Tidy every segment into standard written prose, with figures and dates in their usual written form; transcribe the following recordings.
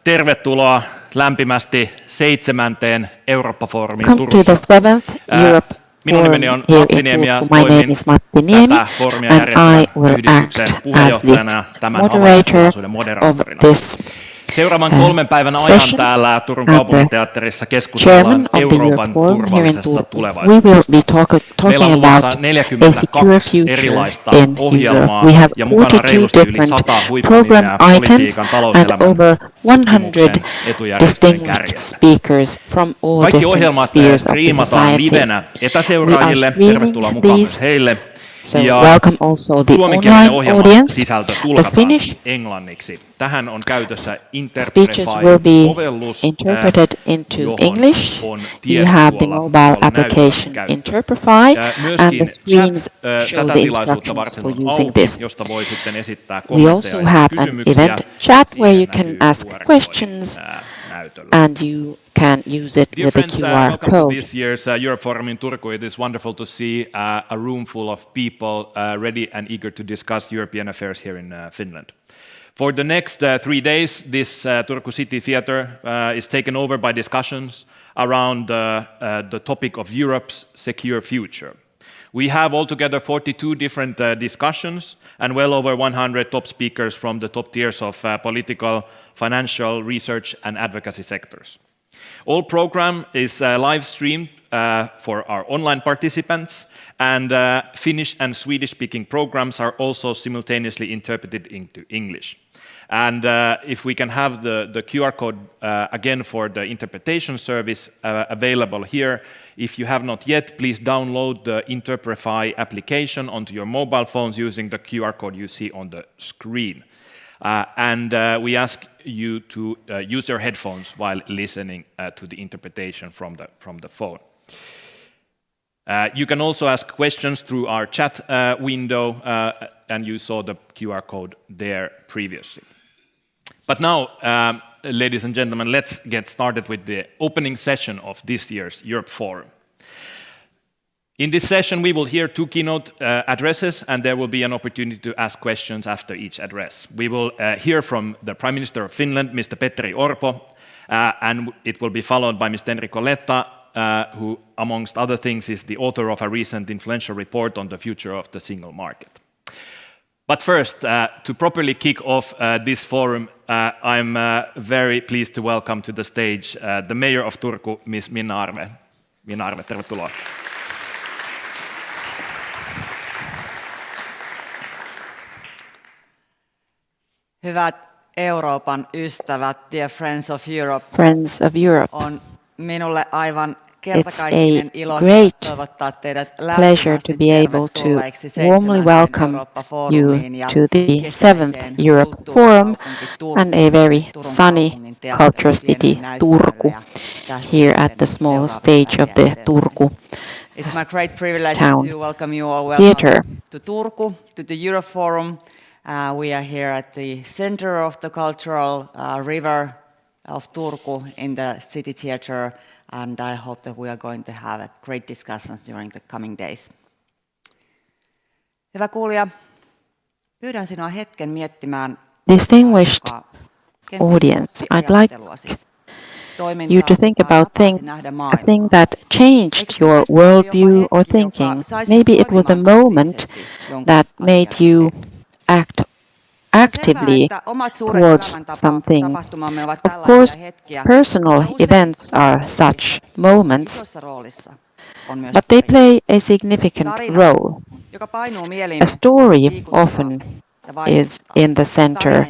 Tervetuloa lämpimästi 7. Eurooppa-foorumin Welcome to Turussa. the 7th Europe Minun nimeni Forum on here Matti in Niemi ja Turku. My name toimin is Matti Niemi, tätä foorumia and järjestävän I will yhdistyksen act as puheenjohtajana ja the tämän moderator avajaistilaisuuden of moderaattorina. this Seuraavan 3 päivän ajan session. täällä Turun And the kaupunginteatterissa chairman keskustellaan of the Europe Euroopan Forum here in turvallisesta Turku. We will tulevaisuudesta. be Meillä on talking luvassa about a 42 secure future erilaista in Europe. ohjelmaa We have ja mukana 42 reilusti yli different 100 program huippunimeä items politiikan, and talouselämän, over 100 tutkimuksen, etujärjestöjen distinguished kärjestä. speakers from all Kaikki different ohjelmat spheres of the striimataan society. livenä We etäseuraajille. are streaming Tervetuloa mukaan myös these, heille. so Ja welcome also the suomenkielinen online ohjelman audience. sisältö The tulkataan Finnish englanniksi. Tähän on käytössä speeches will be Interprefy-sovellus, interpreted into johon English. on You tieto have the tuolla mobile näytöllä application käyttöön. Interprefy, and Myöskin the screens chat show tätä the tilaisuutta instructions varten for on using auki, this. josta voi sitten esittää We kommentteja also ja have an kysymyksiä. event chat where you Siihen can näkyy ask QR-koodi, questions näytöllä. and you can use it Dear with a friends, QR welcome to code. this year's Europe Forum in Turku. It is wonderful to see a room full of people ready and eager to discuss European affairs here in Finland. For the next 3 days, this Turku City Theatre is taken over by discussions around the topic of Europe's secure future. We have altogether 42 different discussions and well over 100 top speakers from the top tiers of political, financial, research and advocacy sectors. All program is live streamed for our online participants, and Finnish and Swedish speaking programs are also simultaneously interpreted into English. And if we can have the QR code again for the interpretation service available here. If you have not yet, please download the Interprefy application onto your mobile phones using the QR code you see on the screen. And we ask you to use your headphones while listening to the interpretation from the phone. You can also ask questions through our chat window, and you saw the QR code there previously. But now, ladies and gentlemen, let's get started with the opening session of this year's Europe Forum. In this session, we will hear 2 keynote addresses, and there will be an opportunity to ask questions after each address. We will hear from the Prime Minister of Finland, Mr. Petteri Orpo, and it will be followed by Mr. Enrico Letta, who, amongst other things, is the author of a recent influential report on the future of the single market. But first, to properly kick off this forum, I'm very pleased to welcome to the stage the Mayor of Turku, Ms. Minna Arve. Minna Arve, tervetuloa. Hyvät Euroopan ystävät, dear friends of Europe, on minulle aivan kertakaikkinen ilo toivottaa teidät lämpimästi tervetulleeksi 7. Eurooppa-foorumiin ja kesäiseen kulttuurikaupunki and a very sunny culture city Turku here at the small stage of the Turku It's my great privilege town to welcome you all. theater. Welcome to Turku, to the Europe Forum. We are here at the center of the cultural river of Turku in the city theater, and I hope that we are going to have great discussions during the coming days. Hyvä kuulija, pyydän sinua hetken miettimään Distinguished audience, I'd like you to think about a thing that changed your worldview or thinking. Maybe it was a moment that made you act actively towards something. Of course, personal events are such moments, but they play a significant role. A story often is in the center.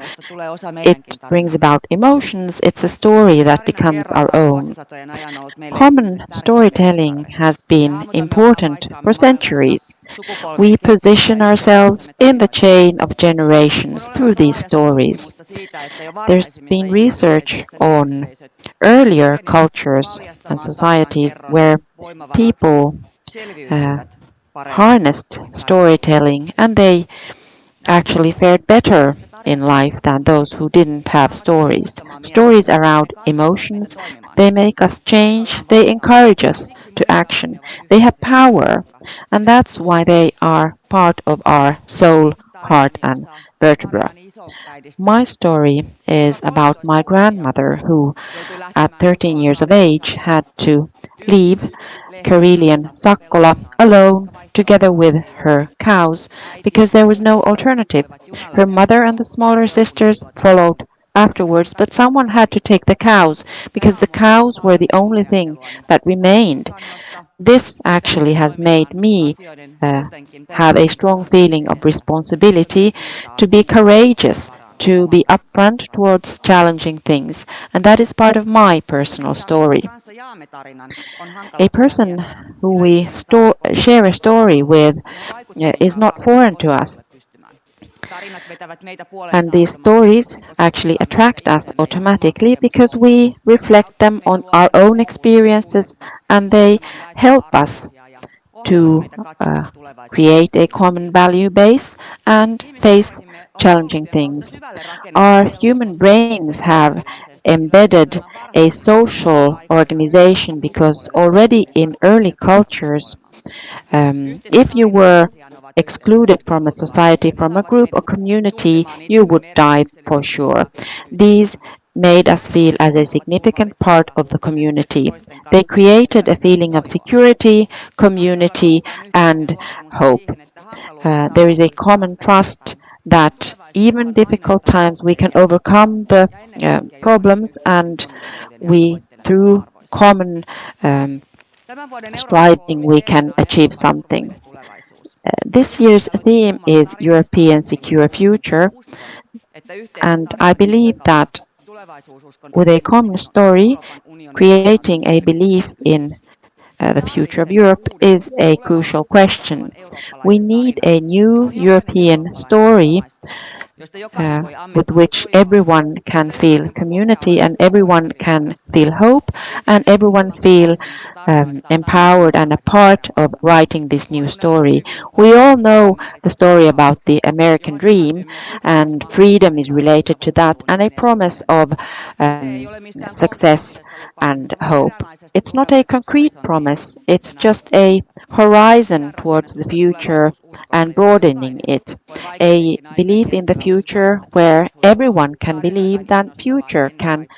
It brings about emotions. It's a story that becomes our own. Common storytelling has been important for centuries. We position ourselves in the chain of generations through these stories. There's been research on earlier cultures and societies where people harnessed storytelling, and they actually fared better in life than those who didn't have stories. Stories around emotions, they make us change, they encourage us to action, they have power, and that's why they are part of our soul heart and vertebra. My story is about my grandmother who, at 13 years of age, had to leave Karelian Sakkola alone together with her cows because there was no alternative. Her mother and the smaller sisters followed afterwards, but someone had to take the cows because the cows were the only thing that remained. This actually has made me uh, have a strong feeling of responsibility to be courageous, to be upfront towards challenging things, and that is part of my personal story. A person who we share a story with is not foreign to us, and these stories actually attract us automatically because we reflect them on our own experiences and they help us to create a common value base and face challenging things. Our human brains have embedded a social organization because already in early cultures, if you were excluded from a society, from a group or community, you would die for sure. These made us feel as a significant part of the community. They created a feeling of security, community, and hope. There is a common trust that even difficult times we can overcome the problems and through common striving, we can achieve something. This year's theme is European Secure Future, and I believe that with a common story, creating a belief in the future of Europe is a crucial question. We need a new European story with which everyone can feel community and everyone can feel hope and everyone feel empowered and a part of writing this new story. We all know the story about the American dream, and freedom is related to that and a promise of success and hope. It's not a concrete promise, it's just a horizon towards the future and broadening it. A belief in the future where everyone can believe that future can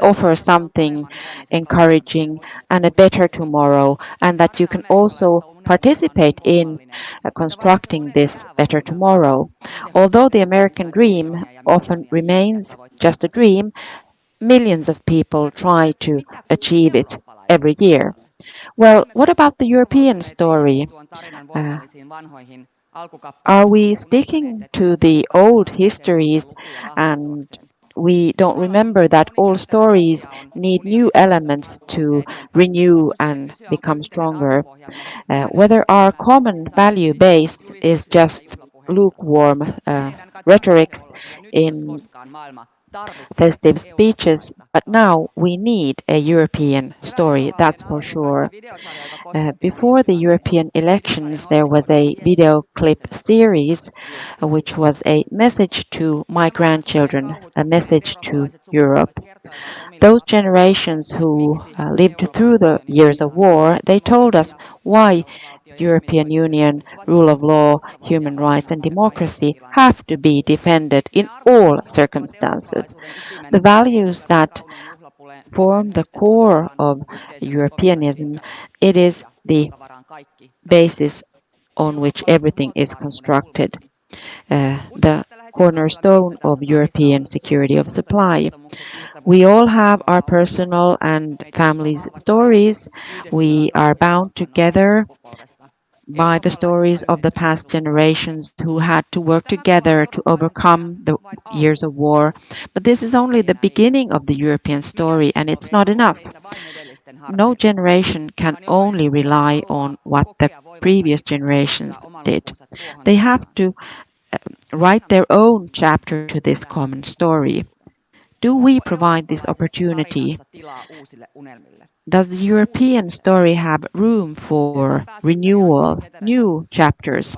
offer something encouraging and a better tomorrow, and that you can also participate in constructing this better tomorrow. Although the American dream often remains just a dream, millions of people try to achieve it every year. Well, what about the European story? Uh, are we sticking to the old histories and we don't remember that all stories need new elements to renew and become stronger? Whether our common value base is just lukewarm rhetoric in festive speeches, but now we need a European story, that's for sure. Before the European elections, there was a video clip series which was a message to my grandchildren, a message to Europe. Those generations who lived through the years of war, they told us why European Union, rule of law, human rights and democracy have to be defended in all circumstances. The values that form the core of Europeanism, it is the basis on which everything is constructed, the cornerstone of European security of supply. We all have our personal and family stories. We are bound together by the stories of the past generations who had to work together to overcome the years of war. But this is only the beginning of the European story, and it's not enough. No generation can only rely on what the previous generations did. They have to write their own chapter to this common story. Do we provide this opportunity? Does the European story have room for renewal, new chapters?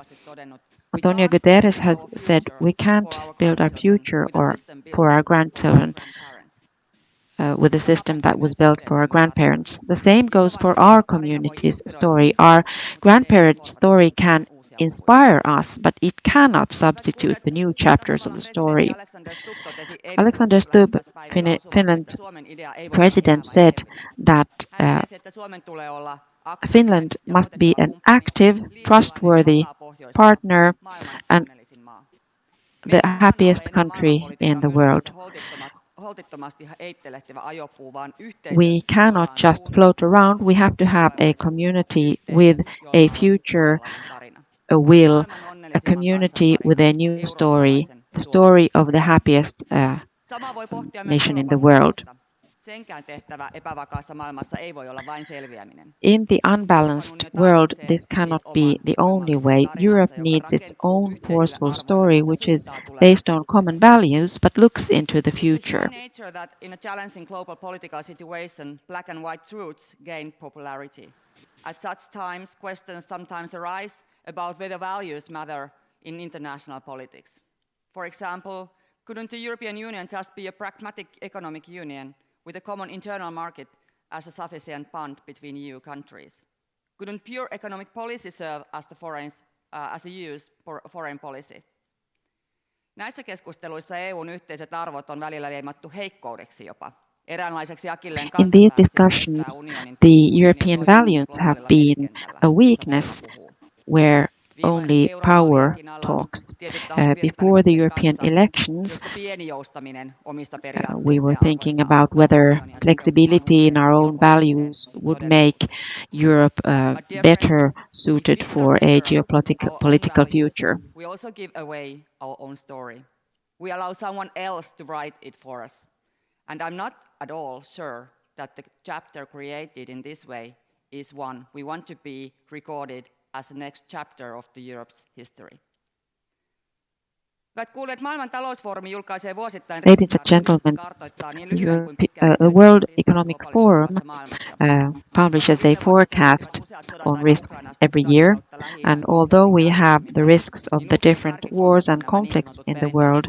Antonio Guterres has said we can't build our future or for our grandchildren with a system that was built for our grandparents. The same goes for our community's story. Our grandparents' story can inspire us, but it cannot substitute the new chapters of the story. Alexander Stubb, Finland's president, said that Finland must be an active, trustworthy partner and the happiest country in the world. We cannot just float around. We have to have a community with a future, a will, a community with a new story, the story of the happiest nation in the world. In the unbalanced world, this cannot be the only way. Europe needs its own forceful story, which is based on common values, but looks into the future. It's nature that in a challenging global political situation, black and white truths gain popularity. At such times, questions sometimes arise about whether values matter in international politics. For example, couldn't the European Union just be a pragmatic economic union with a common internal market as a sufficient bond between EU countries? Couldn't pure economic policy serve as a foreign policy? Näissä keskusteluissa EUn yhteiset arvot on välillä leimattu heikkoudeksi jopa. In these discussions, the European values have been a weakness where only power talks. Before the European elections, we were thinking about whether flexibility in our own values would make Europe better suited for a geopolitical future. We also give away our own story. We allow someone else to write it for us. And I'm not at all sure that the chapter created in this way is one we want to be recorded as the next chapter of the Europe's history. Ladies and gentlemen, the World Economic Forum publishes a forecast on risks every year, and although we have the risks of the different wars and conflicts in the world,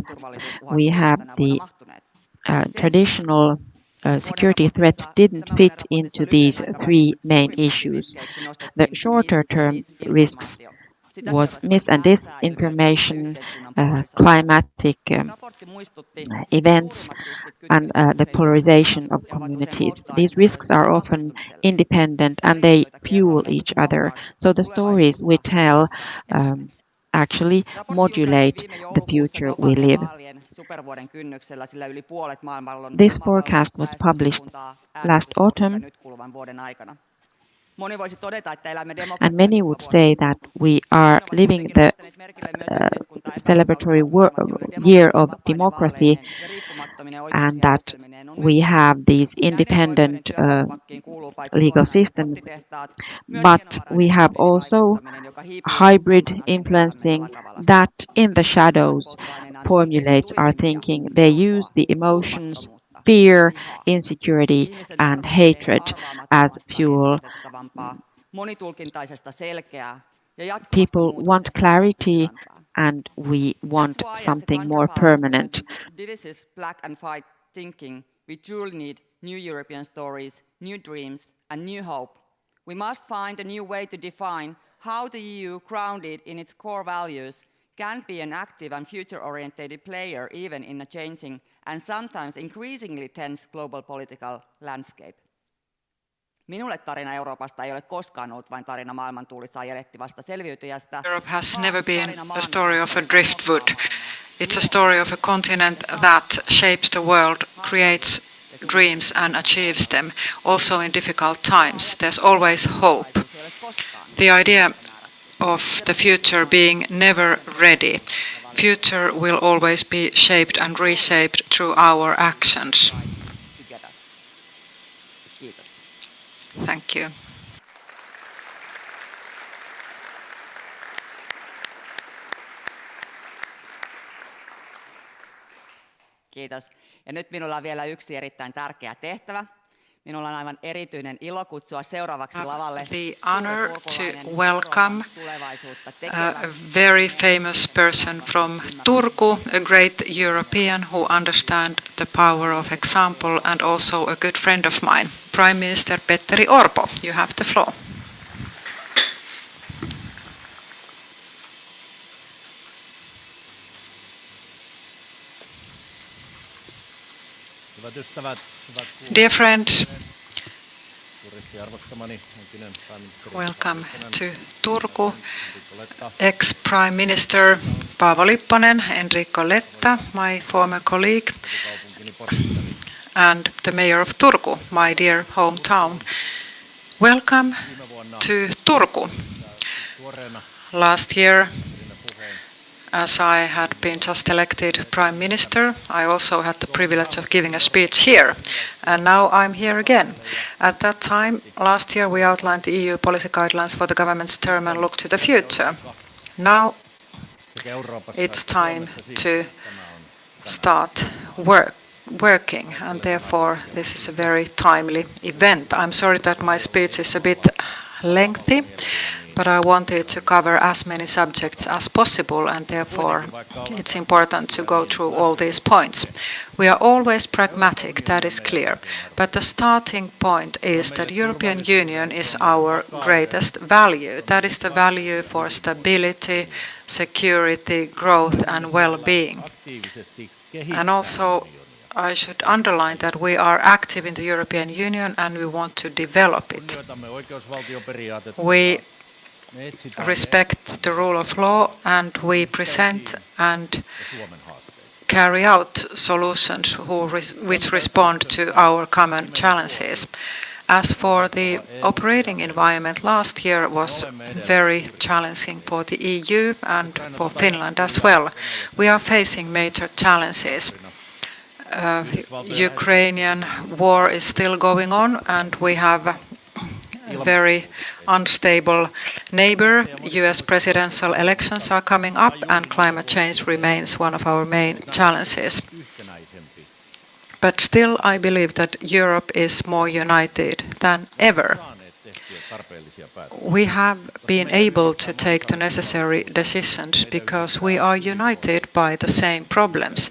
we have the traditional security threats didn't fit into these three main issues. The shorter-term risks was mis- and disinformation, climatic events, and the polarization of communities. These risks are often independent and they fuel each other. So the stories we tell actually modulate the future we live. This forecast was published last autumn, and many would say that we are living the celebratory year of democracy and that we have these independent legal systems, but we have also hybrid influencing that in the shadows formulates our thinking. They use the emotions, fear, insecurity, and hatred as fuel. People want clarity, and we want something more permanent. Divisive black and white thinking, we truly need new European stories, new dreams, and new hope. We must find a new way to define how the EU, grounded in its core values, can be an active and future-oriented player even in a changing and sometimes increasingly tense global political landscape. Minulle tarina Euroopasta ei ole koskaan ollut vain tarina maailman tuulissa ajelehtivasta selviytyjästä. Europe has never been a story of a driftwood. It's a story of a continent that shapes the world, creates dreams and achieves them, also in difficult times. There's always hope. The idea of the future being never ready. Future will always be shaped and reshaped through our actions. Thank you. Kiitos. Ja nyt minulla on vielä yksi erittäin tärkeä tehtävä. Minulla on aivan erityinen ilo kutsua seuraavaksi lavalle the honor to welcome a very famous person from Turku, a great European who understands the power of example and also a good friend of mine, Prime Minister Petteri Orpo. You have the floor. Dear friends, welcome to Turku. Ex-Prime Minister Paavo Lipponen, Enrico Letta, my former colleague, and the Mayor of Turku, my dear hometown. Welcome to Turku. Last year, as I had been just elected Prime Minister, I also had the privilege of giving a speech here. And now I'm here again. At that time, last year, we outlined the EU policy guidelines for the government's term and look to the future. Now it's time to start working, and therefore this is a very timely event. I'm sorry that my speech is a bit lengthy, but I wanted to cover as many subjects as possible, and therefore it's important to go through all these points. We are always pragmatic, that is clear, but the starting point is that European Union is our greatest value. That is the value for stability, security, growth and well-being. And also I should underline that we are active in the European Union and we want to develop it. We respect the rule of law and we present and carry out solutions which respond to our common challenges. As for the operating environment, last year was very challenging for the EU and for Finland as well. We are facing major challenges. Ukrainian war is still going on and we have a very unstable neighbor. US presidential elections are coming up and climate change remains one of our main challenges. But still I believe that Europe is more united than ever. We have been able to take the necessary decisions because we are united by the same problems,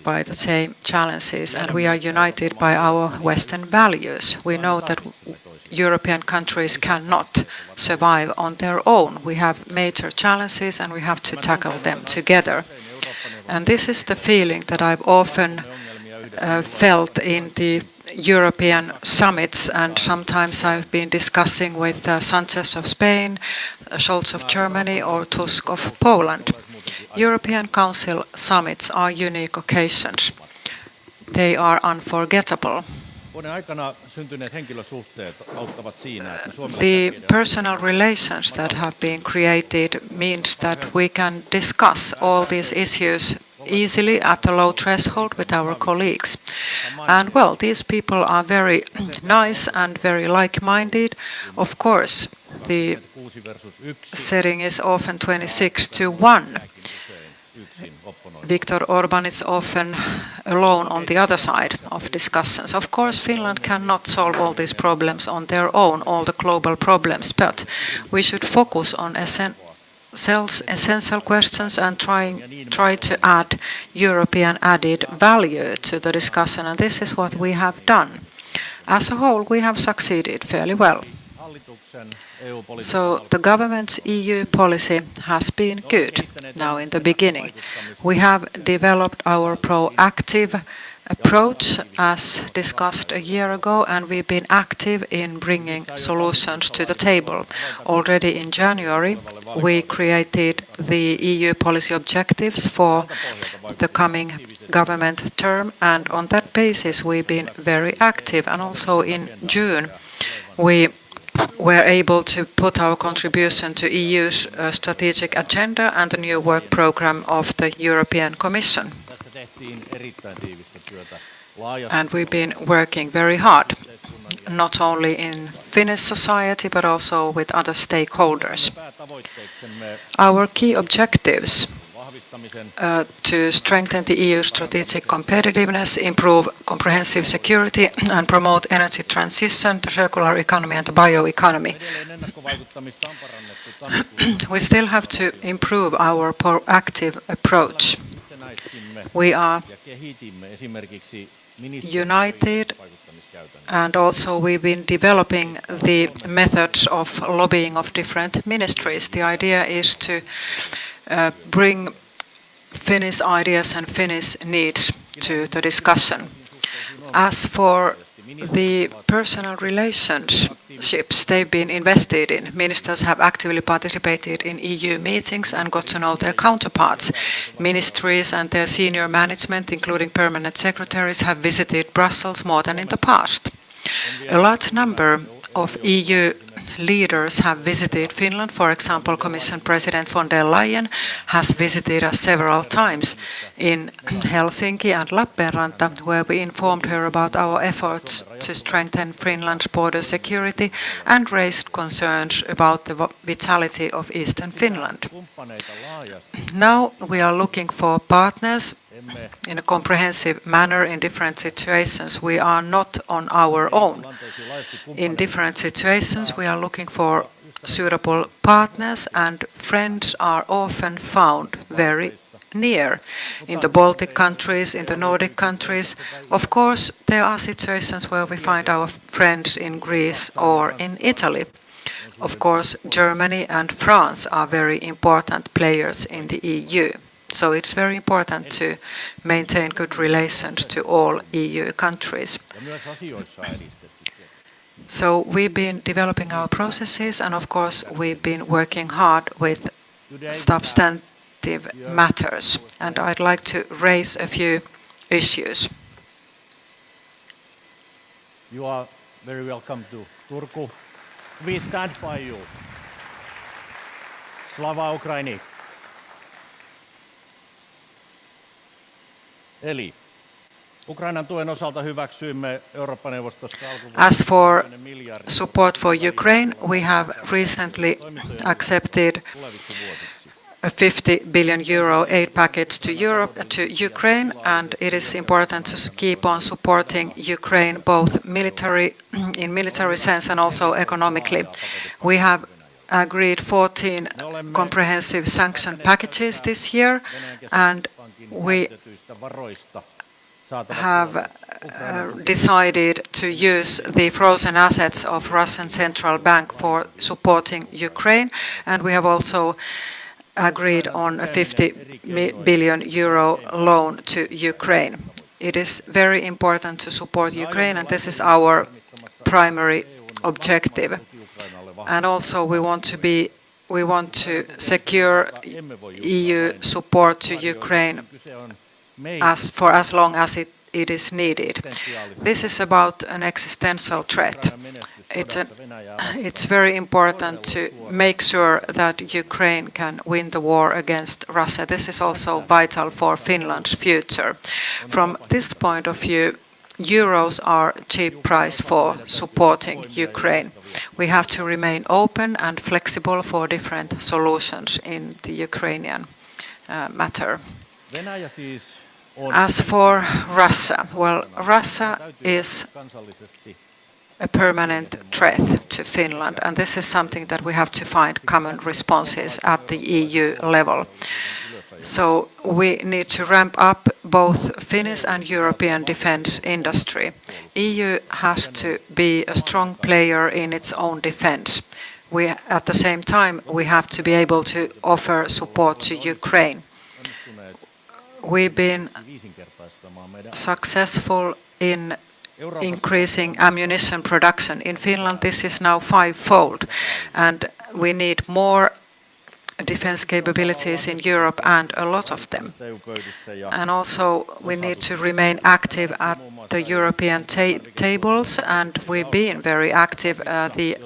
by the same challenges, and we are united by our Western values. We know that European countries cannot survive on their own. We have major challenges and we have to tackle them together. And this is the feeling that I've often felt in the European summits, and sometimes I've been discussing with Sanchez of Spain, Scholz of Germany or Tusk of Poland. European Council summits are unique occasions. They are unforgettable. The personal relations that have been created means that we can discuss all these issues easily at a low threshold with our colleagues. And well, these people are very nice and very like-minded. Of course, the setting is often 26-1. Viktor Orban is often alone on the other side of discussions. Of course, Finland cannot solve all these problems on their own, all the global problems, but we should focus on essential questions and try to add European added value to the discussion, and this is what we have done. As a whole, we have succeeded fairly well. So the government's EU policy has been good now in the beginning. We have developed our proactive approach as discussed a year ago, and we've been active in bringing solutions to the table. Already in January, we created the EU policy objectives for the coming government term, and on that basis we've been very active. And also in June, we were able to put our contribution to EU's strategic agenda and the new work program of the European Commission. And we've been working very hard, not only in Finnish society, but also with other stakeholders. Our key objectives to strengthen the EU strategic competitiveness, improve comprehensive security and promote energy transition, the circular economy and the bioeconomy. We still have to improve our proactive approach. We are united, and also we've been developing the methods of lobbying of different ministries. The idea is to bring Finnish ideas and Finnish needs to the discussion. As for the personal relationships they've been invested in, ministers have actively participated in EU meetings and got to know their counterparts. Ministries and their senior management, including permanent secretaries, have visited Brussels more than in the past. A large number of EU leaders have visited Finland. For example, Commission President von der Leyen has visited us several times in Helsinki and Lappeenranta, where we informed her about our efforts to strengthen Finland's border security and raised concerns about the vitality of Eastern Finland. Now we are looking for partners in a comprehensive manner in different situations. We are not on our own. In different situations, we are looking for suitable partners, and friends are often found very near. In the Baltic countries, in the Nordic countries, of course, there are situations where we find our friends in Greece or in Italy. Of course, Germany and France are very important players in the EU. So it's very important to maintain good relations to all EU countries. So we've been developing our processes, and of course we've been working hard with substantive matters. And I'd like to raise a few issues. You are very welcome to Turku. We stand by you. Slava Ukraini. Eli Ukrainan tuen osalta hyväksyimme Eurooppa-neuvostossa As for support for Ukraine, we have recently accepted a 50 billion euro aid package to Ukraine, and it is important to keep on supporting Ukraine both in military sense and also economically. We have agreed 14 comprehensive sanction packages this year, and we have decided to use the frozen assets of Russian Central Bank for supporting Ukraine, and we have also agreed on a 50 billion euro loan to Ukraine. It is very important to support Ukraine, and this is our primary objective. And also we want to secure EU support to Ukraine for as long as it is needed. This is about an existential threat. It's very important to make sure that Ukraine can win the war against Russia. This is also vital for Finland's future. From this point of view, euros are a cheap price for supporting Ukraine. We have to remain open and flexible for different solutions in the Ukrainian matter. As for Russia, well, Russia is a permanent threat to Finland, and this is something that we have to find common responses at the EU level. So we need to ramp up both Finnish and European defense industry. EU has to be a strong player in its own defense. At the same time, we have to be able to offer support to Ukraine. We've been successful in increasing ammunition production. In Finland, this is now fivefold, and we need more defense capabilities in Europe, and a lot of them. And also we need to remain active at the European tables, and we've been very active. The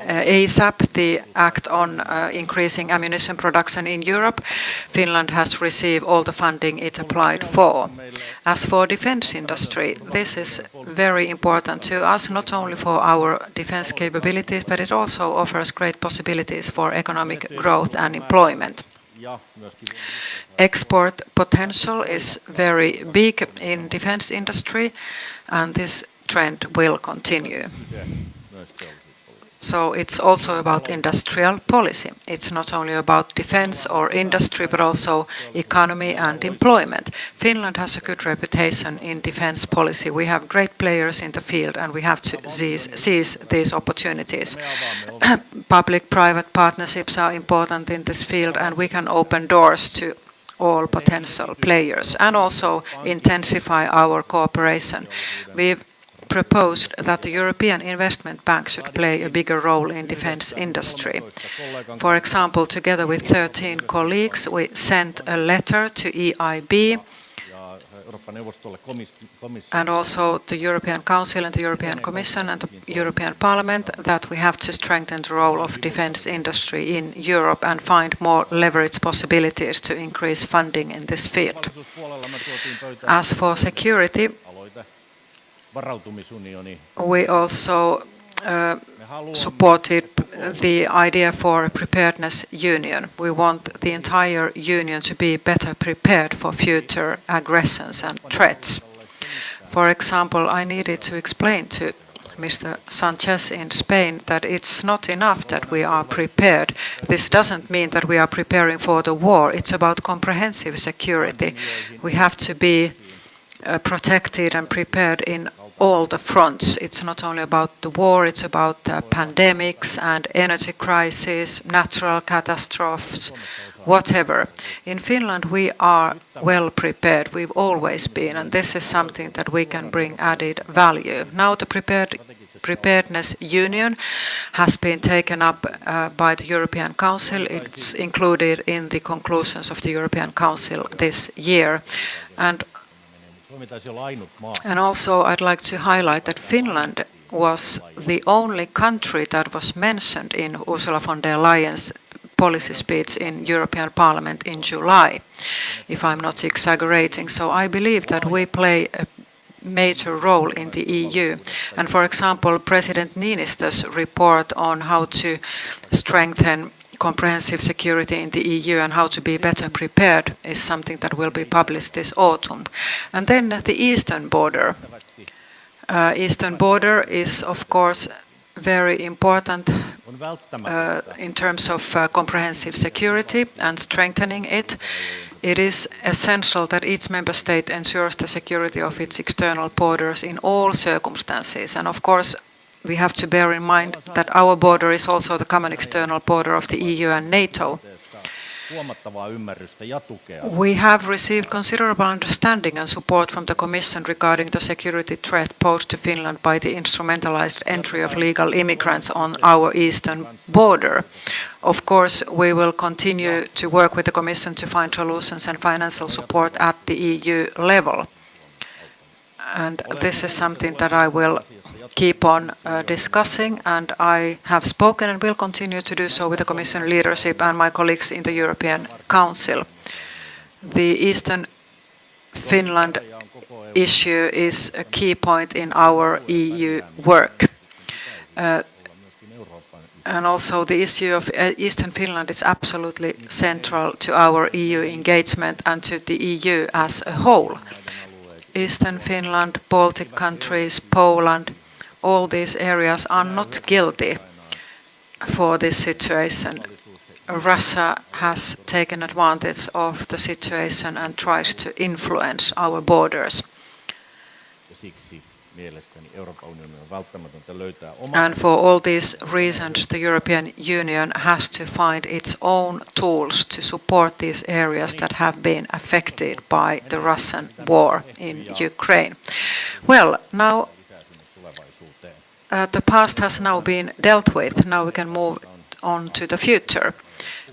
ASAP, the Act on Increasing Ammunition Production in Europe, Finland has received all the funding it applied for. As for defense industry, this is very important to us, not only for our defense capabilities, but it also offers great possibilities for economic growth and employment. Export potential is very big in defense industry, and this trend will continue. So it's also about industrial policy. It's not only about defense or industry, but also economy and employment. Finland has a good reputation in defense policy. We have great players in the field, and we have to seize these opportunities. Public-private partnerships are important in this field, and we can open doors to all potential players and also intensify our cooperation. We've proposed that the European Investment Bank should play a bigger role in defense industry. For example, together with 13 colleagues, we sent a letter to EIB and also the European Council and the European Commission and the European Parliament that we have to strengthen the role of defense industry in Europe and find more leverage possibilities to increase funding in this field. As for security, we also supported the idea for a preparedness union. We want the entire union to be better prepared for future aggressions and threats. For example, I needed to explain to Mr. Sanchez in Spain that it's not enough that we are prepared. This doesn't mean that we are preparing for the war. It's about comprehensive security. We have to be protected and prepared in all the fronts. It's not only about the war, it's about pandemics and energy crisis, natural catastrophes, whatever. In Finland, we are well prepared. We've always been, and this is something that we can bring added value. Now the preparedness union has been taken up by the European Council. It's included in the conclusions of the European Council this year. And also I'd like to highlight that Finland was the only country that was mentioned in Ursula von der Leyen's policy speech in European Parliament in July, if I'm not exaggerating. So I believe that we play a major role in the EU. And for example, President Niinistö's report on how to strengthen comprehensive security in the EU and how to be better prepared is something that will be published this autumn. And then the eastern border. Eastern border is of course very important in terms of comprehensive security and strengthening it. It is essential that each member state ensures the security of its external borders in all circumstances. And of course, we have to bear in mind that our border is also the common external border of the EU and NATO. We have received considerable understanding and support from the Commission regarding the security threat posed to Finland by the instrumentalized entry of legal immigrants on our eastern border. Of course, we will continue to work with the Commission to find solutions and financial support at the EU level. And this is something that I will keep on discussing, and I have spoken and will continue to do so with the Commission leadership and my colleagues in the European Council. The Eastern Finland issue is a key point in our EU work. And also the issue of Eastern Finland is absolutely central to our EU engagement and to the EU as a whole. Eastern Finland, Baltic countries, Poland, all these areas are not guilty for this situation. Russia has taken advantage of the situation and tries to influence our borders. And for all these reasons, the European Union has to find its own tools to support these areas that have been affected by the Russian war in Ukraine. Well, now the past has now been dealt with. Now we can move on to the future.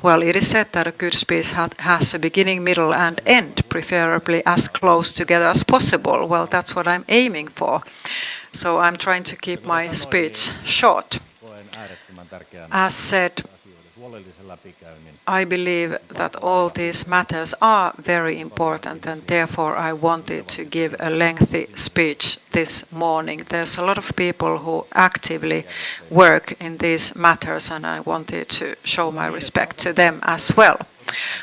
Well, it is said that a good speech has a beginning, middle and end, preferably as close together as possible. Well, that's what I'm aiming for. So I'm trying to keep my speech short. As said, I believe that all these matters are very important, and therefore I wanted to give a lengthy speech this morning. There's a lot of people who actively work in these matters, and I wanted to show my respect to them as well.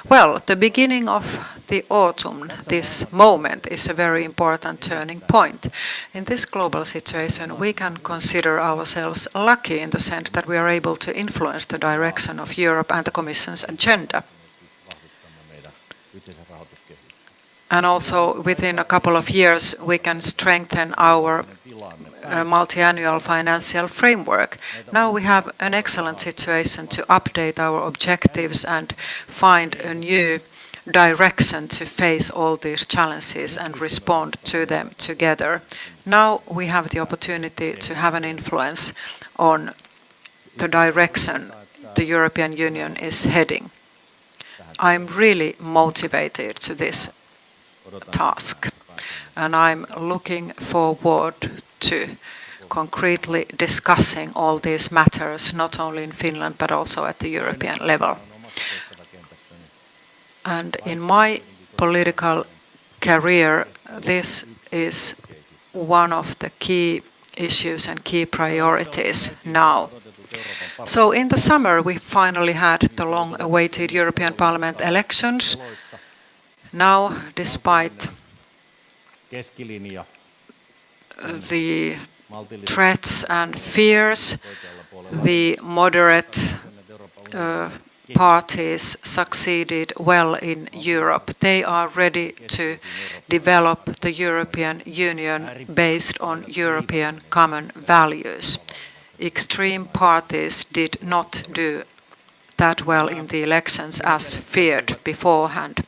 Well, the beginning of the autumn, this moment, is a very important turning point. In this global situation, we can consider ourselves lucky in the sense that we are able to influence the direction of Europe and the Commission's agenda. And also, within a couple of years, we can strengthen our multi-annual financial framework. Now we have an excellent situation to update our objectives and find a new direction to face all these challenges and respond to them together. Now we have the opportunity to have an influence on the direction the European Union is heading. I'm really motivated to this task, and I'm looking forward to concretely discussing all these matters, not only in Finland but also at the European level. And in my political career, this is one of the key issues and key priorities now. So in the summer, we finally had the long-awaited European Parliament elections. Now, despite the threats and fears, the moderate parties succeeded well in Europe. They are ready to develop the European Union based on European common values. Extreme parties did not do that well in the elections as feared beforehand.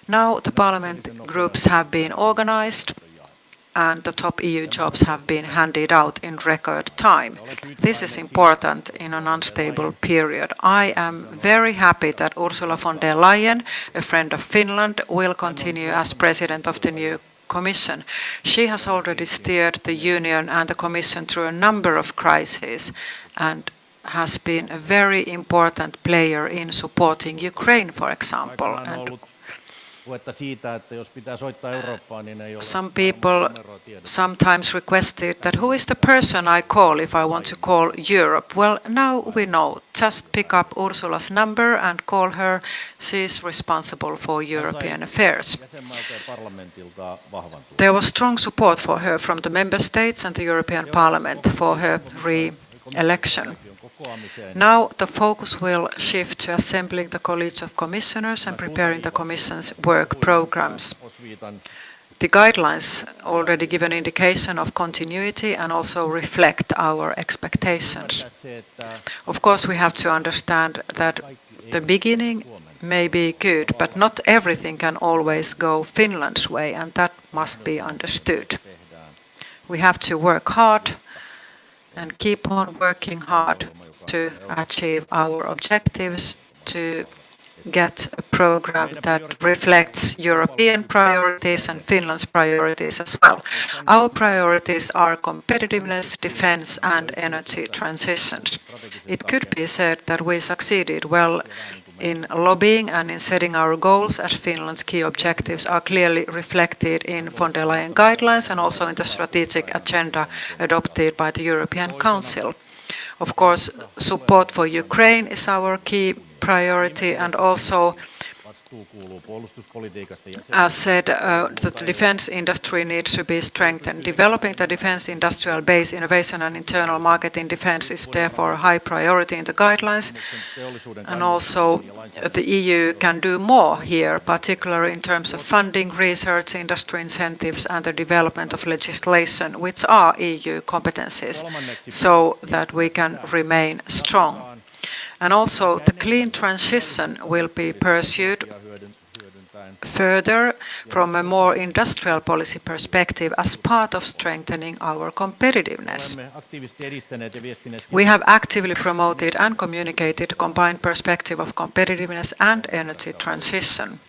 Now the parliament groups have been organized and the top EU jobs have been handed out in record time. This is important in an unstable period. I am very happy that Ursula von der Leyen, a friend of Finland, will continue as president of the new Commission. She has already steered the Union and the Commission through a number of crises and has been a very important player in supporting Ukraine, for example. And some people sometimes requested that who is the person I call if I want to call Europe? Well, now we know. Just pick up Ursula's number and call her. She is responsible for European affairs. There was strong support for her from the member states and the European Parliament for her re-election. Now the focus will shift to assembling the College of Commissioners and preparing the Commission's work programs. The guidelines already give an indication of continuity and also reflect our expectations. Of course, we have to understand that the beginning may be good, but not everything can always go Finland's way, and that must be understood. We have to work hard and keep on working hard to achieve our objectives, to get a program that reflects European priorities and Finland's priorities as well. Our priorities are competitiveness, defense, and energy transitions. It could be said that we succeeded well in lobbying and in setting our goals, as Finland's key objectives are clearly reflected in von der Leyen guidelines and also in the strategic agenda adopted by the European Council. Of course, support for Ukraine is our key priority, and also, as said, the defense industry needs to be strengthened. Developing the defense industrial base, innovation and internal market in defense is therefore a high priority in the guidelines. And also the EU can do more here, particularly in terms of funding, research, industry incentives and the development of legislation, which are EU competencies, so that we can remain strong. And also the clean transition will be pursued further from a more industrial policy perspective as part of strengthening our competitiveness. We have actively promoted and communicated a combined perspective of competitiveness and energy transition.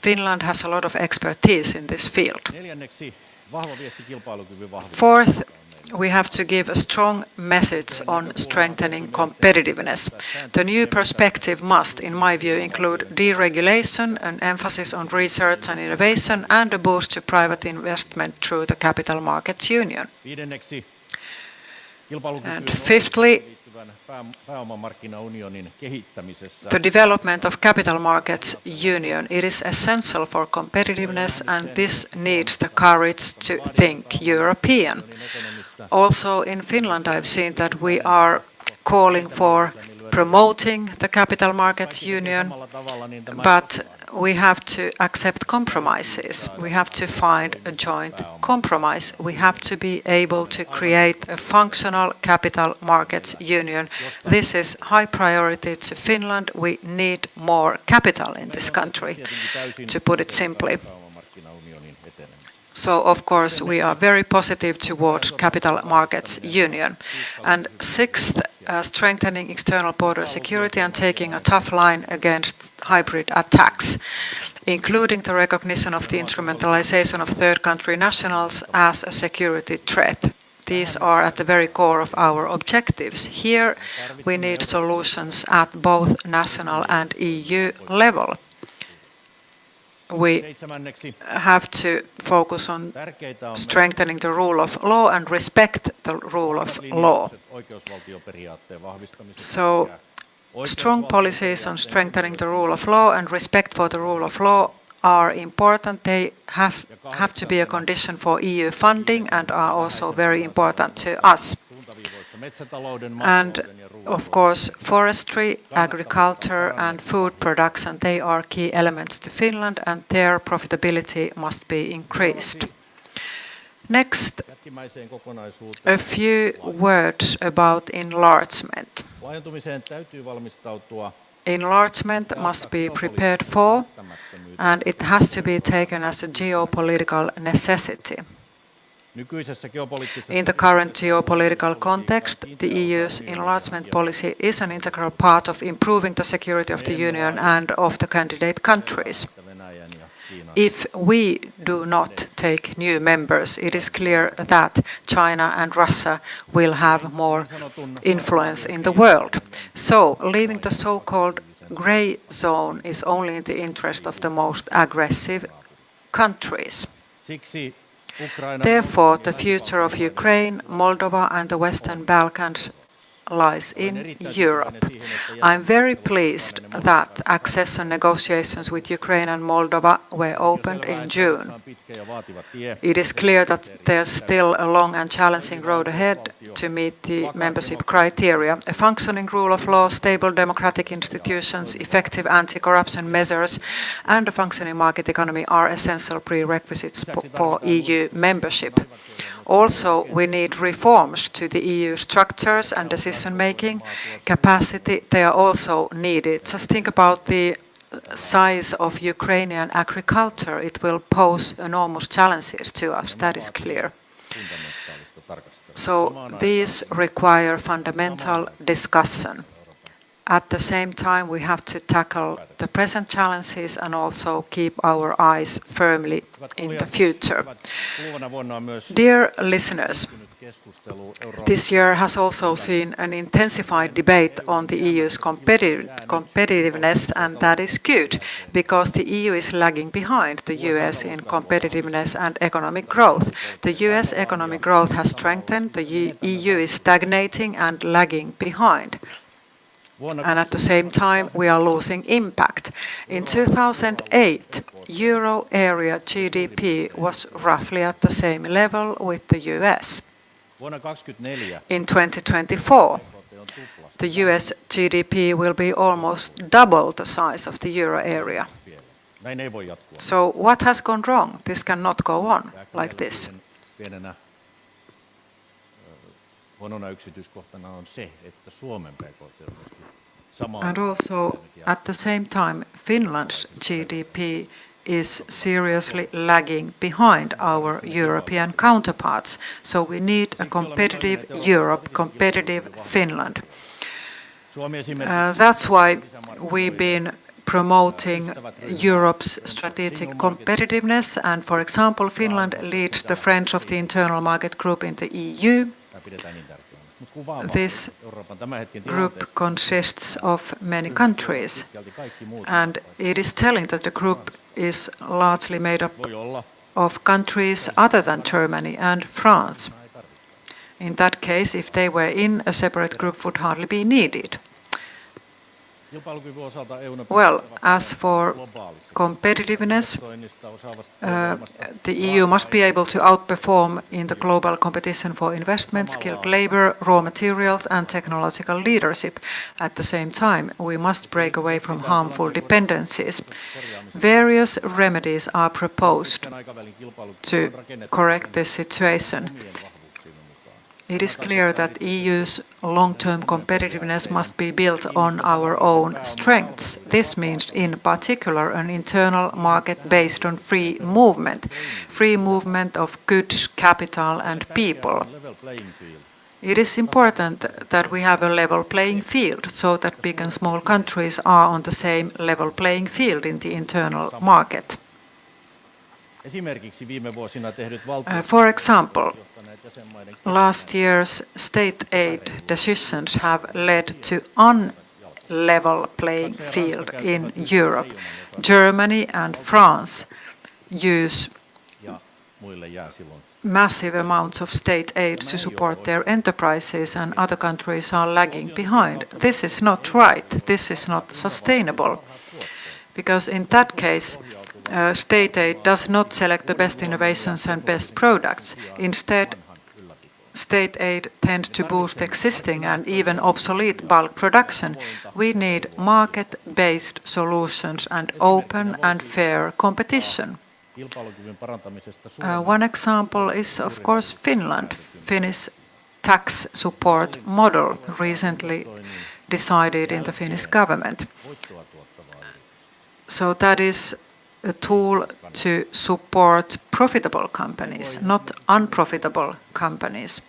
Finland has a lot of expertise in this field. Fourth, we have to give a strong message on strengthening competitiveness. The new perspective must, in my view, include deregulation, an emphasis on research and innovation, and a boost to private investment through the Capital Markets Union. And fifthly, the development of Capital Markets Union. It is essential for competitiveness, and this needs the courage to think European. Also in Finland, I've seen that we are calling for promoting the Capital Markets Union, but we have to accept compromises. We have to find a joint compromise. We have to be able to create a functional Capital Markets Union. This is high priority to Finland. We need more capital in this country, to put it simply. So, of course, we are very positive towards Capital Markets Union. And sixth, strengthening external border security and taking a tough line against hybrid attacks, including the recognition of the instrumentalization of third country nationals as a security threat. These are at the very core of our objectives. Here we need solutions at both national and EU level. We have to focus on strengthening the rule of law and respect the rule of law. So, strong policies on strengthening the rule of law and respect for the rule of law are important. They have to be a condition for EU funding and are also very important to us. And of course, forestry, agriculture and food production, they are key elements to Finland and their profitability must be increased. Next, a few words about enlargement. Enlargement must be prepared for, and it has to be taken as a geopolitical necessity. In the current geopolitical context, the EU's enlargement policy is an integral part of improving the security of the Union and of the candidate countries. If we do not take new members, it is clear that China and Russia will have more influence in the world. So, leaving the so-called grey zone is only in the interest of the most aggressive countries. Therefore, the future of Ukraine, Moldova and the Western Balkans lies in Europe. I'm very pleased that accession negotiations with Ukraine and Moldova were opened in June. It is clear that there's still a long and challenging road ahead to meet the membership criteria. A functioning rule of law, stable democratic institutions, effective anti-corruption measures and a functioning market economy are essential prerequisites for EU membership. Also, we need reforms to the EU structures and decision-making capacity. They are also needed. Just think about the size of Ukrainian agriculture. It will pose enormous challenges to us, that is clear. So these require fundamental discussion. At the same time, we have to tackle the present challenges and also keep our eyes firmly in the future. Dear listeners, this year has also seen an intensified debate on the EU's competitiveness, and that is good, because the EU is lagging behind the US in competitiveness and economic growth. The US economic growth has strengthened, the EU is stagnating and lagging behind. And at the same time, we are losing impact. In 2008, euro area GDP was roughly at the same level with the US. In 2024, the US GDP will be almost double the size of the euro area. So what has gone wrong? This cannot go on like this. And also, at the same time, Finland's GDP is seriously lagging behind our European counterparts. So we need a competitive Europe, competitive Finland. That's why we've been promoting Europe's strategic competitiveness. And for example, Finland leads the Friends of the Internal Market Group in the EU. This group consists of many countries, and it is telling that the group is largely made up of countries other than Germany and France. In that case, if they were in, a separate group would hardly be needed. Well, as for competitiveness, the EU must be able to outperform in the global competition for investment, skilled labor, raw materials, and technological leadership. At the same time, we must break away from harmful dependencies. Various remedies are proposed to correct this situation. It is clear that EU's long-term competitiveness must be built on our own strengths. This means, in particular, an internal market based on free movement of goods, capital, and people. It is important that we have a level playing field so that big and small countries are on the same level playing field in the internal market. For example, last year's state aid decisions have led to unlevel playing field in Europe. Germany and France use massive amounts of state aid to support their enterprises, and other countries are lagging behind. This is not right. This is not sustainable. Because in that case, state aid does not select the best innovations and best products. Instead, state aid tends to boost existing and even obsolete bulk production. We need market-based solutions and open and fair competition. One example is, of course, Finland. Finnish tax support model recently decided in the Finnish government. So that is a tool to support profitable companies, not unprofitable companies.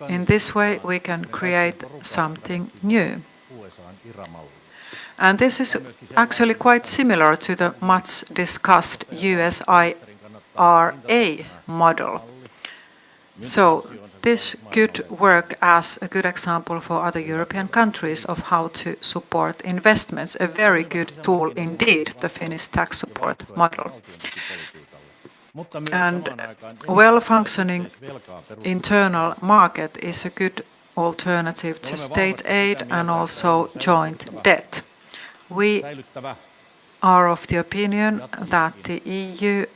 In this way, we can create something new. And this is actually quite similar to the much discussed US IRA model. So this could work as a good example for other European countries of how to support investments. A very good tool indeed, the Finnish tax support model. And well-functioning internal market is a good alternative to state aid and also joint debt. We are of the opinion that the EU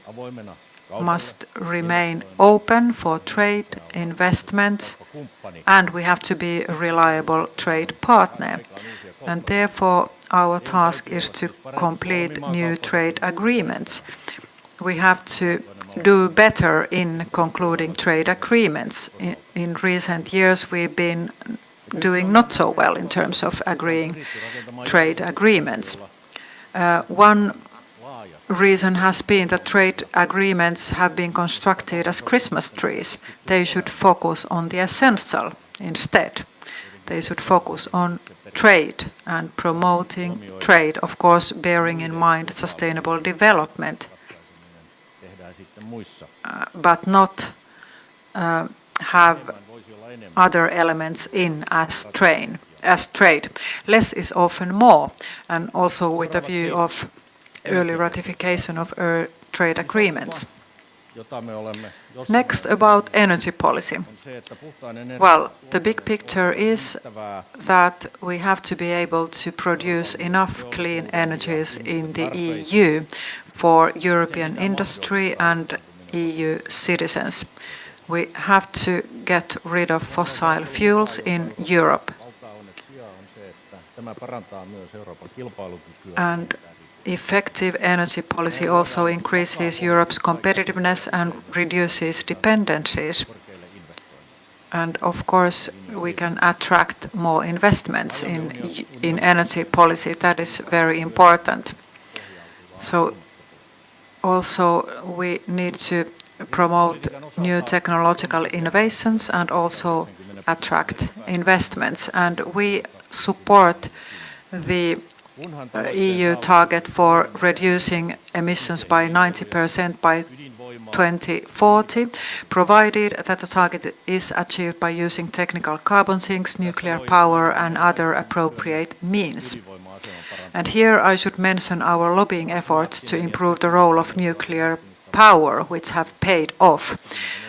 must remain open for trade, investments, and we have to be a reliable trade partner. And therefore, our task is to complete new trade agreements. We have to do better in concluding trade agreements. In recent years, we've been doing not so well in terms of agreeing trade agreements. One reason has been that trade agreements have been constructed as Christmas trees. They should focus on the essential instead. They should focus on trade and promoting trade, of course, bearing in mind sustainable development, but not have other elements in as trade. Less is often more, and also with a view of early ratification of trade agreements. Next, about energy policy. Well, the big picture is that we have to be able to produce enough clean energies in the EU for European industry and EU citizens. We have to get rid of fossil fuels in Europe. And effective energy policy also increases Europe's competitiveness and reduces dependencies. And of course, we can attract more investments in energy policy. That is very important. So also we need to promote new technological innovations and also attract investments. And we support the EU target for reducing emissions by 90% by 2040, provided that the target is achieved by using technical carbon sinks, nuclear power, and other appropriate means. And here I should mention our lobbying efforts to improve the role of nuclear power which have paid off.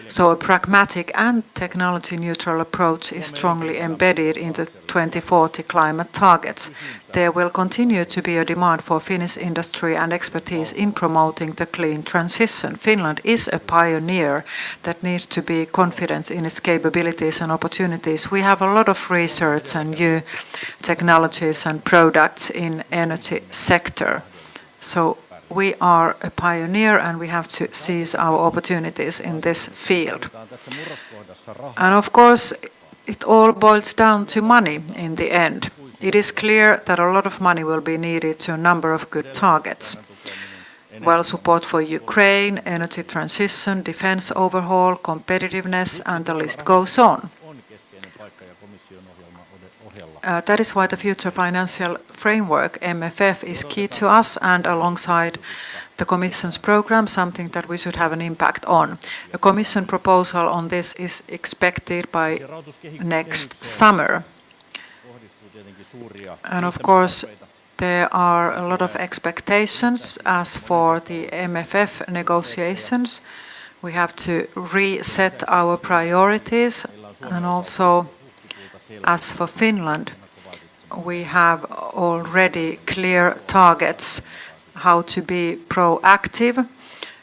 So a pragmatic and technology-neutral approach is strongly embedded in the 2040 climate targets. There will continue to be a demand for Finnish industry and expertise in promoting the clean transition. Finland is a pioneer that needs to be confident in its capabilities and opportunities. We have a lot of research and new technologies and products in energy sector. So we are a pioneer and we have to seize our opportunities in this field. And of course, it all boils down to money in the end. It is clear that a lot of money will be needed to a number of good targets. Well, support for Ukraine, energy transition, defense overhaul, competitiveness, and the list goes on. That is why the future financial framework, MFF, is key to us, and alongside the Commission's program, something that we should have an impact on. A Commission proposal on this is expected by next summer. And of course, there are a lot of expectations as for the MFF negotiations. We have to reset our priorities, and also as for Finland, we have already clear targets how to be proactive,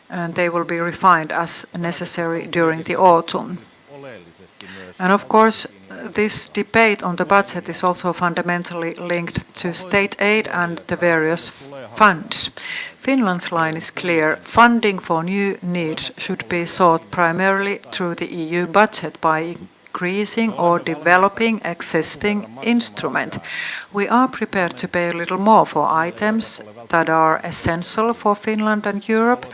and they will be refined as necessary during the autumn. And of course, this debate on the budget is also fundamentally linked to state aid and the various funds. Finland's line is clear. Funding for new needs should be sought primarily through the EU budget by increasing or developing existing instrument. We are prepared to pay a little more for items that are essential for Finland and Europe,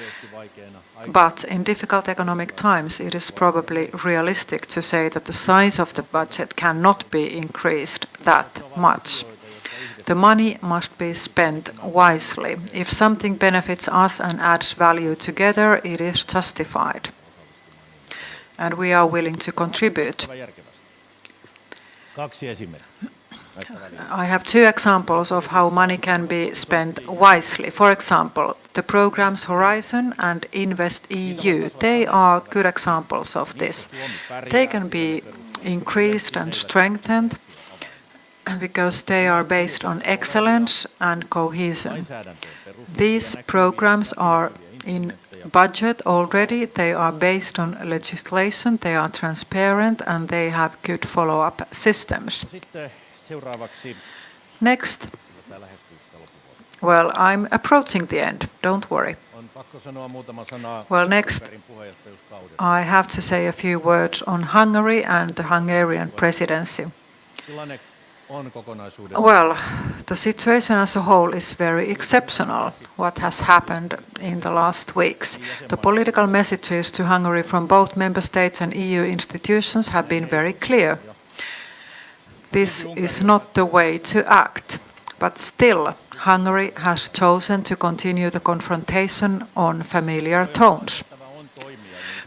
but in difficult economic times it is probably realistic to say that the size of the budget cannot be increased that much. The money must be spent wisely. If something benefits us and adds value together, it is justified. And we are willing to contribute. I have two examples of how money can be spent wisely. For example, the programs Horizon and Invest EU, they are good examples of this. They can be increased and strengthened because they are based on excellence and cohesion. These programs are in budget already, they are based on legislation, they are transparent, and they have good follow-up systems. Next, well, I'm approaching the end, don't worry. Well, next, I have to say a few words on Hungary and the Hungarian presidency. Well, the situation as a whole is very exceptional, what has happened in the last weeks. The political messages to Hungary from both member states and EU institutions have been very clear. This is not the way to act, but still, Hungary has chosen to continue the confrontation on familiar tones.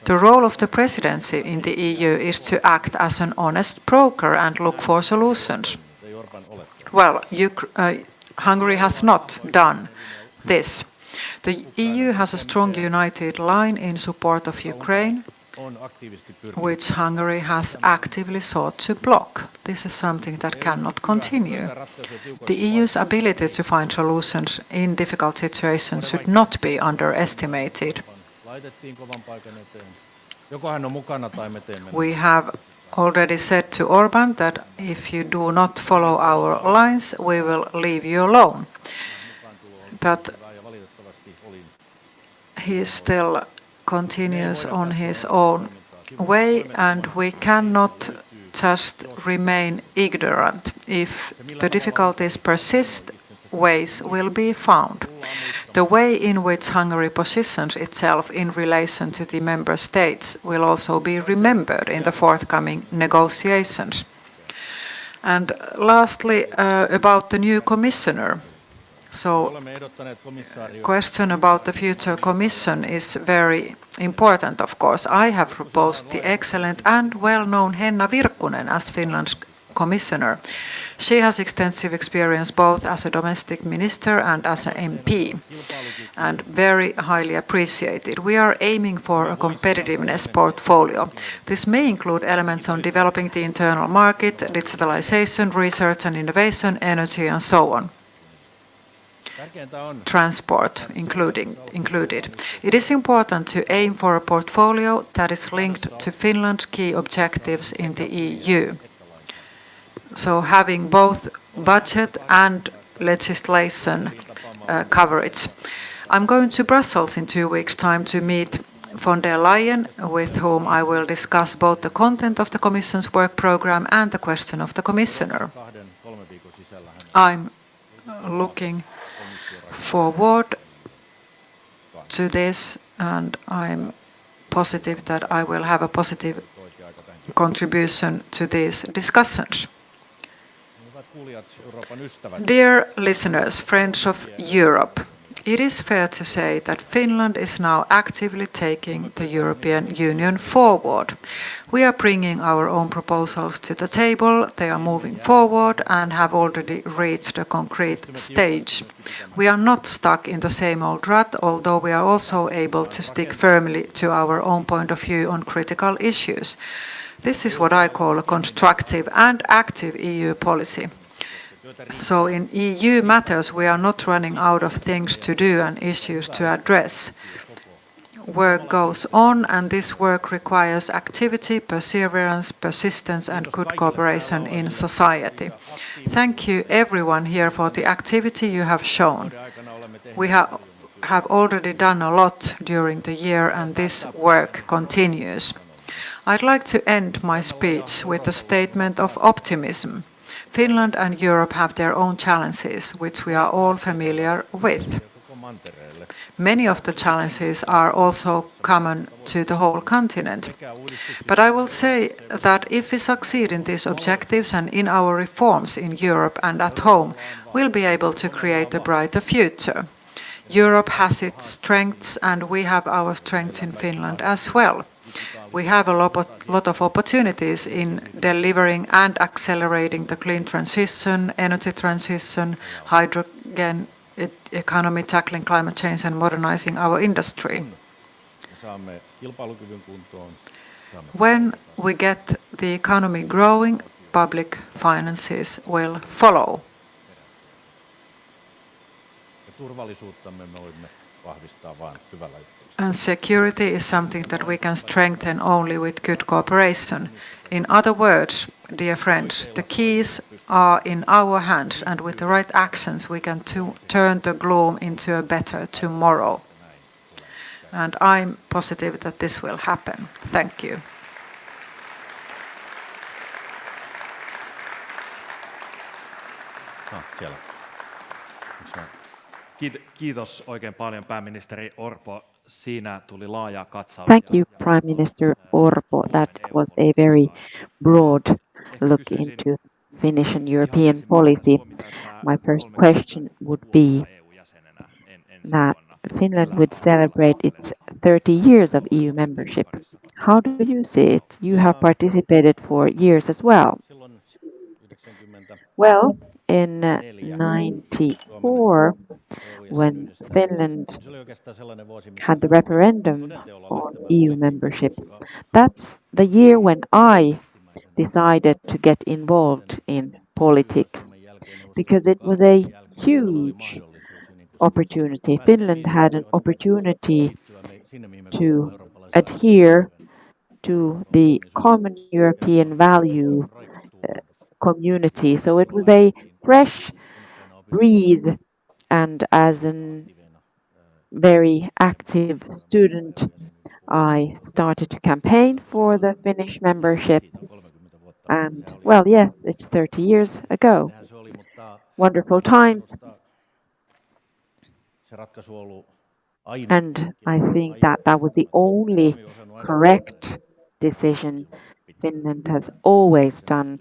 The role of the presidency in the EU is to act as an honest broker and look for solutions. Well, Hungary has not done this. The EU has a strong united line in support of Ukraine, which Hungary has actively sought to block. This is something that cannot continue. The EU's ability to find solutions in difficult situations should not be underestimated. We have already said to Orban that if you do not follow our lines, we will leave you alone. But he still continues on his own way, and we cannot just remain ignorant. If the difficulties persist, ways will be found. The way in which Hungary positions itself in relation to the member states will also be remembered in the forthcoming negotiations. And lastly, about the new commissioner. So, question about the future commission is very important, of course. I have proposed the excellent and well-known Henna Virkkunen as Finland's Commissioner. She has extensive experience both as a domestic minister and as an MP, and very highly appreciated. We are aiming for a competitiveness portfolio. This may include elements on developing the internal market, digitalization, research and innovation, energy and so on. Transport included. It is important to aim for a portfolio that is linked to Finland's key objectives in the EU. So having both budget and legislation coverage. I'm going to Brussels in 2 weeks' time to meet von der Leyen, with whom I will discuss both the content of the Commission's work programme and the question of the Commissioner. I'm looking forward to this, and I'm positive that I will have a positive contribution to these discussions. Dear listeners, friends of Europe, it is fair to say that Finland is now actively taking the European Union forward. We are bringing our own proposals to the table, they are moving forward and have already reached a concrete stage. We are not stuck in the same old rut, although we are also able to stick firmly to our own point of view on critical issues. This is what I call a constructive and active EU policy. So in EU matters, we are not running out of things to do and issues to address. Work goes on, and this work requires activity, perseverance, persistence, and good cooperation in society. Thank you everyone here for the activity you have shown. We have already done a lot during the year, and this work continues. I'd like to end my speech with a statement of optimism. Finland and Europe have their own challenges, which we are all familiar with. Many of the challenges are also common to the whole continent. But I will say that if we succeed in these objectives and in our reforms in Europe and at home, we'll be able to create a brighter future. Europe has its strengths, and we have our strengths in Finland as well. We have a lot of opportunities in delivering and accelerating the clean transition, energy transition, hydrogen economy, tackling climate change and modernizing our industry. When we get the economy growing, public finances will follow. And security is something that we can strengthen only with good cooperation. In other words, dear friends, the keys are in our hands, and with the right actions we can turn the gloom into a better tomorrow. And I'm positive that this will happen. Thank you. Kiitos oikein paljon, pääministeri Orpo. Siinä tuli laaja katsaus. Thank you, Prime Minister Orpo. That was a very broad look into Finnish and European policy. My first question would be that Finland would celebrate its 30 years of EU membership. How do you see it? You have participated for years as well. Well, in 1994, when Finland had the referendum on EU membership, that's the year when I decided to get involved in politics, because it was a huge opportunity. Finland had an opportunity to adhere to the common European value community. So it was a fresh breeze, and as a very active student, I started to campaign for the Finnish membership. And well, yeah, it's 30 years ago. Wonderful times. And I think that that was the only correct decision. Finland has always done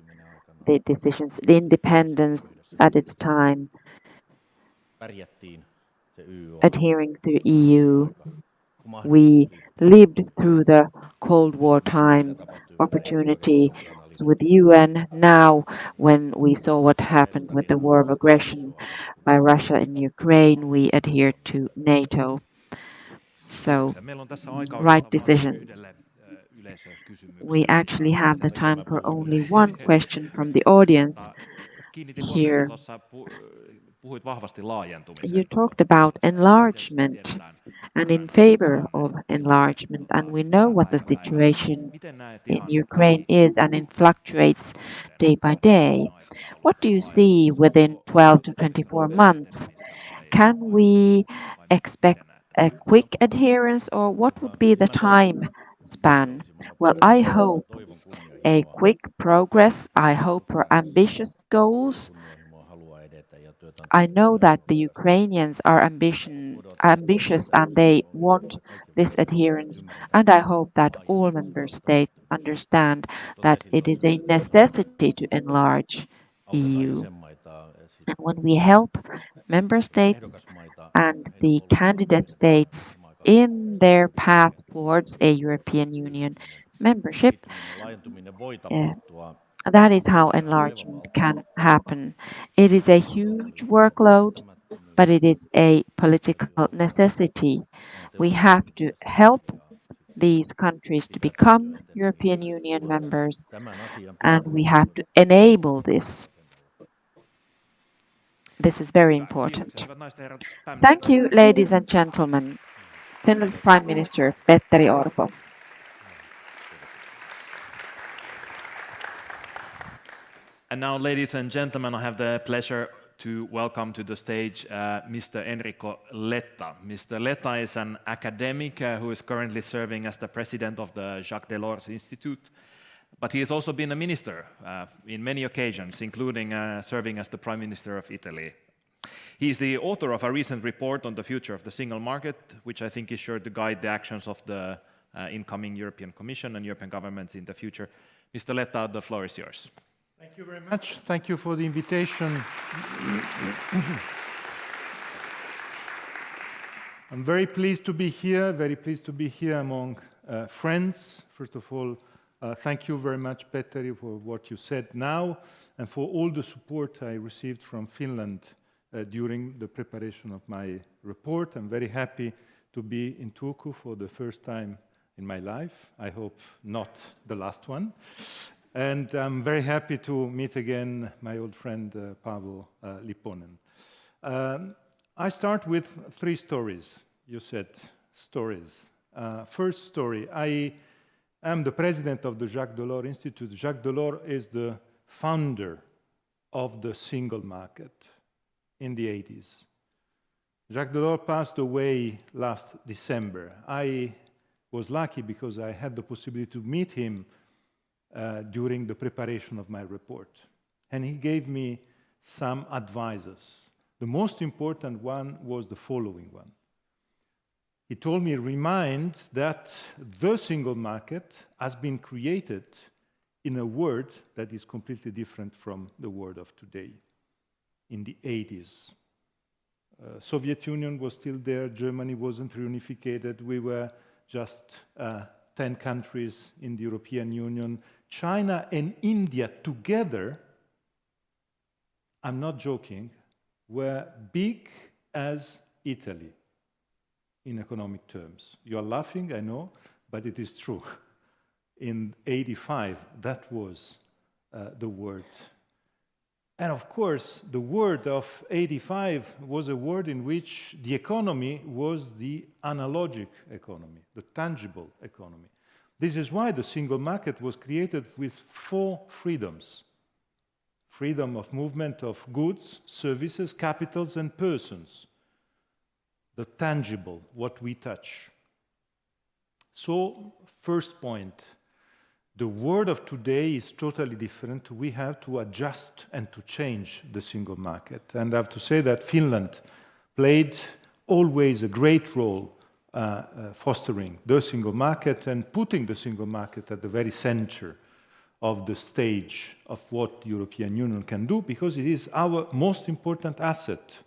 the decisions, the independence at its time, adhering to EU. We lived through the Cold War time, opportunity relations with UN now when we saw what happened with the war of aggression by Russia in Ukraine, we adhered to NATO. So, right decisions. We actually have the time for only one question from the audience here. You talked about enlargement and in favor of enlargement, and we know what the situation in Ukraine is, and it fluctuates day by day. What do you see within 12 to 24 months? Can we expect a quick adherence, or what would be the time span? Well, I hope a quick progress. I hope for ambitious goals. I know that the Ukrainians are ambitious and they want this adherence, and I hope that all member states understand that it is a necessity to enlarge EU. And when we help member states and the candidate states in their path towards a European Union membership, that is how enlargement can happen. It is a huge workload, but it is a political necessity. We have to help these countries to become European Union members, and we have to enable this. This is very important. Thank you, ladies and gentlemen. Finland's Prime Minister Petteri Orpo. And now, ladies and gentlemen, I have the pleasure to welcome to the stage Mr. Enrico Letta. Mr. Letta is an academic who is currently serving as the president of the Jacques Delors Institute, but he has also been a minister in many occasions, including serving as the Prime Minister of Italy. He is the author of a recent report on the future of the single market, which I think is sure to guide the actions of the incoming European Commission and European governments in the future. Mr. Letta, the floor is yours. Thank you very much. Thank you for the invitation. I'm very pleased to be here, among friends. First of all, thank you very much, Petteri, for what you said now and for all the support I received from Finland during the preparation of my report. I'm very happy to be in Turku for the first time in my life. I hope not the last one. And I'm very happy to meet again my old friend Paavo Lipponen. I start with 3 stories. You said stories. First story, I am the president of the Jacques Delors Institute. Jacques Delors is the founder of the single market in the 80s. Jacques Delors passed away last December. I was lucky because I had the possibility to meet him during the preparation of my report. And he gave me some advices. The most important one was the following one. He told me, remind that the single market has been created in a world that is completely different from the world of today. In the 80s, Soviet Union was still there, Germany wasn't reunificated, we were just 10 countries in the European Union. China and India together, I'm not joking, were big as Italy in economic terms. You are laughing, I know, but it is true. In 85, that was the word. And of course, the word of 85 was a word in which the economy was the analogic economy, the tangible economy. This is why the single market was created with 4 freedoms. Freedom of movement of goods, services, capitals, and persons. The tangible, what we touch. So, first point, the world of today is totally different. We have to adjust and to change the single market. And I have to say that Finland played always a great role fostering the single market and putting the single market at the very center of the stage of what the European Union can do, because it is our most important asset.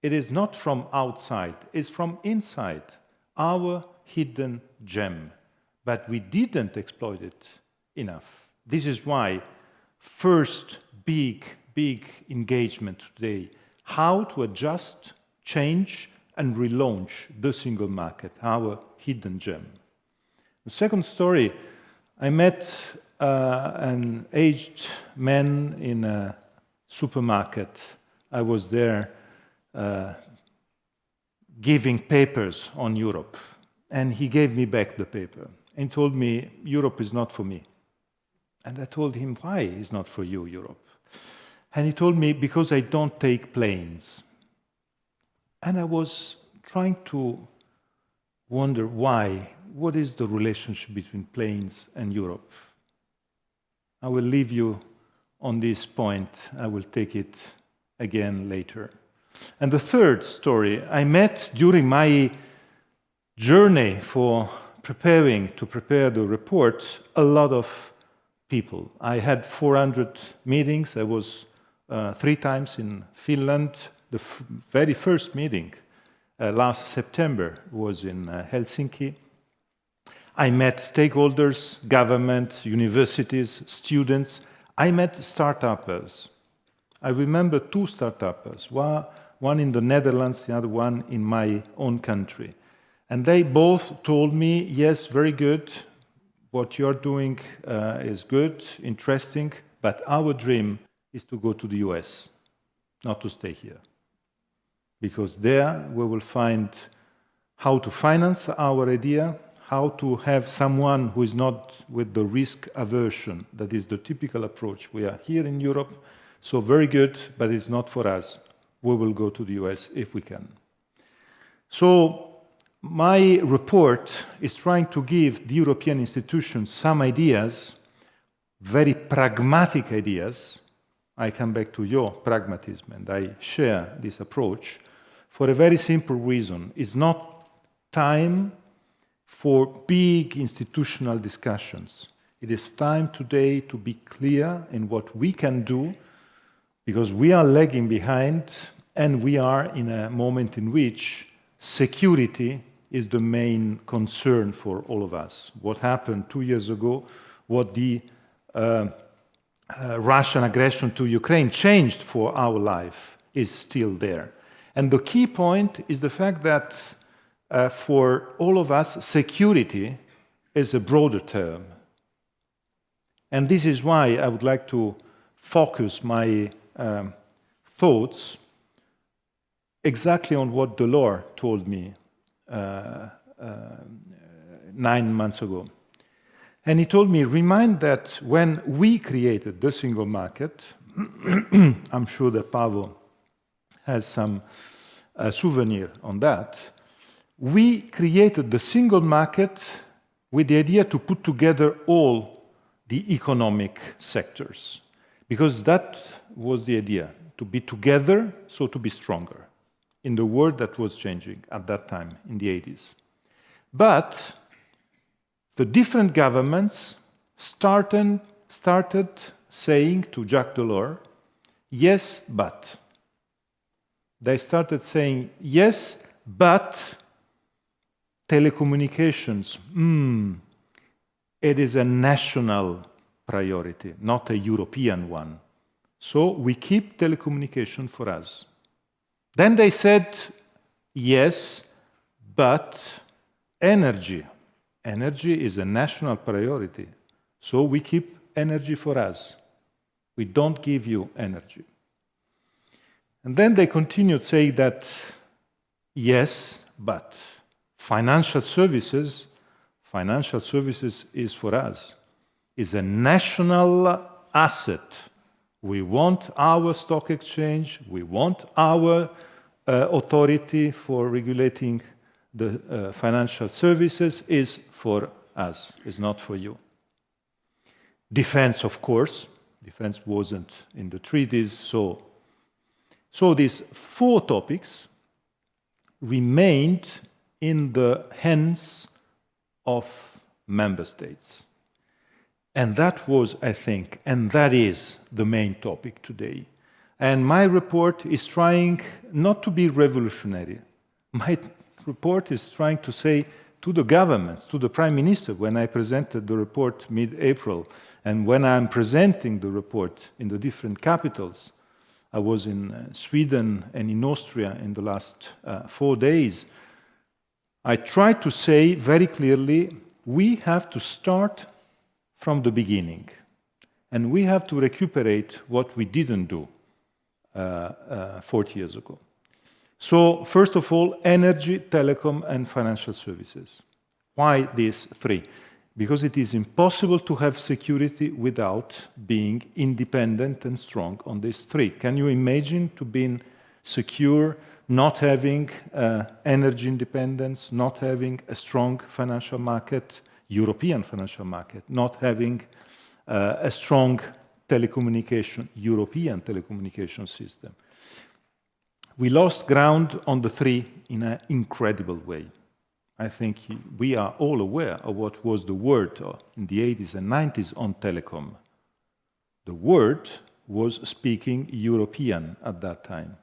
It is not from outside, it's from inside, our hidden gem. But we didn't exploit it enough. This is why first big engagement today, how to adjust, change, and relaunch the single market, our hidden gem. The second story, I met an aged man in a supermarket. I was there giving papers on Europe, and he gave me back the paper and told me, Europe is not for me. And I told him, why is not for you, Europe? And he told me, because I don't take planes. And I was trying to wonder why. What is the relationship between planes and Europe? I will leave you on this point. I will take it again later. And the third story, I met during my journey for to prepare the report, a lot of people. I had 400 meetings. I was 3 times in Finland. The very first meeting last September was in Helsinki. I met stakeholders, government, universities, students. I met startuppers. I remember 2 startuppers, one in the Netherlands, the other one in my own country. And they both told me, yes, very good, what you're doing is good, interesting, but our dream is to go to the US, not to stay here. Because there we will find how to finance our idea, how to have someone who is not with the risk aversion. That is the typical approach. We are here in Europe, so very good, but it's not for us. We will go to the US if we can. So my report is trying to give the European institutions some ideas, very pragmatic ideas. I come back to your pragmatism and I share this approach for a very simple reason. It's not time for big institutional discussions. It is time today to be clear in what we can do, because we are lagging behind and we are in a moment in which security is the main concern for all of us. What happened 2 years ago, what the Russian aggression to Ukraine changed for our life is still there. And the key point is the fact that for all of us, security is a broader term. And this is why I would like to focus my thoughts exactly on what Delors told me 9 months ago. And he told me, remind that when we created the single market, I'm sure that Paavo has some souvenir on that, we created the single market with the idea to put together all the economic sectors. Because that was the idea, to be together, so to be stronger, in the world that was changing at that time, in the 80s. But the different governments started saying to Jacques Delors, yes, but. They started saying, yes, but telecommunications, it is a national priority, not a European one. So we keep telecommunication for us. Then they said, yes, but energy. Energy is a national priority. So we keep energy for us. We don't give you energy. And then they continued saying that, yes, but financial services is for us. It's a national asset. We want our stock exchange, we want our authority for regulating the financial services is for us, is not for you. Defense, of course. Defense wasn't in the treaties, so these 4 topics remained in the hands of member states. And that was, I think, and that is the main topic today. And my report is trying not to be revolutionary. My report is trying to say, to the governments, to the Prime Minister, when I presented the report mid-April, and when I'm presenting the report in the different capitals. I was in Sweden and in Austria in the last 4 days. I tried to say very clearly, we have to start from the beginning, and we have to recuperate what we didn't do 40 years ago. So, first of all, energy, telecom, and financial services. Why these three? Because it is impossible to have security without being independent and strong on these three. Can you imagine to be secure, not having energy independence, not having a strong financial market, European financial market, not having a strong telecommunication, European telecommunication system? We lost ground on the three in an incredible way. I think we are all aware of what was the word in the 80s and 90s on telecom. The word was speaking European at that time.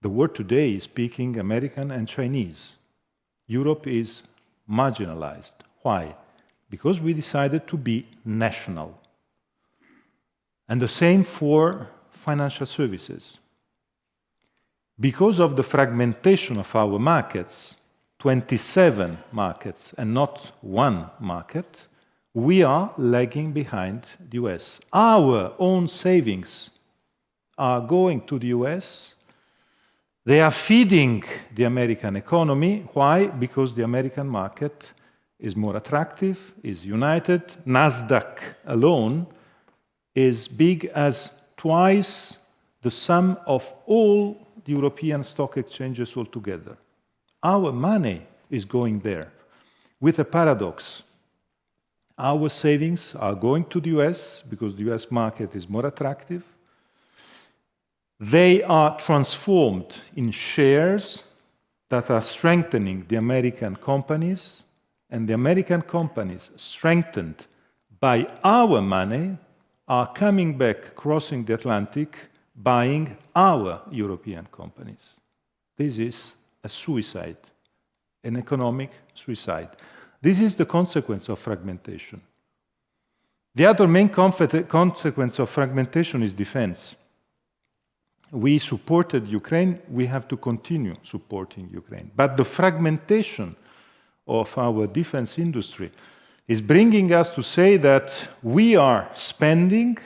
The word today is speaking American and Chinese. Europe is marginalized. Why? Because we decided to be national. And the same for financial services. Because of the fragmentation of our markets, 27 markets and not one market, we are lagging behind the US. Our own savings are going to the US. They are feeding the American economy. Why? Because the American market is more attractive, is united. Nasdaq alone is big as twice the sum of all the European stock exchanges altogether. Our money is going there, with a paradox. Our savings are going to the US because the US market is more attractive. They are transformed in shares that are strengthening the American companies, and the American companies, strengthened by our money, are coming back, crossing the Atlantic, buying our European companies. This is a suicide, an economic suicide. This is the consequence of fragmentation. The other main consequence of fragmentation is defense. We supported Ukraine, we have to continue supporting Ukraine. But the fragmentation of our defense industry is bringing us to say that we are spending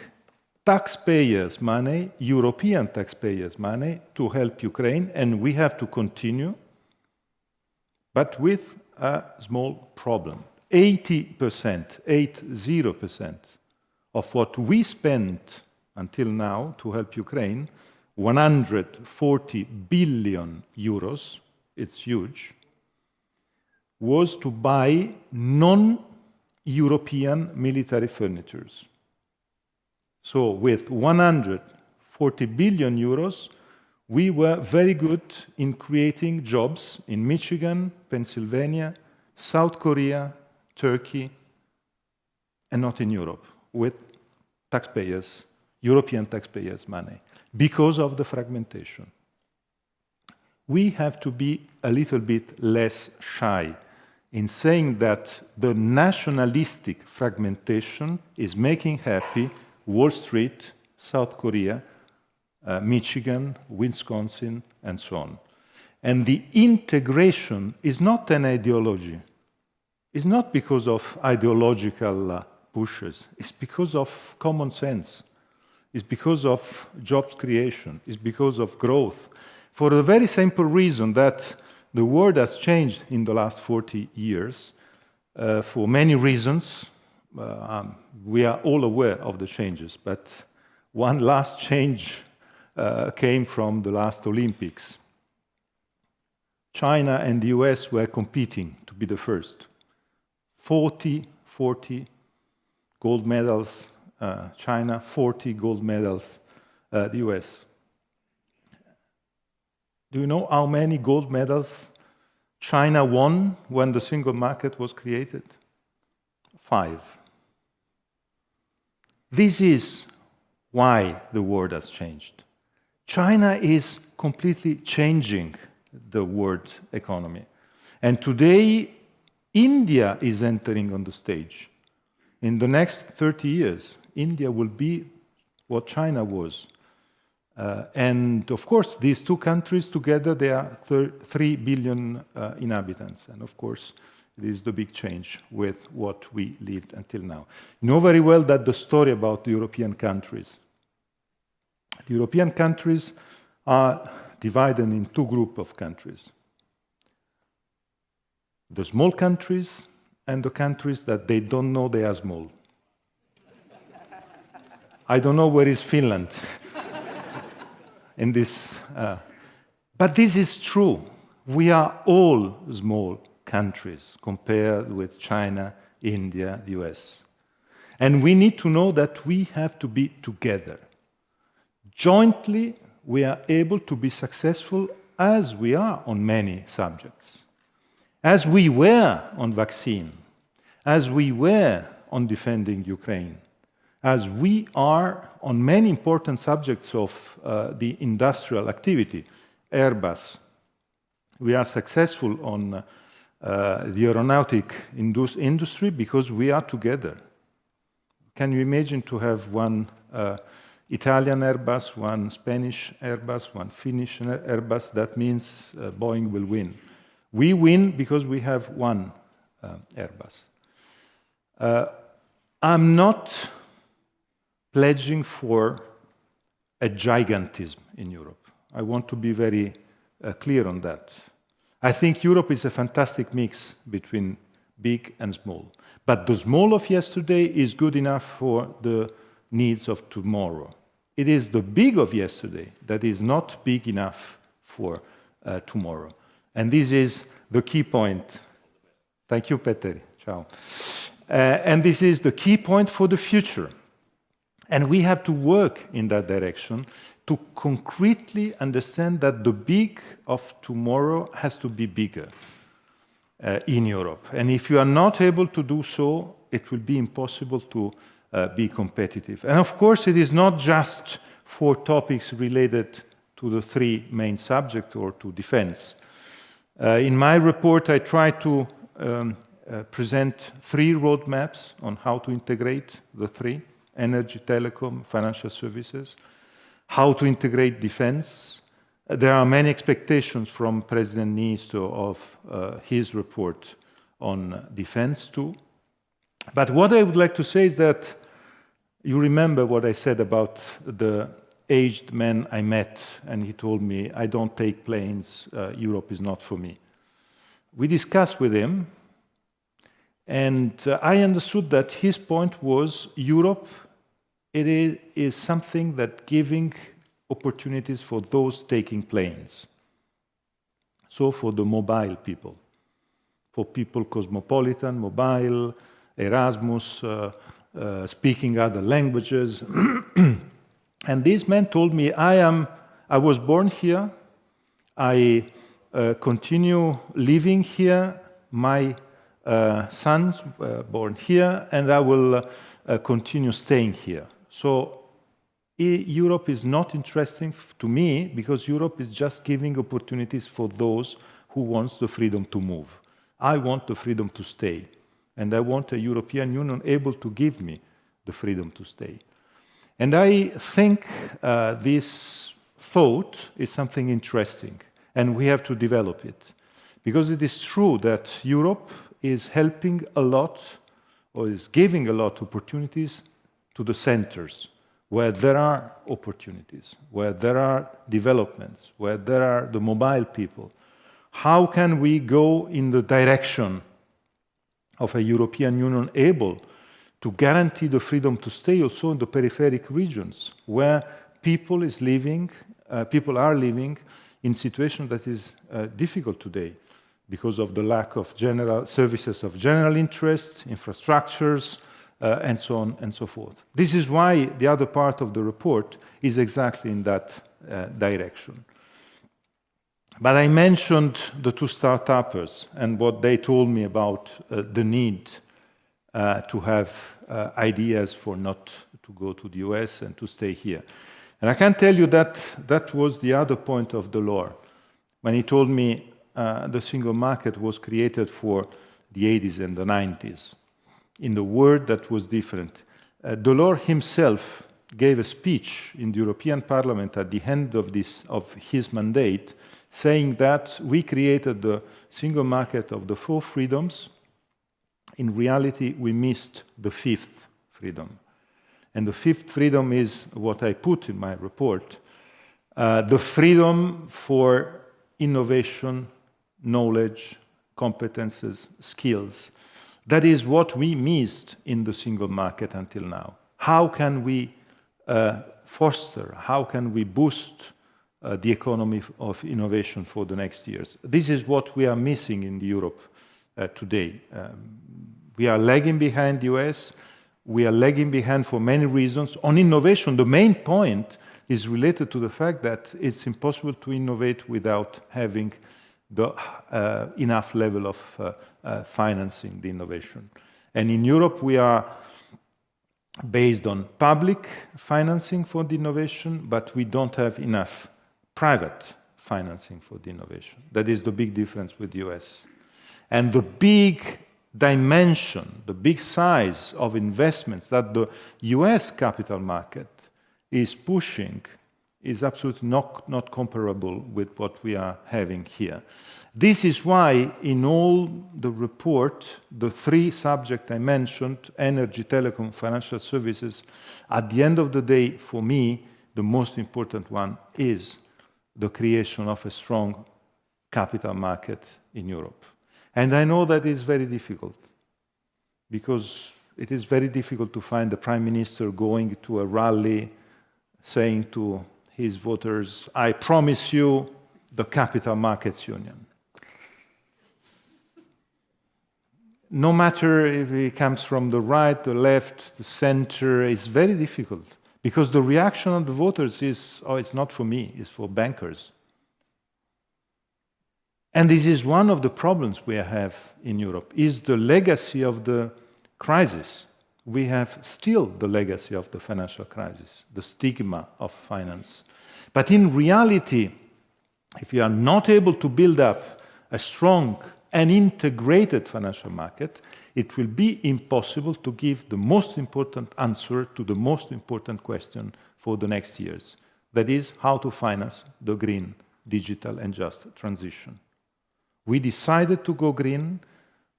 taxpayers' money, European taxpayers' money, to help Ukraine, and we have to continue, but with a small problem. 80% of what we spent until now to help Ukraine, 140 billion euros, it's huge, was to buy non-European military furnitures. So with 140 billion euros, we were very good in creating jobs in Michigan, Pennsylvania, South Korea, Turkey, and not in Europe, with taxpayers, European taxpayers' money, because of the fragmentation. We have to be a little bit less shy in saying that the nationalistic fragmentation is making happy Wall Street, South Korea, Michigan, Wisconsin, and so on. And the integration is not an ideology. It's not because of ideological pushes. It's because of common sense. It's because of jobs creation. It's because of growth. For the very simple reason that the world has changed in the last 40 years for many reasons. We are all aware of the changes, but one last change came from the last Olympics. China and the US were competing to be the first. 40 gold medals, China, 40 gold medals, the US. Do you know how many gold medals China won when the single market was created? 5. This is why the world has changed. China is completely changing the world economy. And today, India is entering on the stage. In the next 30 years, India will be what China was. And of course, these two countries together, they are 3 billion inhabitants. And of course, it is the big change with what we lived until now. You know very well that the story about the European countries. The European countries are divided in two groups of countries. The small countries and the countries that they don't know they are small. I don't know where is Finland in this, but this is true. We are all small countries compared with China, India, the US. And we need to know that we have to be together. Jointly, we are able to be successful as we are on many subjects. As we were on vaccine, as we were on defending Ukraine, as we are on many important subjects of the industrial activity, Airbus. We are successful on the aeronautic industry because we are together. Can you imagine to have one Italian Airbus, one Spanish Airbus, one Finnish Airbus? That means Boeing will win. We win because we have one Airbus. I'm not pledging for a gigantism in Europe. I want to be very clear on that. I think Europe is a fantastic mix between big and small. But the small of yesterday is good enough for the needs of tomorrow. It is the big of yesterday that is not big enough for tomorrow. And this is the key point. Thank you, Petteri. Ciao. And this is the key point for the future. And we have to work in that direction to concretely understand that the big of tomorrow has to be bigger in Europe. And if you are not able to do so, it will be impossible to be competitive. And of course, it is not just for topics related to the three main subjects or to defense. In my report, I try to present three roadmaps on how to integrate the three: energy, telecom, financial services, how to integrate defense. There are many expectations from President Niinistö of his report on defense too. But what I would like to say is that you remember what I said about the aged man I met, and he told me, I don't take planes, Europe is not for me. We discussed with him, and I understood that his point was Europe, it is something that giving opportunities for those taking planes. So for the mobile people, for people cosmopolitan, mobile, Erasmus, speaking other languages. And this man told me, I was born here, I continue living here, my sons were born here, and I will continue staying here. So Europe is not interesting to me because Europe is just giving opportunities for those who want the freedom to move. I want the freedom to stay, and I want a European Union able to give me the freedom to stay. And I think this thought is something interesting, and we have to develop it. Because it is true that Europe is helping a lot, or is giving a lot of opportunities to the centers, where there are opportunities, where there are developments, where there are the mobile people. How can we go in the direction of a European Union able to guarantee the freedom to stay also in the peripheric regions, where people are living in situations that is difficult today because of the lack of general services of general interest, infrastructures, and so on and so forth. This is why the other part of the report is exactly in that direction. But I mentioned the two start-uppers and what they told me about the need to have ideas for not to go to the US and to stay here. And I can tell you that that was the other point of Delors. When he told me the single market was created for the 80s and the 90s, in the world that was different. Delors himself gave a speech in the European Parliament at the end of his mandate, saying that we created the single market of the 4 freedoms. In reality, we missed the 5th freedom. And the 5th freedom is what I put in my report, the freedom for innovation, knowledge, competences, skills. That is what we missed in the single market until now. How can we foster, how can we boost the economy of innovation for the next years? This is what we are missing in Europe today. We are lagging behind the US. We are lagging behind for many reasons. On innovation, the main point is related to the fact that it's impossible to innovate without having the enough level of financing the innovation. And in Europe, we are based on public financing for the innovation, but we don't have enough private financing for the innovation. That is the big difference with the US. And the big dimension, the big size of investments that the US capital market is pushing is absolutely not comparable with what we are having here. This is why in all the report, the 3 subjects I mentioned, energy, telecom, financial services, at the end of the day, for me, the most important one is the creation of a strong capital market in Europe. And I know that is very difficult, because it is very difficult to find the Prime Minister going to a rally saying to his voters, I promise you the capital markets union. No matter if it comes from the right, the left, the center, it's very difficult, because the reaction of the voters is, oh, it's not for me, it's for bankers. And this is one of the problems we have in Europe, is the legacy of the crisis. We have still the legacy of the financial crisis, the stigma of finance. But in reality, if you are not able to build up a strong and integrated financial market, it will be impossible to give the most important answer to the most important question for the next years. That is, how to finance the green, digital and just transition. We decided to go green.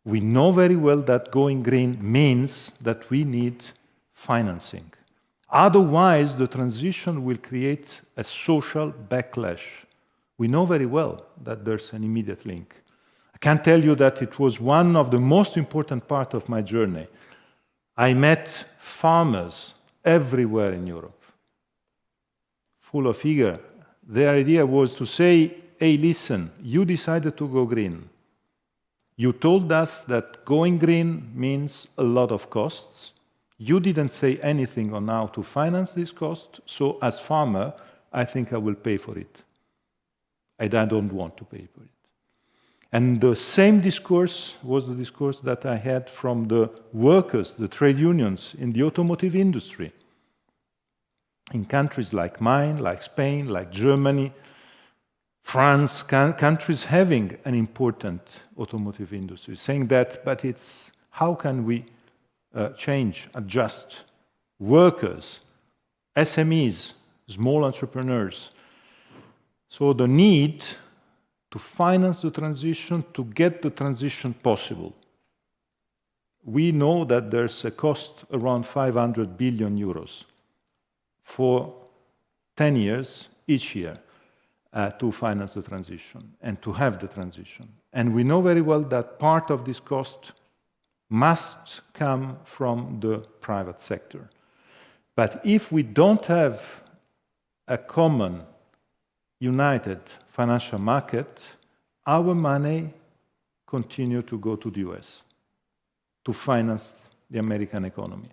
We know very well that going green means that we need financing. Otherwise, the transition will create a social backlash. We know very well that there's an immediate link. I can tell you that it was one of the most important parts of my journey. I met farmers everywhere in Europe, full of eager. Their idea was to say, hey, listen, you decided to go green. You told us that going green means a lot of costs. You didn't say anything on how to finance this cost, so as farmer, I think I will pay for it. And I don't want to pay for it. And the same discourse was the discourse that I had from the workers, the trade unions in the automotive industry. In countries like mine, like Spain, like Germany, France, countries having an important automotive industry, saying that, but it's how can we change, adjust workers, SMEs, small entrepreneurs. So the need to finance the transition, to get the transition possible. We know that there's a cost around 500 billion euros for 10 years each year. To finance the transition and to have the transition. And we know very well that part of this cost must come from the private sector. But if we don't have a common, united financial market, our money continues to go to the US to finance the American economy.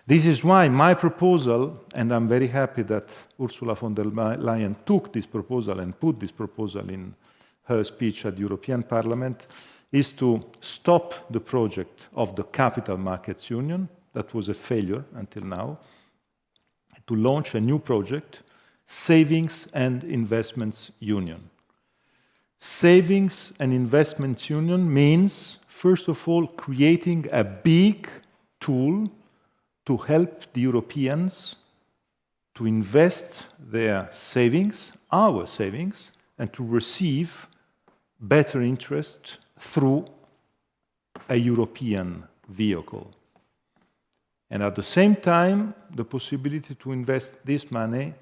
This is why my proposal, and I'm very happy that Ursula von der Leyen took this proposal and put this proposal in her speech at the European Parliament, is to stop the project of the Capital Markets Union, that was a failure until now, to launch a new project, Savings and Investments Union. Savings and Investments Union means, first of all, creating a big tool to help the Europeans to invest their savings, our savings, and to receive better interest through a European vehicle. And at the same time, the possibility to invest this money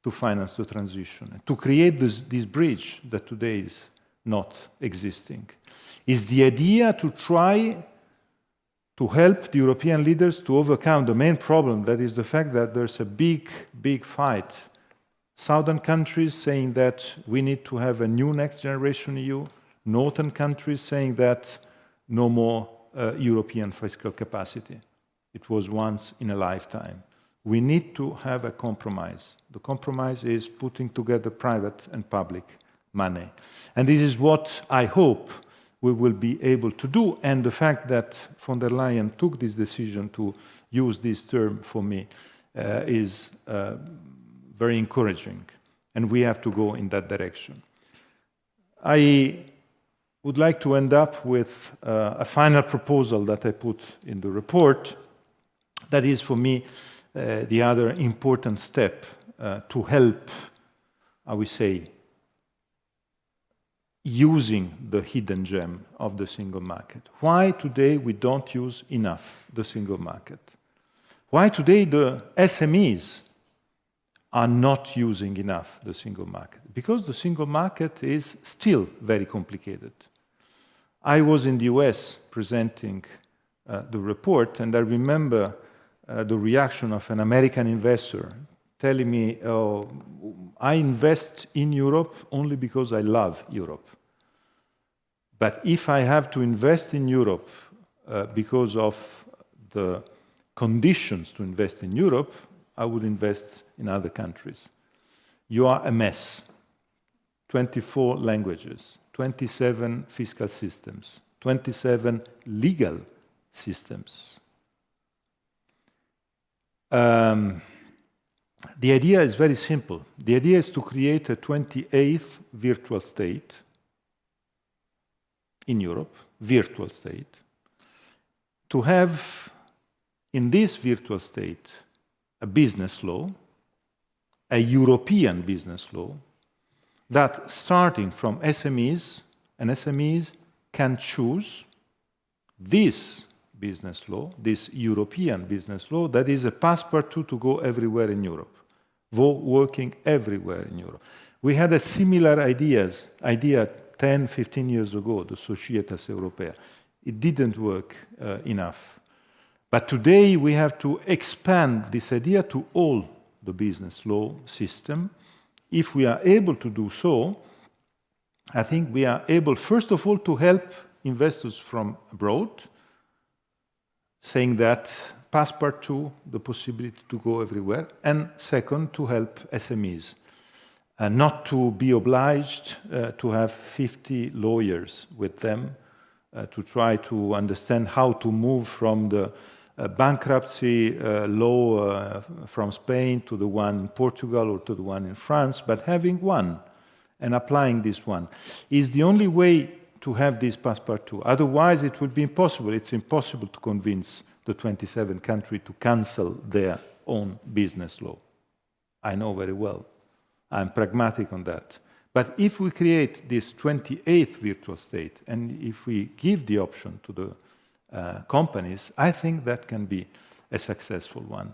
to finance the transition, to create this bridge that today is not existing. Is the idea to try to help the European leaders to overcome the main problem, that is the fact that there's a big fight. Southern countries saying that we need to have a new next generation EU, northern countries saying that no more European fiscal capacity. It was once in a lifetime. We need to have a compromise. The compromise is putting together private and public money. And this is what I hope we will be able to do. And the fact that von der Leyen took this decision to use this term for me is very encouraging. And we have to go in that direction. I would like to end up with a final proposal that I put in the report. That is, for me, the other important step to help, I would say, using the hidden gem of the single market. Why today we don't use enough the single market? Why today the SMEs are not using enough the single market? Because the single market is still very complicated. I was in the US presenting the report, and I remember the reaction of an American investor telling me, oh, I invest in Europe only because I love Europe. But if I have to invest in Europe because of the conditions to invest in Europe, I would invest in other countries. You are a mess. 24 languages, 27 fiscal systems, 27 legal systems. The idea is very simple. The idea is to create a 28th virtual state in Europe, virtual state, to have in this virtual state a business law, a European business law, that starting from SMEs, and SMEs can choose this business law, this European business law, that is a passport to go everywhere in Europe, working everywhere in Europe. We had a similar idea 10, 15 years ago, the Societas Europea. It didn't work enough. But today we have to expand this idea to all the business law system. If we are able to do so, I think we are able, first of all, to help investors from abroad, saying that passport to the possibility to go everywhere, and second, to help SMEs, and not to be obliged to have 50 lawyers with them to try to understand how to move from the bankruptcy law from Spain to the one in Portugal or to the one in France, but having one and applying this one is the only way to have this passport too. Otherwise, it would be impossible. It's impossible to convince the 27 countries to cancel their own business law. I know very well. I'm pragmatic on that. But if we create this 28th virtual state, and if we give the option to the companies, I think that can be a successful one.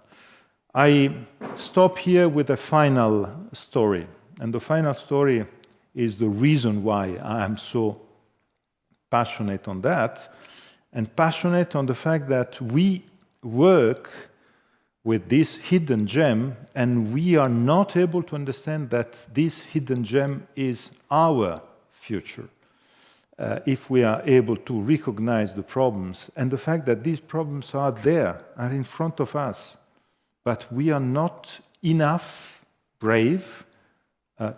I stop here with a final story. And the final story is the reason why I'm so passionate on that, and passionate on the fact that we work with this hidden gem, and we are not able to understand that this hidden gem is our future. If we are able to recognize the problems and the fact that these problems are there, are in front of us, but we are not enough brave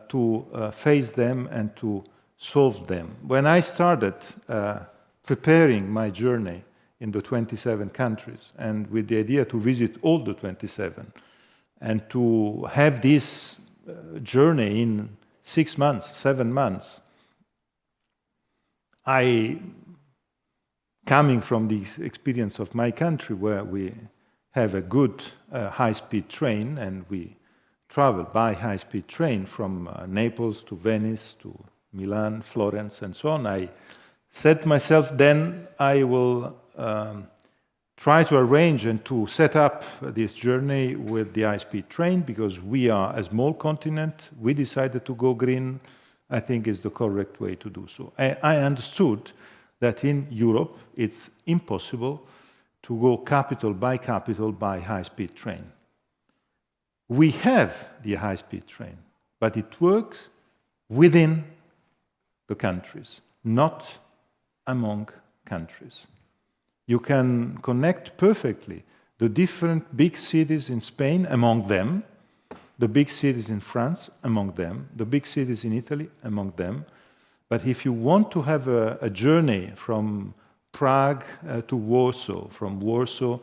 to face them and to solve them. When I started preparing my journey in the 27 countries, and with the idea to visit all the 27, and to have this journey in 6 months, 7 months, Coming from the experience of my country, where we have a good high-speed train, and we travel by high-speed train from Naples to Venice to Milan, Florence, and so on, I said to myself, then I will try to arrange and to set up this journey with the high-speed train, because we are a small continent. We decided to go green. I think is the correct way to do so. I understood that in Europe it's impossible to go capital by high-speed train. We have the high-speed train, but it works within the countries, not among countries. You can connect perfectly the different big cities in Spain among them, the big cities in France among them, the big cities in Italy among them. But if you want to have a journey from Prague to Warsaw, from Warsaw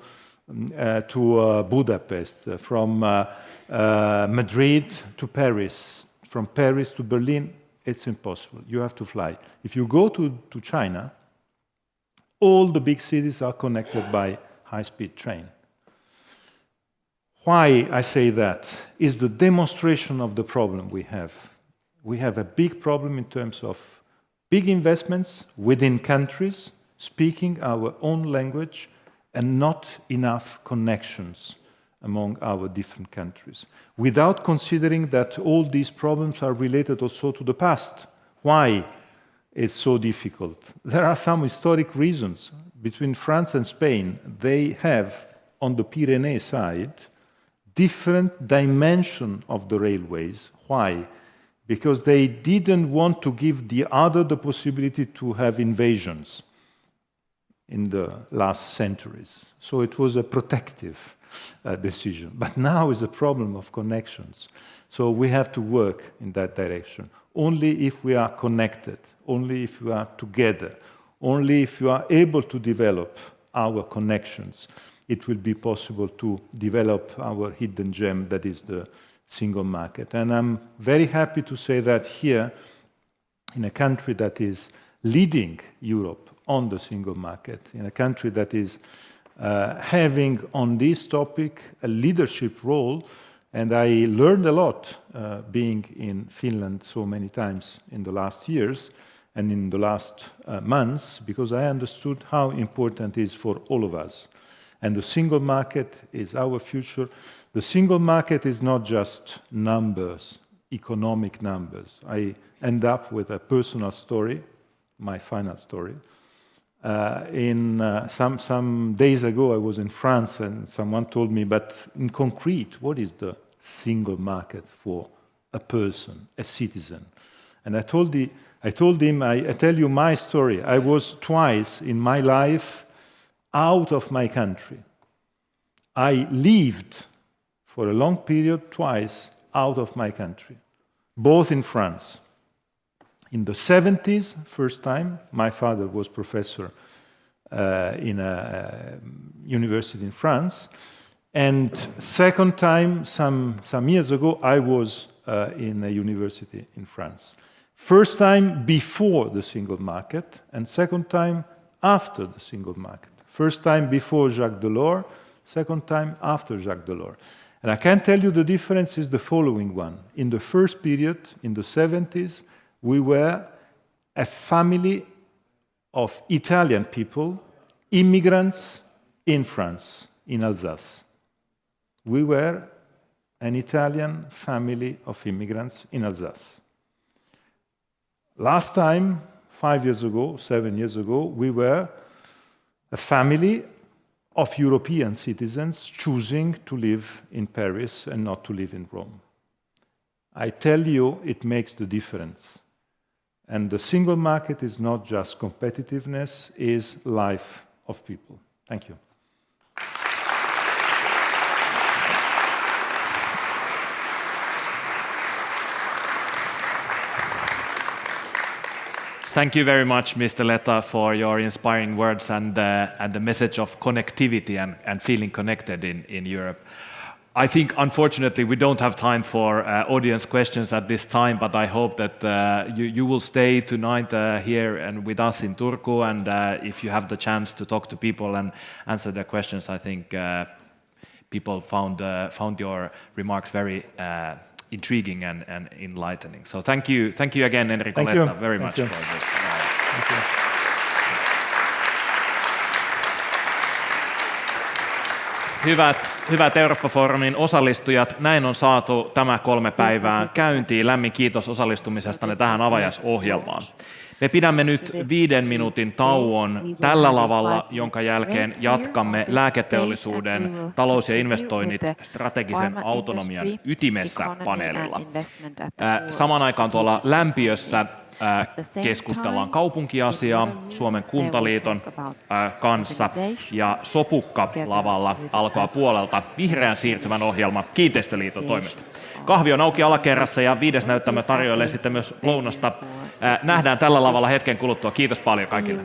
to Budapest, from Madrid to Paris, from Paris to Berlin, it's impossible. You have to fly. If you go to China, all the big cities are connected by high-speed train. Why I say that is the demonstration of the problem we have. We have a big problem in terms of big investments within countries, speaking our own language, and not enough connections among our different countries, without considering that all these problems are related also to the past. Why it's so difficult? There are some historic reasons. Between France and Spain, they have, on the Pyrenees side, different dimension of the railways. Why? Because they didn't want to give the other the possibility to have invasions in the last centuries. So it was a protective decision. But now is a problem of connections. So we have to work in that direction. Only if we are connected, only if we are together, only if we are able to develop our connections, it will be possible to develop our hidden gem that is the single market. And I'm very happy to say that here, in a country that is leading Europe on the single market, in a country that is having on this topic a leadership role, and I learned a lot being in Finland so many times in the last years and in the last months, because I understood how important it is for all of us. And the single market is our future. The single market is not just numbers, economic numbers. I end up with a personal story, my final story. Some days ago, I was in France, and someone told me, but in concrete, what is the single market for a person, a citizen? And I told him, I tell you my story. I was twice in my life out of my country. I lived for a long period twice out of my country, both in France. In the 70s, first time, my father was professor in a university in France. And second time, some years ago, I was in a university in France. First time before the single market, and second time after the single market. First time before Jacques Delors, second time after Jacques Delors. And I can tell you the difference is the following one. In the first period, in the 70s, we were a family of Italian people, immigrants in France, in Alsace. We were an Italian family of immigrants in Alsace. Last time, 5 years ago, 7 years ago, we were a family of European citizens choosing to live in Paris and not to live in Rome. I tell you, it makes the difference. And the single market is not just competitiveness, is life of people. Thank you. Thank you very much, Mr. Letta, for your inspiring words and the message of connectivity and feeling connected in Europe. I think, unfortunately, we don't have time for audience questions at this time, but I hope that you will stay tonight here and with us in Turku, and if you have the chance to talk to people and answer their questions, I think people found your remarks very intriguing and enlightening. So thank you again, Enrico Letta, very much for this. Thank you. Hyvät Eurooppa-foorumin osallistujat, näin on saatu tämä 3 päivää käyntiin. Lämmin kiitos osallistumisestanne tähän avajaisohjelmaan. Me pidämme nyt 5 minuutin tauon tällä lavalla, jonka jälkeen jatkamme lääketeollisuuden talous ja investoinnit strategisen autonomian ytimessä -paneelilla. Samaan aikaan tuolla lämpiössä keskustellaan kaupunkiasiaa Suomen Kuntaliiton kanssa ja Sopukka-lavalla alkaa puolelta vihreän siirtymän ohjelma Kiinteistöliiton toimesta. Kahvi on auki alakerrassa ja 5. näyttämö tarjoilee sitten myös lounasta. Nähdään tällä lavalla hetken kuluttua. Kiitos paljon kaikille.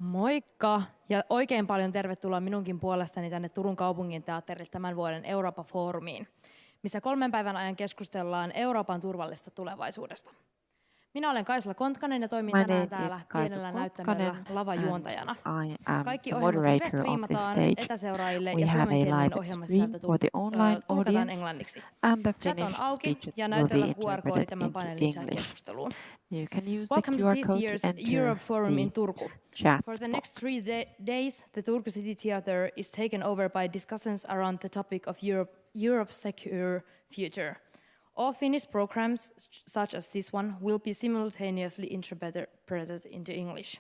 Moikka ja oikein paljon tervetuloa minunkin puolestani tänne Turun kaupungin teatterille tämän vuoden Eurooppa-foorumiin, missä 3 päivän ajan keskustellaan Euroopan turvallisesta tulevaisuudesta. Minä olen Kaisla Kontkanen ja toimin tänään täällä pienellä näyttämällä lavajuontajana. Kaikki ohjelmat live-striimataan etäseuraajille ja suomen kielen ohjelmasisältö tulkataan englanniksi. Chat on auki ja näytöllä QR-koodi tämän paneelin chat-keskusteluun. Welcome to this year's Europe Forum in Turku. For the next 3 days, the Turku City Theatre is taken over by discussions around the topic of Europe's secure future. All Finnish programs, such as this one, will be simultaneously interpreted into English.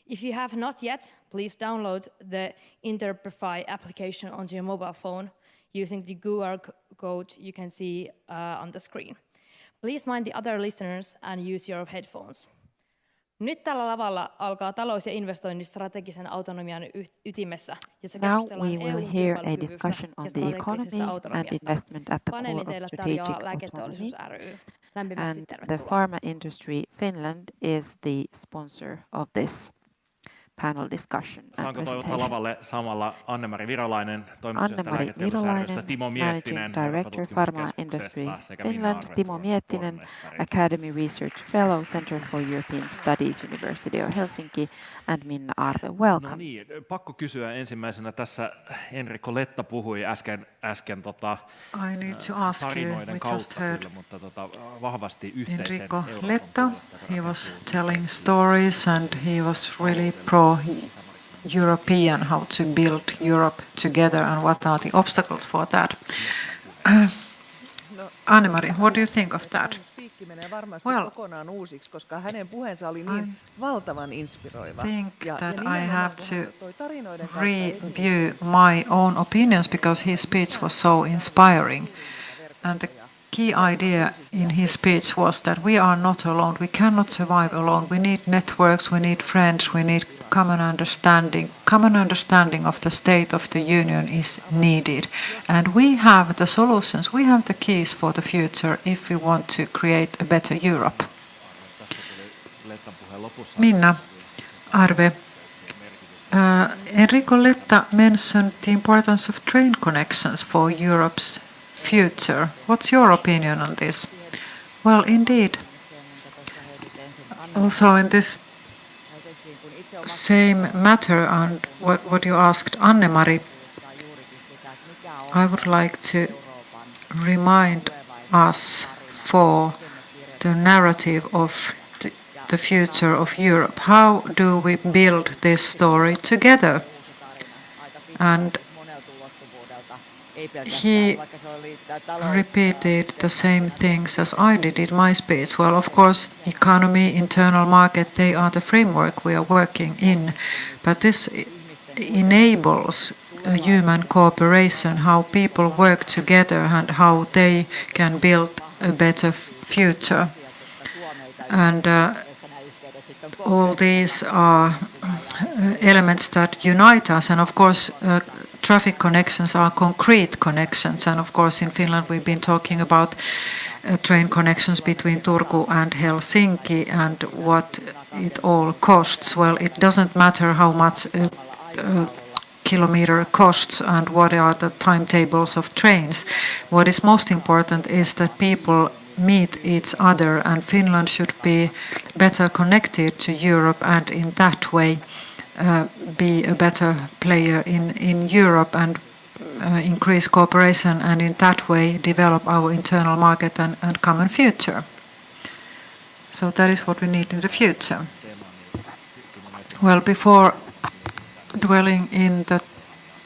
If you have not yet, please download the Interprefy application onto your mobile phone using the QR code you can see on the screen. Please mind the other listeners and use your headphones. Nyt tällä lavalla alkaa talous- ja investointistrategisen autonomian ytimessä, jossa keskustellaan EU:n kilpailukyvystä ja strategisesta autonomiasta. Paneelin teille tarjoaa Lääketeollisuus ry. Lämpimästi tervetuloa. The pharma industry Finland is the sponsor of this panel discussion. Saanko toivottaa lavalle samalla Anne-Mari Virolainen, toimitusjohtaja Lääketeollisuus ry:stä, Timo Miettinen, Director Pharma Industry Finland, Timo Miettinen, Academy Research Fellow, Center for European Studies, University of Helsinki, and Minna Arve. Welcome. No niin, pakko kysyä ensimmäisenä. Tässä Enrico Letta puhui äsken I need to ask you, tarinoiden we kautta just heard kyllä, mutta vahvasti yhteisen Enrico Euroopan Letta. puolesta He was telling stories and he was really pro-European, how to build Europe together and what are the obstacles for that. Anne-Mari, what do you think of that? Spiikki menee varmasti kokonaan uusiksi, koska hänen puheensa oli niin valtavan inspiroiva. I think that I have to review my own opinions because his speech was so inspiring. And the key idea in his speech was that we are not alone. We cannot survive alone. We need networks, we need friends, we need common understanding. Common understanding of the state of the union is needed. And we have the solutions, we have the keys for the future if we want to create a better Europe. Minna Arve, Enrico Letta mentioned the importance of train connections for Europe's future. What's your opinion on this? Well, indeed. Also in this same matter and what you asked Anne-Mari, I would like to remind us for the narrative of the future of Europe. How do we build this story together? And he repeated the same things as I did in my speech. Well, of course, economy, internal market, they are the framework we are working in. But this enables human cooperation, how people work together and how they can build a better future. And all these are elements that unite us. And of course, traffic connections are concrete connections, and of course in Finland we've been talking about train connections between Turku and Helsinki and what it all costs. Well, it doesn't matter how much a kilometer costs and what are the timetables of trains. What is most important is that people meet each other, and Finland should be better connected to Europe and in that way be a better player in Europe and increase cooperation and in that way develop our internal market and common future. So that is what we need in the future. Well, before dwelling in the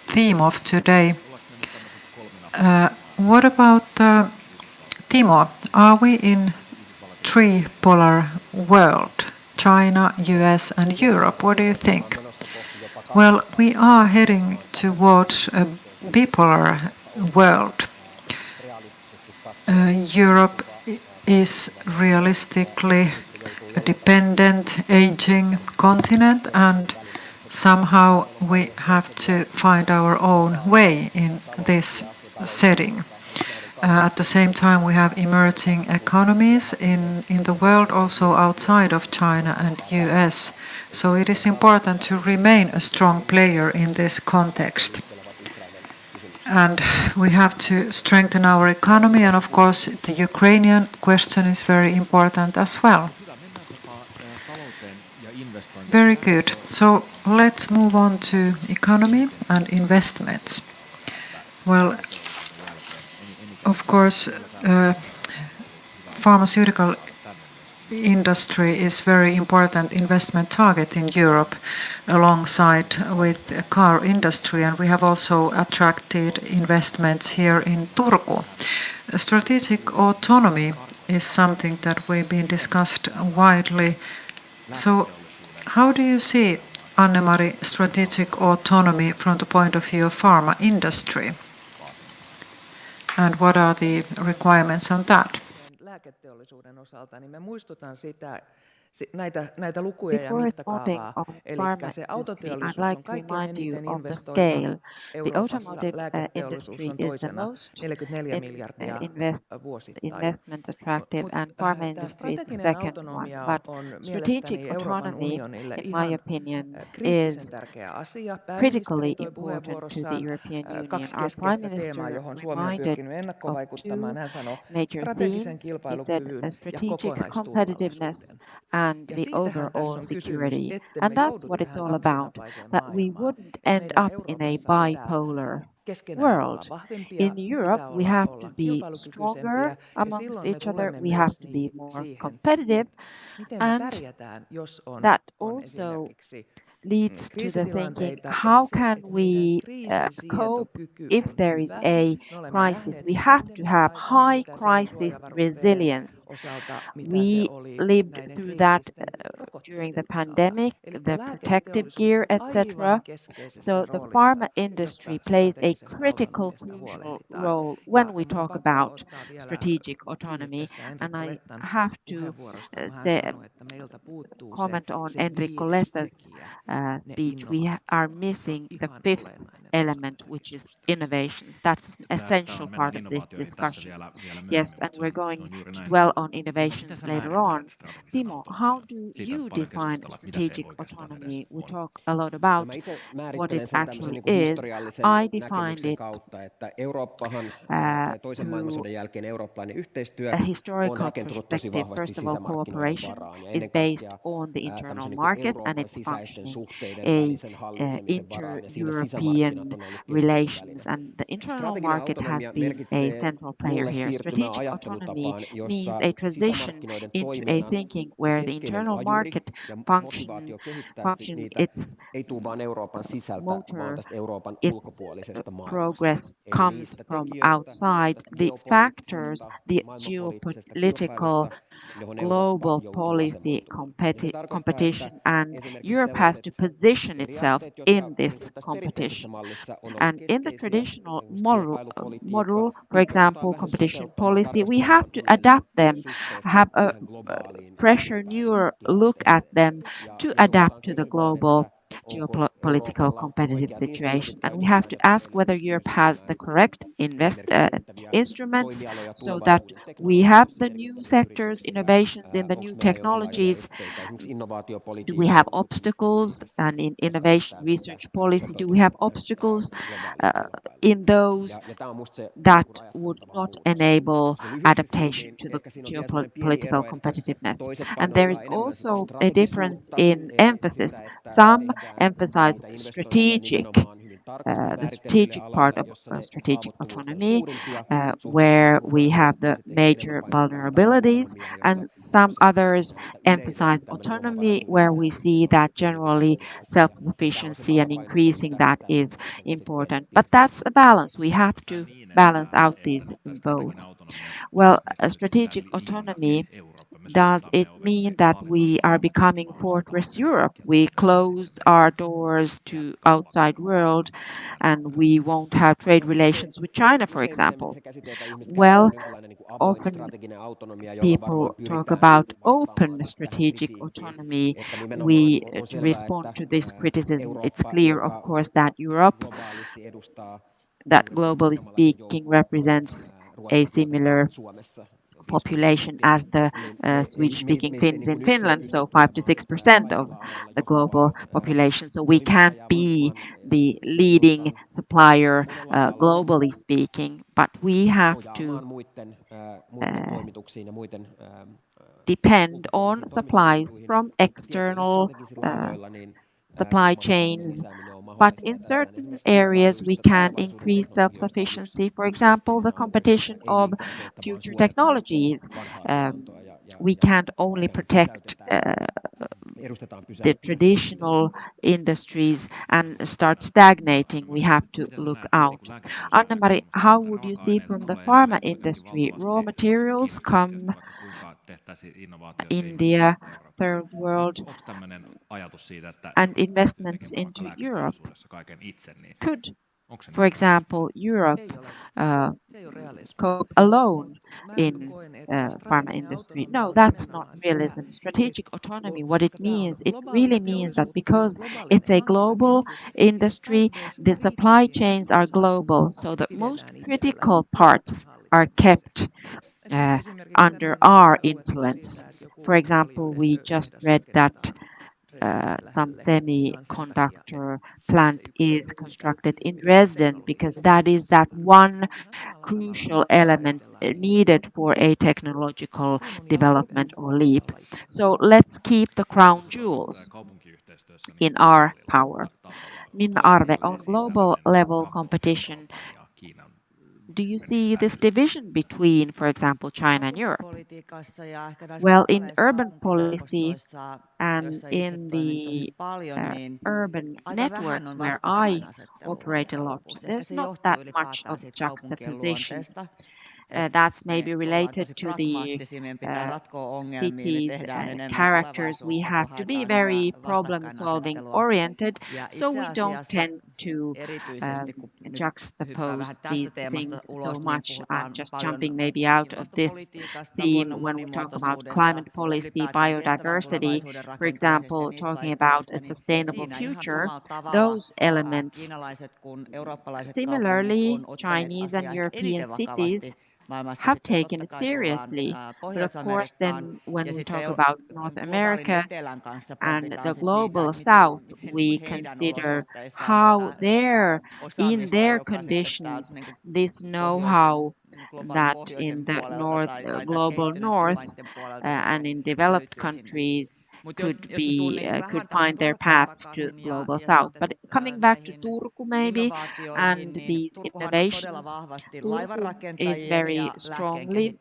theme of today, what about Timo? Are we in three-polar world? China, US and Europe. What do you think? Well, we are heading towards a bipolar world. Europe is realistically a dependent, aging continent, and somehow we have to find our own way in this setting. At the same time, we have emerging economies in the world, also outside of China and US. So it is important to remain a strong player in this context. And we have to strengthen our economy, and of course the Ukrainian question is very important as well. Very good. So let's move on to economy and investments. Well, of course, pharmaceutical industry is very important investment target in Europe alongside with the car industry, and we have also attracted investments here in Turku. Strategic autonomy is something that we've been discussed widely. So how do you see, Anne-Mari, strategic autonomy from the point of view of pharma industry? And what are the requirements on that? Lääketeollisuuden osalta, niin mä muistutan näitä lukuja ja Before mittakaavaa. starting Eli pharma se industry, autoteollisuus I'd on like to kaikkein remind you eniten of the investoiva scale. The Euroopassa. automotive Lääketeollisuus industry on is the toisena, most 44 miljardia vuosittain. investment attractive, and pharma Tämä industry is the strateginen second one. autonomia But on strategic mielestäni Euroopan autonomy, unionille in my ihan opinion, kriittisen is tärkeä asia. critically Pääministeri toi important to the puheenvuorossaan European Union. kaksi Our prime keskeistä teemaa, minister johon Suomi on reminded pyrkinyt of two ennakkovaikuttamaan. Hän sanoi major strategisen themes. He kilpailukyvyn said ja strategic competitiveness kokonaisturvallisuuden. and Ja the siitähän tässä overall on kysymys, security. ettemme And that's joudu what it's tähän all about, kaksinapaiseen that we maailmaan. wouldn't end Meidän up in a Euroopassa pitää bipolar keskenään world. olla vahvempia, In Europe, pitää we have to olla be kilpailukykyisempiä, stronger ja amongst silloin me each other. tulemme We have myös to be niihin more siihen, competitive, miten me and pärjätään, jos that on also esimerkiksi leads to the thinking, kriisitilanteita, how että can meidän we cope kriisinsietokyky if on there is hyvä. a Me olemme crisis? nähneet We sen have to pandemian have aikana, high mitä se oli crisis suojavarusteiden resilience. osalta, mitä We se oli lived näiden through that kriittisten during the rokotteiden osalta. pandemic, Eli the protective lääketeollisuus gear, on etc. aivan keskeisessä So the roolissa, pharma jotta industry plays a strategisesta critical, autonomiasta crucial huolehditaan. role when we Mun on talk pakko about ottaa vielä strategic kiinni autonomy. tästä And Enrico I Lettan have to puheenvuorosta, kun hän say, sanoi, että meiltä puuttuu comment on se Enrico viides Letta's tekijä, ne speech. We innovaatiot. are Se on missing the ihan fifth olennainen element, osa which is keskustelua. innovations. That's an essential Mennään part of this innovaatioihin tässä discussion. vielä Yes, myöhemmin, and mutta we're se going on juuri to näin. dwell on Miten innovations sä later määrittelet on. strategisen Timo, autonomian? how do Siitä you paljon define keskustella, mitä se strategic oikeastaan autonomy? edes We on. talk a lot No about mä itse what määrittelen it sen tämmöisen actually niin kuin is. historiallisen I defined näkemyksen it kautta, että Eurooppahan tai toisen through maailmansodan jälkeen eurooppalainen yhteistyö a on historical rakentunut tosi perspective. vahvasti First of all, sisämarkkinoiden cooperation varaan ja is ennen based kaikkea on the internal tämmöisen niin kuin market and Euroopan it's sisäisten functioning suhteiden a välisen hallitsemisen varaan ja siinä inter-European sisämarkkinat on ollut keskeinen relations, väline. and the internal Strateginen market has autonomia been a merkitsee central player mulle here. siirtymää Strategic autonomy ajattelutapaan, means jossa a transition sisämarkkinoiden into a toiminnan thinking se where the keskeinen internal ajuri market ja function, motivaatio kehittää function niitä its ei tule vain Euroopan sisältä, vaan motor, tästä Euroopan its ulkopuolisesta maailmasta. progress Eli comes niistä from tekijöistä, outside. tästä The factors, geopoliittisesta, the maailmanpoliittisesta geopolitical kilpailusta, johon Eurooppa global joutuu policy asemoitumaan. Ja se tarkoittaa, competition, että and esimerkiksi Europe has sellaiset to position itself periaatteet, jotka in niin this kuin tässä perinteisessä competition. mallissa on ollut And in the keskeisiä, traditional esimerkiksi model, kilpailupolitiikka, for niitä example, joudutaan vähän competition sopeuttamaan policy, we tarkastelemaan have to uudelleen adapt them, suhteessa have a tähän globaaliin fresher, newer look at them ja to me adapt joudutaan to the kysymään, global että onko geopolitical Euroopalla competitive oikeat situation. instrumentit And we have to käytössään ask whether meidän Europe has the pystymään correct merkittäviä instruments toimialoja so that tulevaisuuden we have the teknologioissa new merkittäviä sectors, yrityksiä. innovations in the Onko new meillä jonkinlaisia technologies. esteitä esimerkiksi Do we innovaatiopolitiikassa, have obstacles? And in innovation research policy, do we have obstacles in those ja tämä on musta se that niin kuin would ajattelutavan not muutos. enable Jos me lyhyesti adaptation sanon, to niin the ehkä siinä on vielä semmoinen pieni geopolitical ero, että competitiveness? toiset And there is painottaa enemmän sitä also a difference strategisuutta, in eli emphasis. sitä, että Some tehdään emphasize niitä investointeja strategic, nimenomaan hyvin tarkasti the määritellyille strategic part aloille, of jossa ne strategic haavoittuvuudet on autonomy, suurimpia suhteessa where we muuhun have the maailmaan, ja sitten major enemmän painotetaan sitä vulnerabilities, autonomiaa, and jossa some sitten others tehdään sitä emphasize yleisesti tämmöinen autonomy, where we omavaraisuuden see lisääminen that on generally hyvin tärkeä asia. Tämä on se self-sufficiency and tasapaino, increasing mitä that pitää is tässä sitten important. viedä But that's a balance. We have to Niin, balance out että these tämä both. strateginen autonomia Well, a vahvistuu strategic sitä autonomy, liiankin Eurooppa. Me does suljetaan it ne ovet mean niin that paljon we are becoming Fortress Europe? We close our doors to outside world and we won't have trade relations with China, for example? Well, often people talk about open strategic autonomy. To respond to this criticism, it's clear, of course, that Europe, that globally speaking represents a similar population as the Swedish-speaking Finns in Finland, so 5 to 6% of the global population. So we can't be the leading supplier globally speaking, but we have to depend on supplies from external supply chains. But in certain areas, we can increase self-sufficiency. For example, the competition of future technologies. We can't only protect the traditional industries and start stagnating. We have to look out. Anne-Mari, how would you see from the pharma industry? Raw materials come India, third world, and investments into Europe. Could, for example, Europe cope alone in pharma industry? No, that's not realism. Strategic autonomy, what it means, it really means that because it's a global industry, the supply chains are global, so the most critical parts are kept under our influence. For example, we just read that some semiconductor plant is constructed in Dresden because that is that one crucial element needed for a technological development or leap. So let's keep the crown jewels in our power. Minna Arve, on global level competition, do you see this division between, for example, China and Europe? Well, in urban policy and in the urban network where I operate a lot, there's not that much of juxtaposition. That's maybe related to the city's characters. We have to be very problem-solving oriented, so we don't tend to juxtapose these things so much. I'm just jumping maybe out of this theme when we talk about climate policy, biodiversity, for example, talking about a sustainable future, those elements. Similarly, Chinese and European cities have taken it seriously. But of course, then when we talk about North America and the global South, we consider how in their conditions, this know-how that in the global North and in developed countries could find their path to global South. But coming back to Turku maybe and these innovations, Turku is very strongly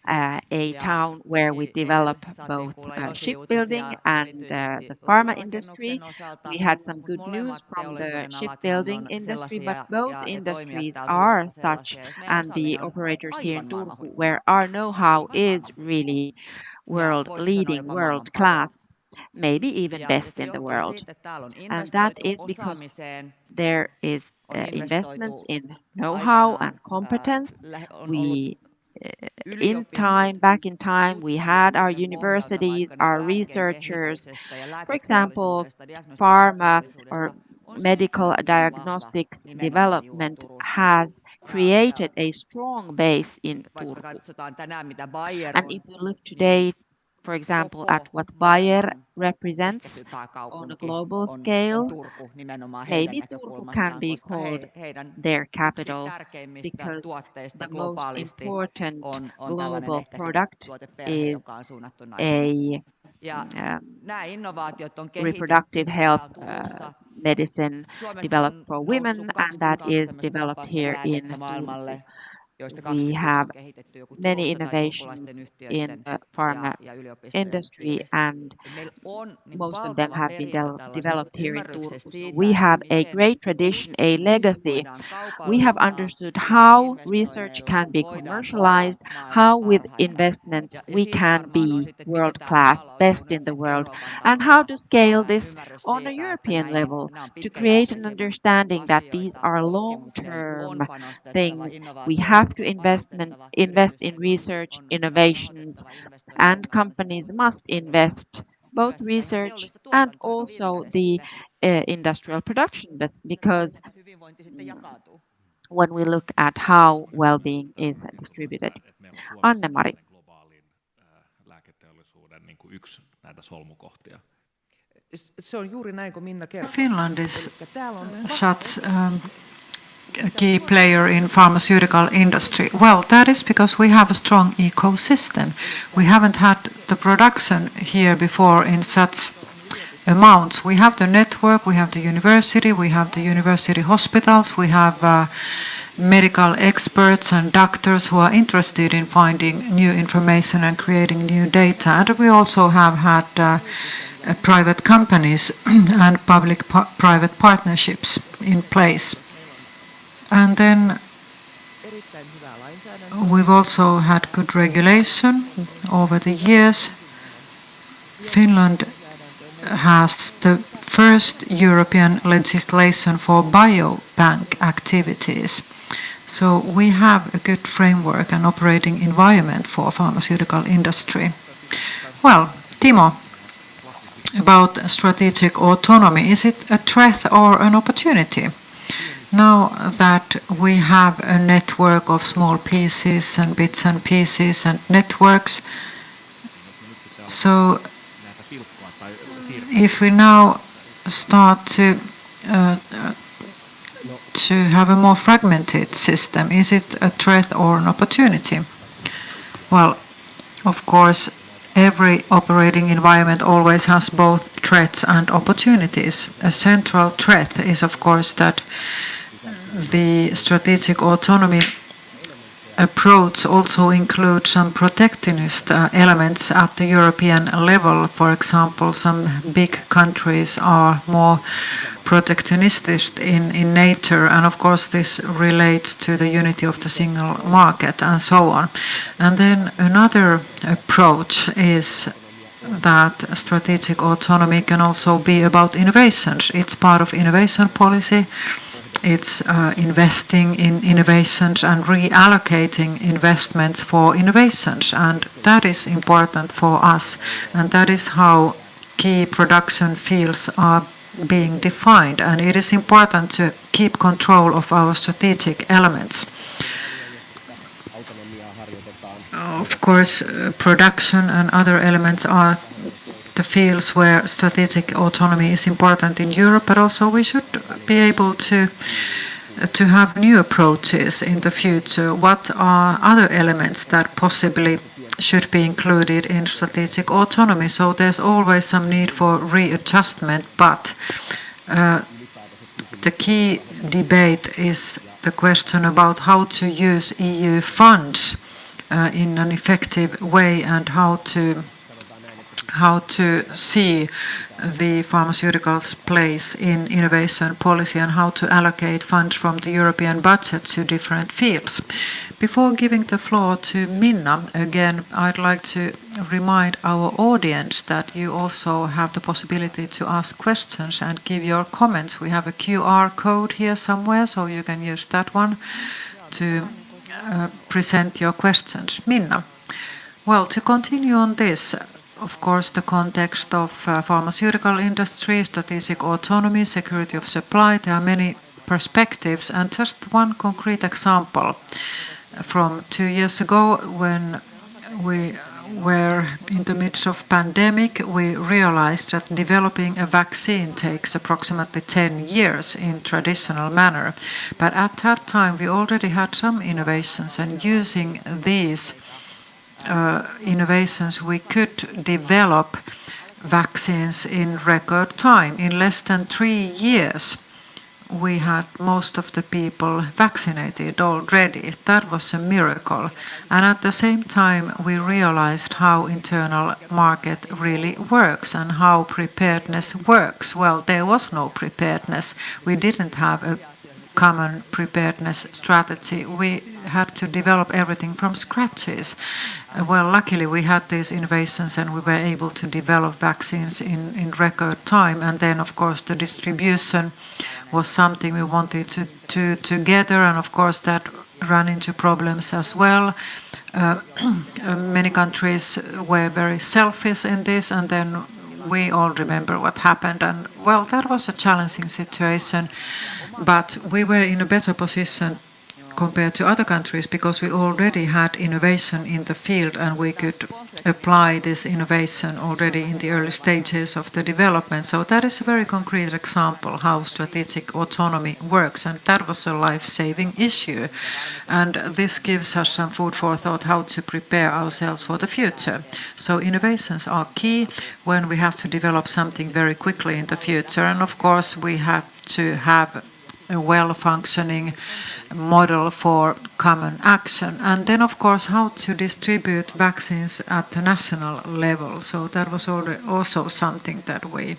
a town where we develop both shipbuilding and the pharma industry. We had some good news from the shipbuilding industry, but both industries are such, and the operators here in Turku, where our know-how is really leading world class, maybe even best in the world. And that is because there is investment in know-how and competence. Back in time, we had our universities, our researchers. For example, pharma or medical diagnostics development has created a strong base in Turku. And if you look today, for example, at what Bayer represents on a global scale, maybe Turku can be called their capital because the most important global product is a reproductive health medicine developed for women, and that is developed here in Turku. We have many innovations in the pharma industry, and most of them have been developed here in Turku. We have a great tradition, a legacy. We have understood how research can be commercialized, how with investments we can be world-class, best in the world, and how to scale this on a European level to create an understanding that these are long-term things. We have to invest in research, innovations, and companies must invest both research and also the industrial production, because when we look at how well-being is distributed. Anne-Mari. lääketeollisuuden niin kuin yksi näitä solmukohtia. Se on juuri näin kuin Minna kertoi. Finland is such a key player in pharmaceutical industry. Well, that is because we have a strong ecosystem. We haven't had the production here before in such amounts. We have the network, we have the university hospitals, we have medical experts and doctors who are interested in finding new information and creating new data. And we also have had private companies and public-private partnerships in place. And then we've also had good regulation over the years. Finland has the first European legislation for biobank activities. So we have a good framework and operating environment for pharmaceutical industry. Well, Timo, about strategic autonomy, is it a threat or an opportunity? Now that we have a network of small pieces and bits and pieces and networks, so if we now start to have a more fragmented system, is it a threat or an opportunity? Well, of course, every operating environment always has both threats and opportunities. A central threat is, of course, that the strategic autonomy approach also includes some protectionist elements at the European level. For example, some big countries are more protectionist in nature, and of course this relates to the unity of the single market and so on. And then another approach is that strategic autonomy can also be about innovations. It's part of innovation policy. It's investing in innovations and reallocating investments for innovations, and that is important for us, and that is how key production fields are being defined, and it is important to keep control of our strategic elements. Of course, production and other elements are the fields where strategic autonomy is important in Europe, but also we should be able to have new approaches in the future. What are other elements that possibly should be included in strategic autonomy? So there's always some need for readjustment, but the key debate is the question about how to use EU funds in an effective way, and how to see the pharmaceuticals' place in innovation policy, and how to allocate funds from the European budget to different fields. Before giving the floor to Minna again, I'd like to remind our audience that you also have the possibility to ask questions and give your comments. We have a QR code here somewhere, so you can use that one to present your questions. Minna, well, to continue on this, of course, the context of pharmaceutical industry, strategic autonomy, security of supply, there are many perspectives, and just one concrete example. From 2 years ago, when we were in the midst of pandemic, we realized that developing a vaccine takes approximately 10 years in traditional manner. But at that time, we already had some innovations, and using these innovations, we could develop vaccines in record time. In less than 3 years, we had most of the people vaccinated already. That was a miracle. And at the same time, we realized how internal market really works and how preparedness works. Well, there was no preparedness. We didn't have a common preparedness strategy. We had to develop everything from scratches. Well, luckily we had these innovations, and we were able to develop vaccines in record time. And then, of course, the distribution was something we wanted to do together, and of course that ran into problems as well. Many countries were very selfish in this, and then we all remember what happened. And well, that was a challenging situation, but we were in a better position compared to other countries because we already had innovation in the field and we could apply this innovation already in the early stages of the development. So that is a very concrete example how strategic autonomy works, and that was a life-saving issue. And this gives us some food for thought how to prepare ourselves for the future. So innovations are key when we have to develop something very quickly in the future. And of course we have to have a well-functioning model for common action. And then, of course, how to distribute vaccines at the national level. So that was also something that we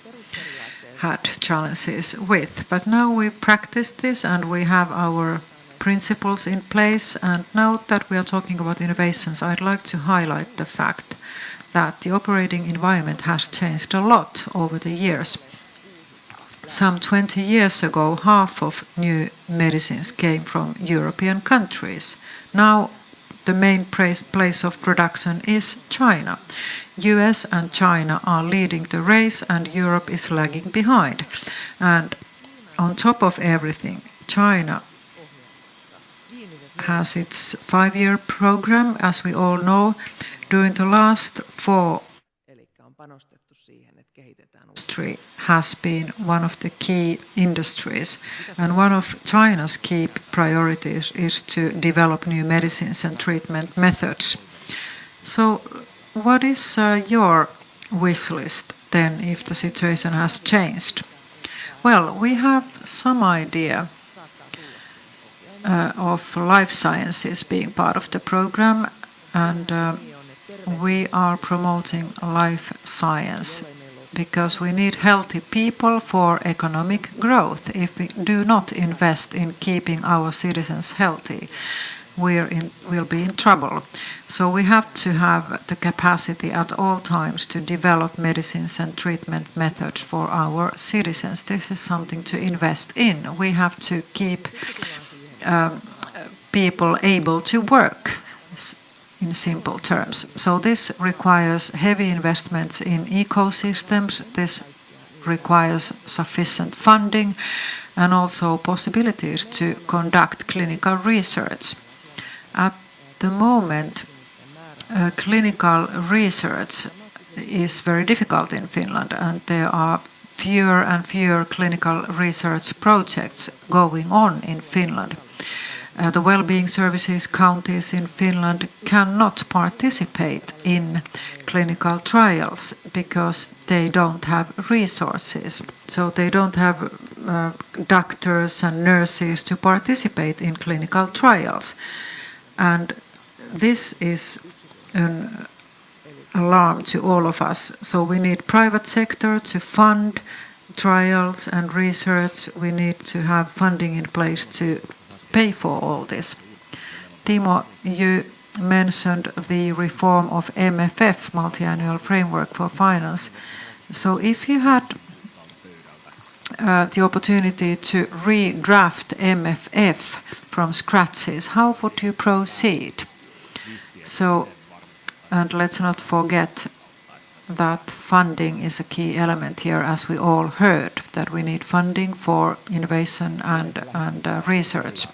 had challenges with. But now we practice this and we have our principles in place. And now that we are talking about innovations, I'd like to highlight the fact that the operating environment has changed a lot over the years. Some 20 years ago, half of new medicines came from European countries. Now, the main place of production is China. US and China are leading the race and Europe is lagging behind. And on top of everything, China has its 5-year program, as we all know. During the last 4 industry has been one of the key industries, and one of China's key priorities is to develop new medicines and treatment methods. So what is your wish list then if the situation has changed? Well, we have some idea of life sciences being part of the program, and we are promoting life science because we need healthy people for economic growth. If we do not invest in keeping our citizens healthy, we'll be in trouble. So we have to have the capacity at all times to develop medicines and treatment methods for our citizens. This is something to invest in. We have to keep people able to work, in simple terms. So this requires heavy investments in ecosystems. This requires sufficient funding and also possibilities to conduct clinical research. At the moment, clinical research is very difficult in Finland, and there are fewer and fewer clinical research projects going on in Finland. The well-being services counties in Finland cannot participate in clinical trials because they don't have resources. So they don't have doctors and nurses to participate in clinical trials. And this is an alarm to all of us. So we need private sector to fund trials and research. We need to have funding in place to pay for all this. Timo, you mentioned the reform of MFF, Multi-Annual Framework for Finance. So if you had the opportunity to redraft MFF from scratches, how would you proceed? So, and let's not forget that funding is a key element here, as we all heard, that we need funding for innovation and research.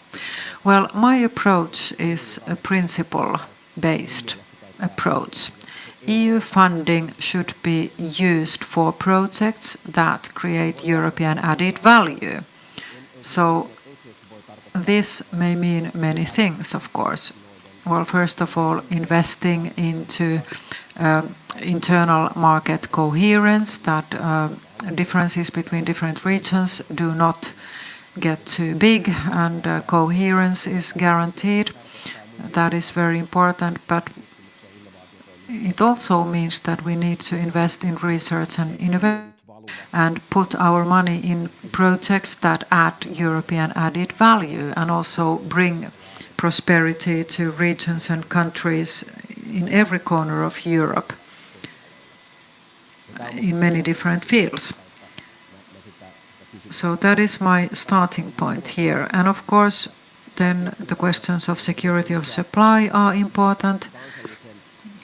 Well, my approach is a principle-based approach. EU funding should be used for projects that create European added value. So this may mean many things, of course. Well, first of all, investing into internal market coherence, that differences between different regions do not get too big and coherence is guaranteed. That is very important, but it also means that we need to invest in research and innovation and put our money in projects that add European added value and also bring prosperity to regions and countries in every corner of Europe in many different fields. So that is my starting point here. And of course, then the questions of security of supply are important.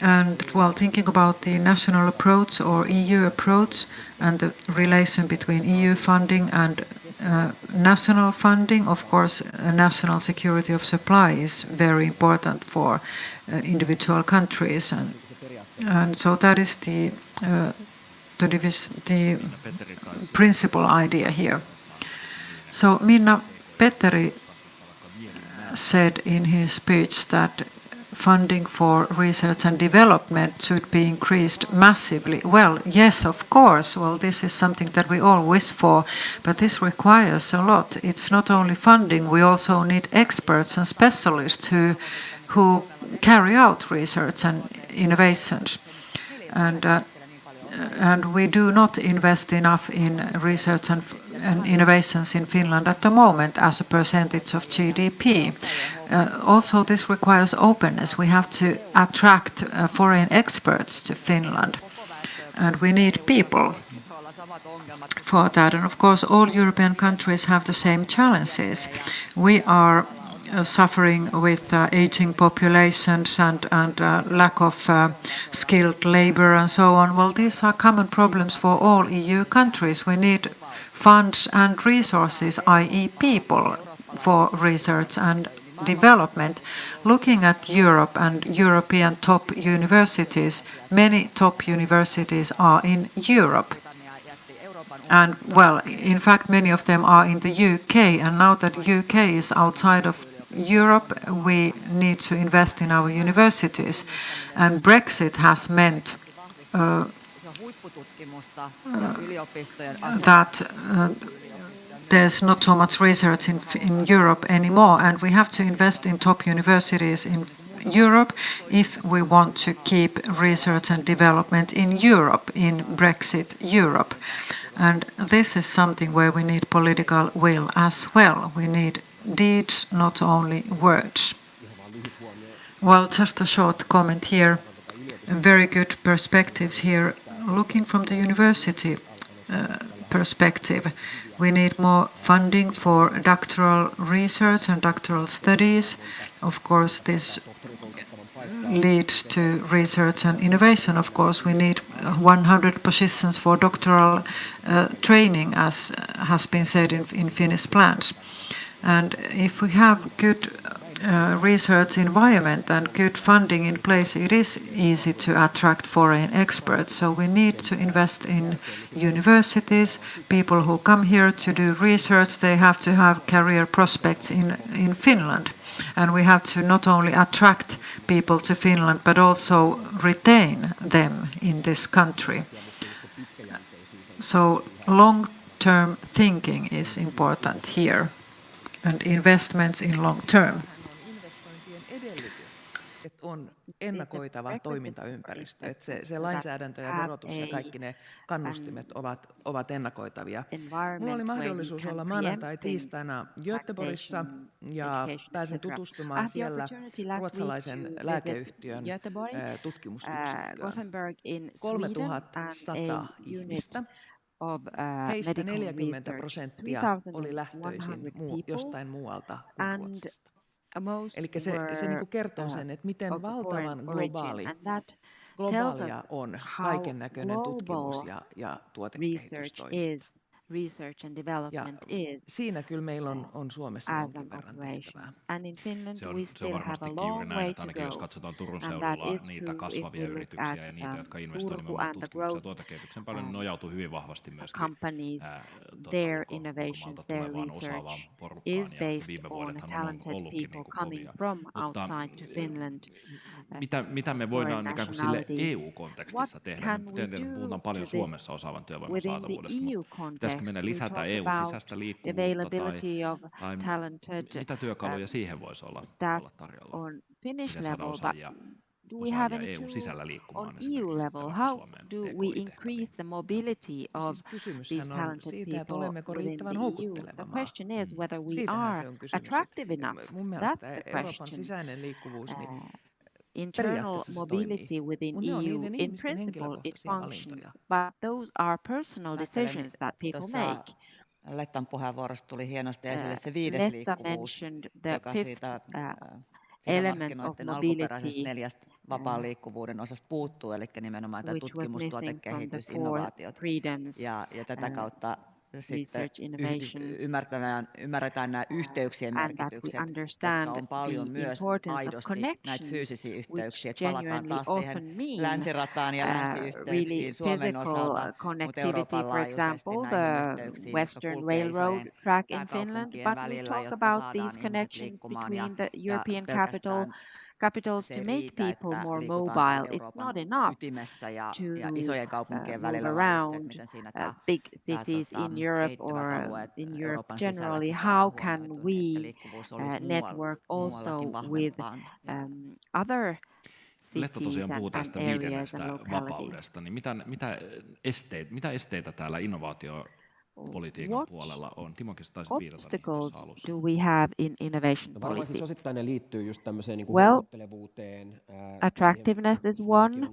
And while thinking about the national approach or EU approach and the relation between EU funding and national funding. Of course, national security of supply is very important for individual countries, and so that is the principal idea here. So Minna Petteri said in his speech that funding for research and development should be increased massively. Well, yes, of course. Well, this is something that we all wish for, but this requires a lot. It's not only funding, we also need experts and specialists who carry out research and innovations. And we do not invest enough in research and innovations in Finland at the moment as a percentage of GDP. Also, this requires openness. We have to attract foreign experts to Finland, and we need people for that. And of course, all European countries have the same challenges. We are suffering with aging populations and lack of skilled labor and so on. Well, these are common problems for all EU countries. We need funds and resources, i.e. people, for research and development. Looking at Europe and European top universities, many top universities are in Europe. And well, in fact, many of them are in the UK, and now that UK is outside of Europe, we need to invest in our universities. And Brexit has meant that there's not so much research in Europe anymore, and we have to invest in top universities in Europe if we want to keep research and development in Europe, in Brexit Europe. And this is something where we need political will as well. We need deeds, not only words. Well, just a short comment here. Very good perspectives here. Looking from the university perspective, we need more funding for doctoral research and doctoral studies. Of course, this leads to research and innovation. Of course, we need 100 positions for doctoral training, as has been said in Finnish plans. And if we have good research environment and good funding in place, it is easy to attract foreign experts. So we need to invest in universities. People who come here to do research, they have to have career prospects in Finland. And we have to not only attract people to Finland, but also retain them in this country. So long-term thinking is important here, and investments in long term. On ennakoitava toimintaympäristö, että se lainsäädäntö ja verotus ja kaikki ne kannustimet ovat ennakoitavia. Minulla oli mahdollisuus olla maanantai-tiistaina Göteborgissa ja pääsin tutustumaan siellä ruotsalaisen lääkeyhtiön tutkimusyksikköön. 3100 ihmistä. Heistä 40% oli lähtöisin jostain muualta kuin Ruotsista. Eli se niin kertoo sen, että miten valtavan globaalia on kaiken näköinen tutkimus ja tuotekehitystoiminta. Research and development is. Siinä kyllä meillä on Suomessa jonkin verran tehtävää. And in Finland se on have varmastikin a long juuri näin, way että ainakin to jos go. katsotaan Turun seudulla niitä kasvavia yrityksiä ja niitä, jotka investoivat nimenomaan tutkimukseen ja tuotekehitykseen paljon, niin nojautuu hyvin vahvasti myöskin their innovations, their research is based on talented people coming from outside to Finland. Mitä me voidaan ikään kuin sille EU-kontekstissa tehdä? Puhutaan paljon Suomessa osaavan työvoiman saatavuudesta, mutta pitäisikö meidän lisätä EU-sisäistä liikkuvuutta tai mitä työkaluja siihen voisi olla tarjolla? Miten saada osaajia EU-sisällä liikkumaan? On EU level, how do we increase the mobility of these talented people within the EU? The question is whether we are attractive enough. That's the question. Internal mobility within EU, in principle, it functions, but those are personal decisions that people make. Lettan puheenvuorosta tuli hienosti esille se viides liikkuvuus, joka siitä sisämarkkinoiden alkuperäisestä 4 vapaan liikkuvuuden osasta puuttuu, eli nimenomaan tämä tutkimus, tuotekehitys, innovaatiot. Ja tätä kautta sitten ymmärretään nämä yhteyksien merkitykset, jotka on paljon myös aidosti näitä fyysisiä yhteyksiä, että palataan taas siihen länsirataan ja länsiyhteyksiin Suomen osalta, mutta Euroopan laajuisesti näihin yhteyksiin, jotka kulkee isojen pääkaupunkien välillä, jotta saadaan ihmiset liikkumaan ja pelkästään capitals to make people more mobile. It's not enough to move around big cities in Europe or in Europe generally. How can we network also with other Lehto tosiaan puhuu tästä 5. vapaudesta, niin mitä esteitä täällä innovaatiopolitiikan puolella on? Timokin taisi viitata obstacles do we have in innovation policy? Siis osittain ne liittyy just tämmöiseen niin well, houkuttelevuuteen, attractiveness is one.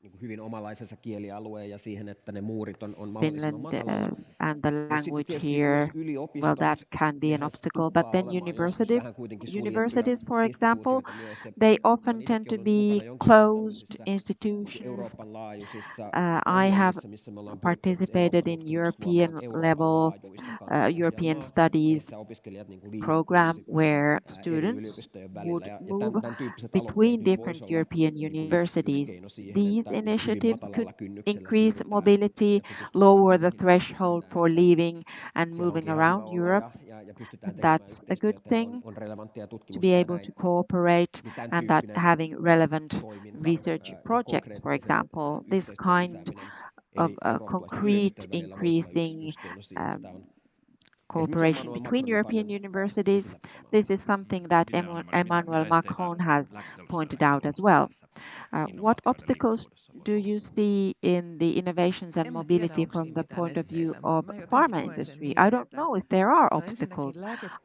Niin hyvin omalaisensa kielialueen ja siihen, että ne muurit on mahdollisimman matalalla. And the language here, well, that can be an obstacle. But then universities, for example, they often tend to be closed institutions. I have participated in European level, European studies program where students would move between different European universities. These initiatives could increase mobility, lower the threshold for leaving and moving around Europe. That's a good thing to be able to cooperate and that having relevant research projects, for example, this kind of concrete increasing cooperation between European universities. This is something that Emmanuel Macron has pointed out as well. What obstacles do you see in the innovations and mobility from the point of view of pharma industry? I don't know if there are obstacles.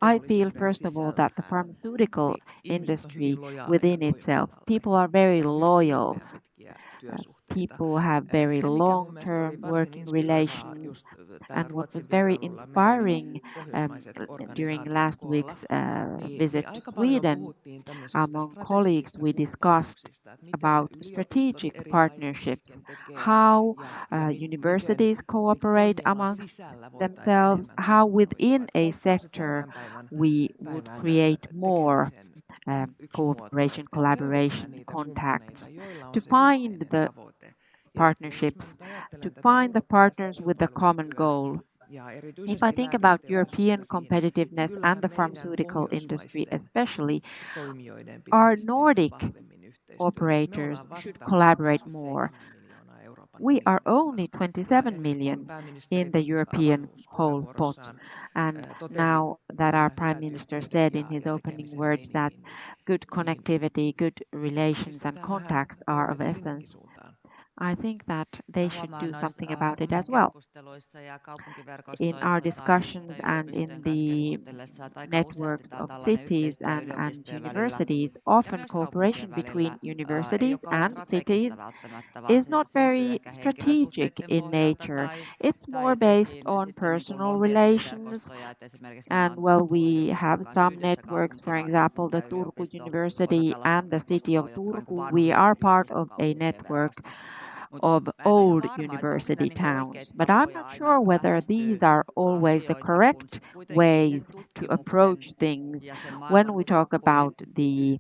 I feel, first of all, that the pharmaceutical industry within itself, people are very loyal. People have very long-term working relations. And what was very inspiring during last week's visit to Sweden, among colleagues, we discussed about strategic partnerships, how universities cooperate amongst themselves, how within a sector we would create more cooperation, collaboration, contacts, to find the partnerships, to find the partners with a common goal. If I think about European competitiveness and the pharmaceutical industry especially, our Nordic operators should collaborate more. We are only 27 million in the European whole pot. And now that our Prime Minister said in his opening words that good connectivity, good relations and contacts are of essence, I think that they should do something about it as well. In our discussions and in the network of cities and universities, often cooperation between universities and cities is not very strategic in nature. It's more based on personal relations. And well, we have some networks, for example, the Turku University and the city of Turku. We are part of a network of old university towns. But I'm not sure whether these are always the correct ways to approach things when we talk about the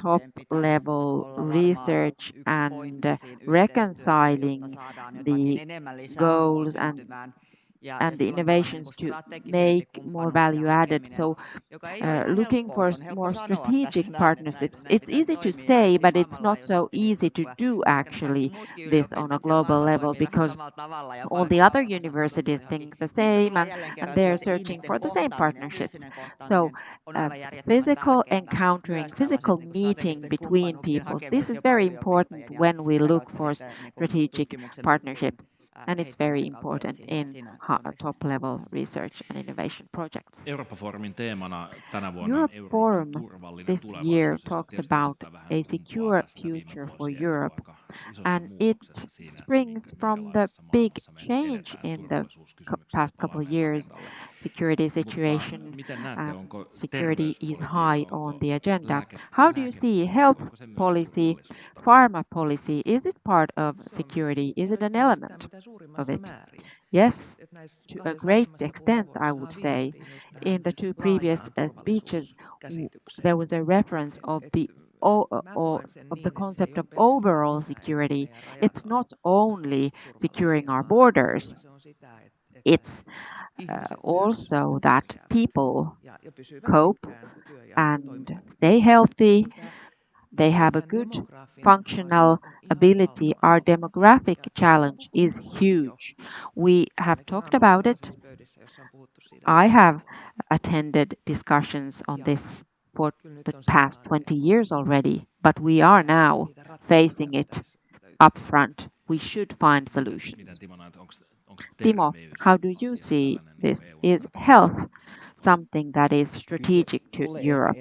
top level research and reconciling the goals and the innovations to make more value added. So looking for more strategic partnerships. It's easy to say, but it's not so easy to do actually this on a global level because all the other universities think the same and they're searching for the same partnerships. So physical encountering, physical meeting between people, this is very important when we look for strategic partnerships. And it's very important in top-level research and innovation projects. Europe Forum this year talks about a secure future for Europe. and it springs from the big change in the past couple of years. Security situation and security is high on the agenda. How do you see health policy, pharma policy? Is it part of security? Is it an element of it? Yes, to a great extent, I would say. In the two previous speeches, there was a reference of the concept of overall security. It's not only securing our borders, it's also that people cope and stay healthy. They have a good functional ability. Our demographic challenge is huge. We have talked about it. I have attended discussions on this for the past 20 years already, but we are now facing it up front. We should find solutions. Timo, how do you see this? Is health something that is strategic to Europe?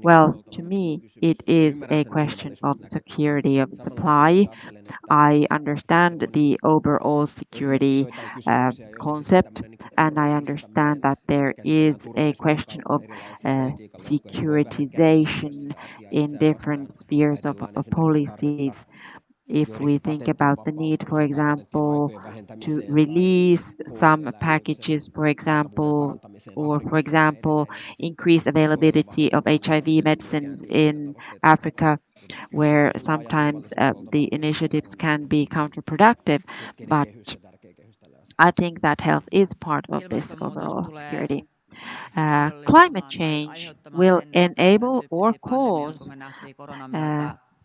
Well, to me, it is a question of security of supply. I understand the overall security concept, and I understand that there is a question of securitization in different spheres of policies. If we think about the need, for example, to release some packages, for example, or for example, increase availability of HIV medicine in Africa, where sometimes the initiatives can be counterproductive, but I think that health is part of this overall security. Climate change will enable or cause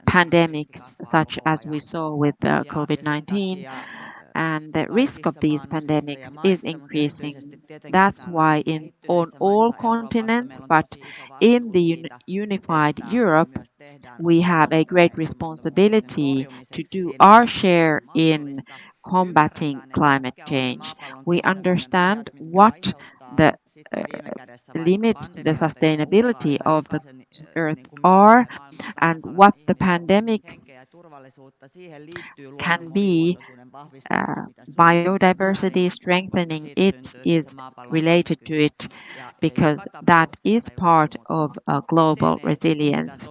pandemics such as we saw with COVID-19, and the risk of these pandemics is increasing. That's why on all continents, but in the unified Europe, we have a great responsibility to do our share in combating climate change. We understand what the limits the sustainability of the Earth are and what the pandemic can be. Biodiversity strengthening it is related to it because that is part of global resilience.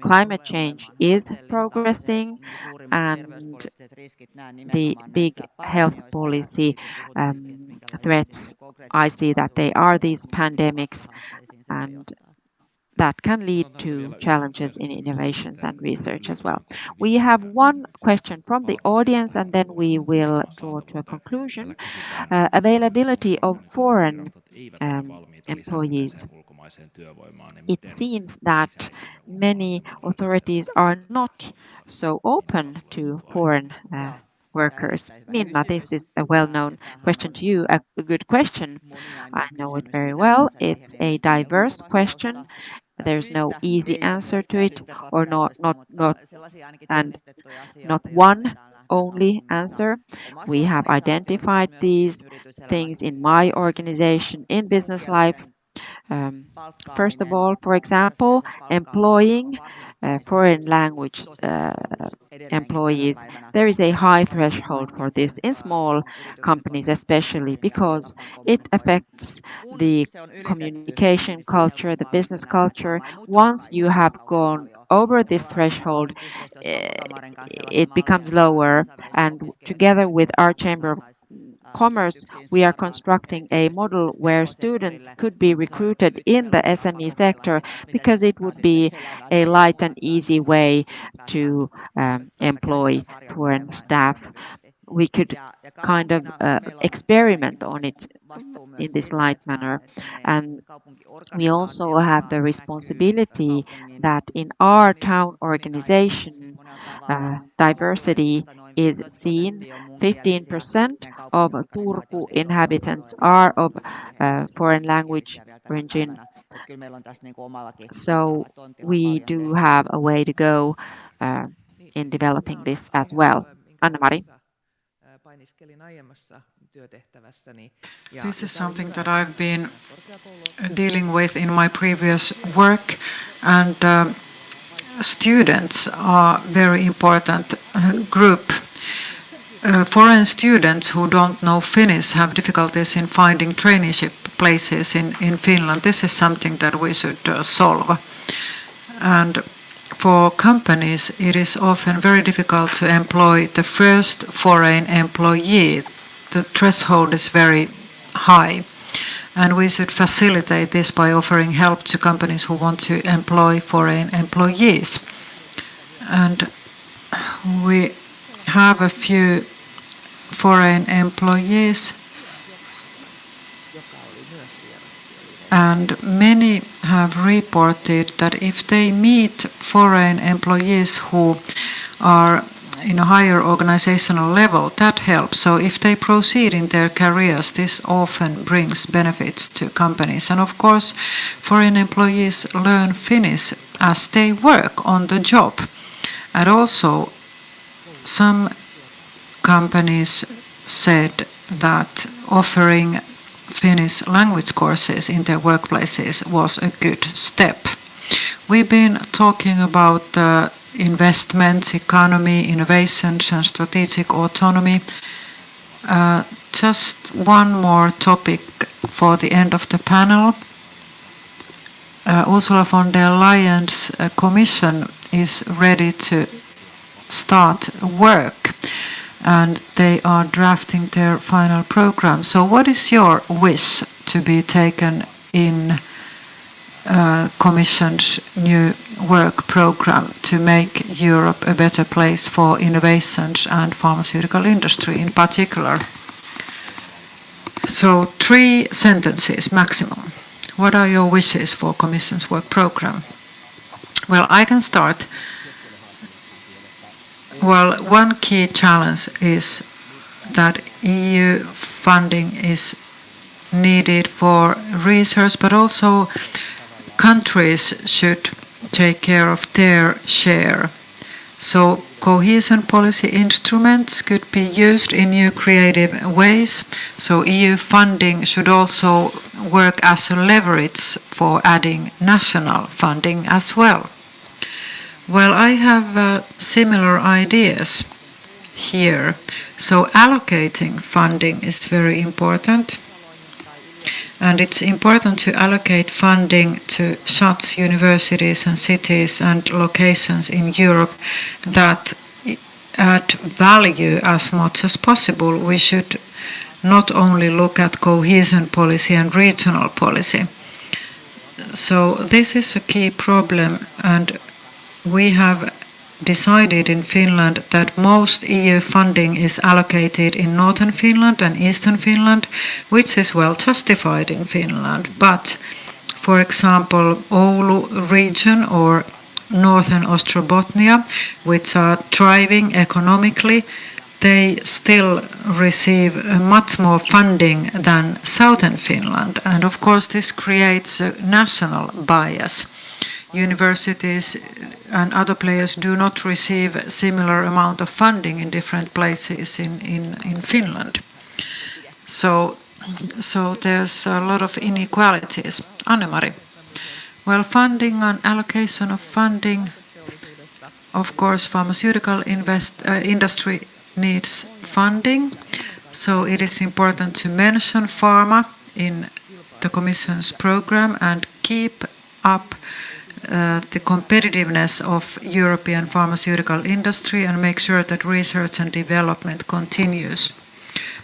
Climate change is progressing, and the big health policy threats, I see that they are these pandemics, and that can lead to challenges in innovations and research as well. We have one question from the audience, and then we will draw to a conclusion. Availability of foreign employees. It seems that many authorities are not so open to foreign workers. Minna, this is a well-known question to you, a good question. I know it very well. It's a diverse question. There's no easy answer to it, or not one only answer. We have identified these things in my organization in business life. First of all, for example, employing foreign language employees. There is a high threshold for this in small companies, especially because it affects the communication culture, the business culture. Once you have gone over this threshold, it becomes lower. And together with our Chamber of Commerce, we are constructing a model where students could be recruited in the SME sector because it would be a light and easy way to employ foreign staff. We could kind of experiment on it in this light manner. And we also have the responsibility that in our town organization, diversity is seen. 15% of Turku inhabitants are of foreign language origin. So we do have a way to go in developing this as well. Anna-Mari. This is something that I've been dealing with in my previous work, and students are very important group. Foreign students who don't know Finnish have difficulties in finding traineeship places in Finland. This is something that we should solve. And for companies, it is often very difficult to employ the first foreign employee. The threshold is very high. And we should facilitate this by offering help to companies who want to employ foreign employees. And we have a few foreign employees, and many have reported that if they meet foreign employees who are in a higher organizational level, that helps. So if they proceed in their careers, this often brings benefits to companies. And of course, foreign employees learn Finnish as they work on the job. And also, some companies said that offering Finnish language courses in their workplaces was a good step. We've been talking about investments, economy, innovations, and strategic autonomy. Just one more topic for the end of the panel. Ursula von der Leyen's Commission is ready to start work, and they are drafting their final program. So what is your wish to be taken in Commission's new work program to make Europe a better place for innovations and pharmaceutical industry in particular? So 3 sentences maximum. What are your wishes for Commission's work program? Well, I can start. Well, one key challenge is that EU funding is needed for research, but also countries should take care of their share. So cohesion policy instruments could be used in new creative ways. So EU funding should also work as a leverage for adding national funding as well. Well, I have similar ideas here. So allocating funding is very important. And it's important to allocate funding to such universities and cities and locations in Europe that add value as much as possible. We should not only look at cohesion policy and regional policy. So this is a key problem, and we have decided in Finland that most EU funding is allocated in northern Finland and eastern Finland, which is well justified in Finland. But, for example, Oulu region or northern Ostrobothnia, which are thriving economically, they still receive much more funding than southern Finland. And of course, this creates a national bias. Universities and other players do not receive similar amount of funding in different places in Finland. So there's a lot of inequalities. Anne-Mari. Well, funding and allocation of funding, of course, pharmaceutical industry needs funding. So it is important to mention pharma in the Commission's program and keep up the competitiveness of European pharmaceutical industry and make sure that research and development continues.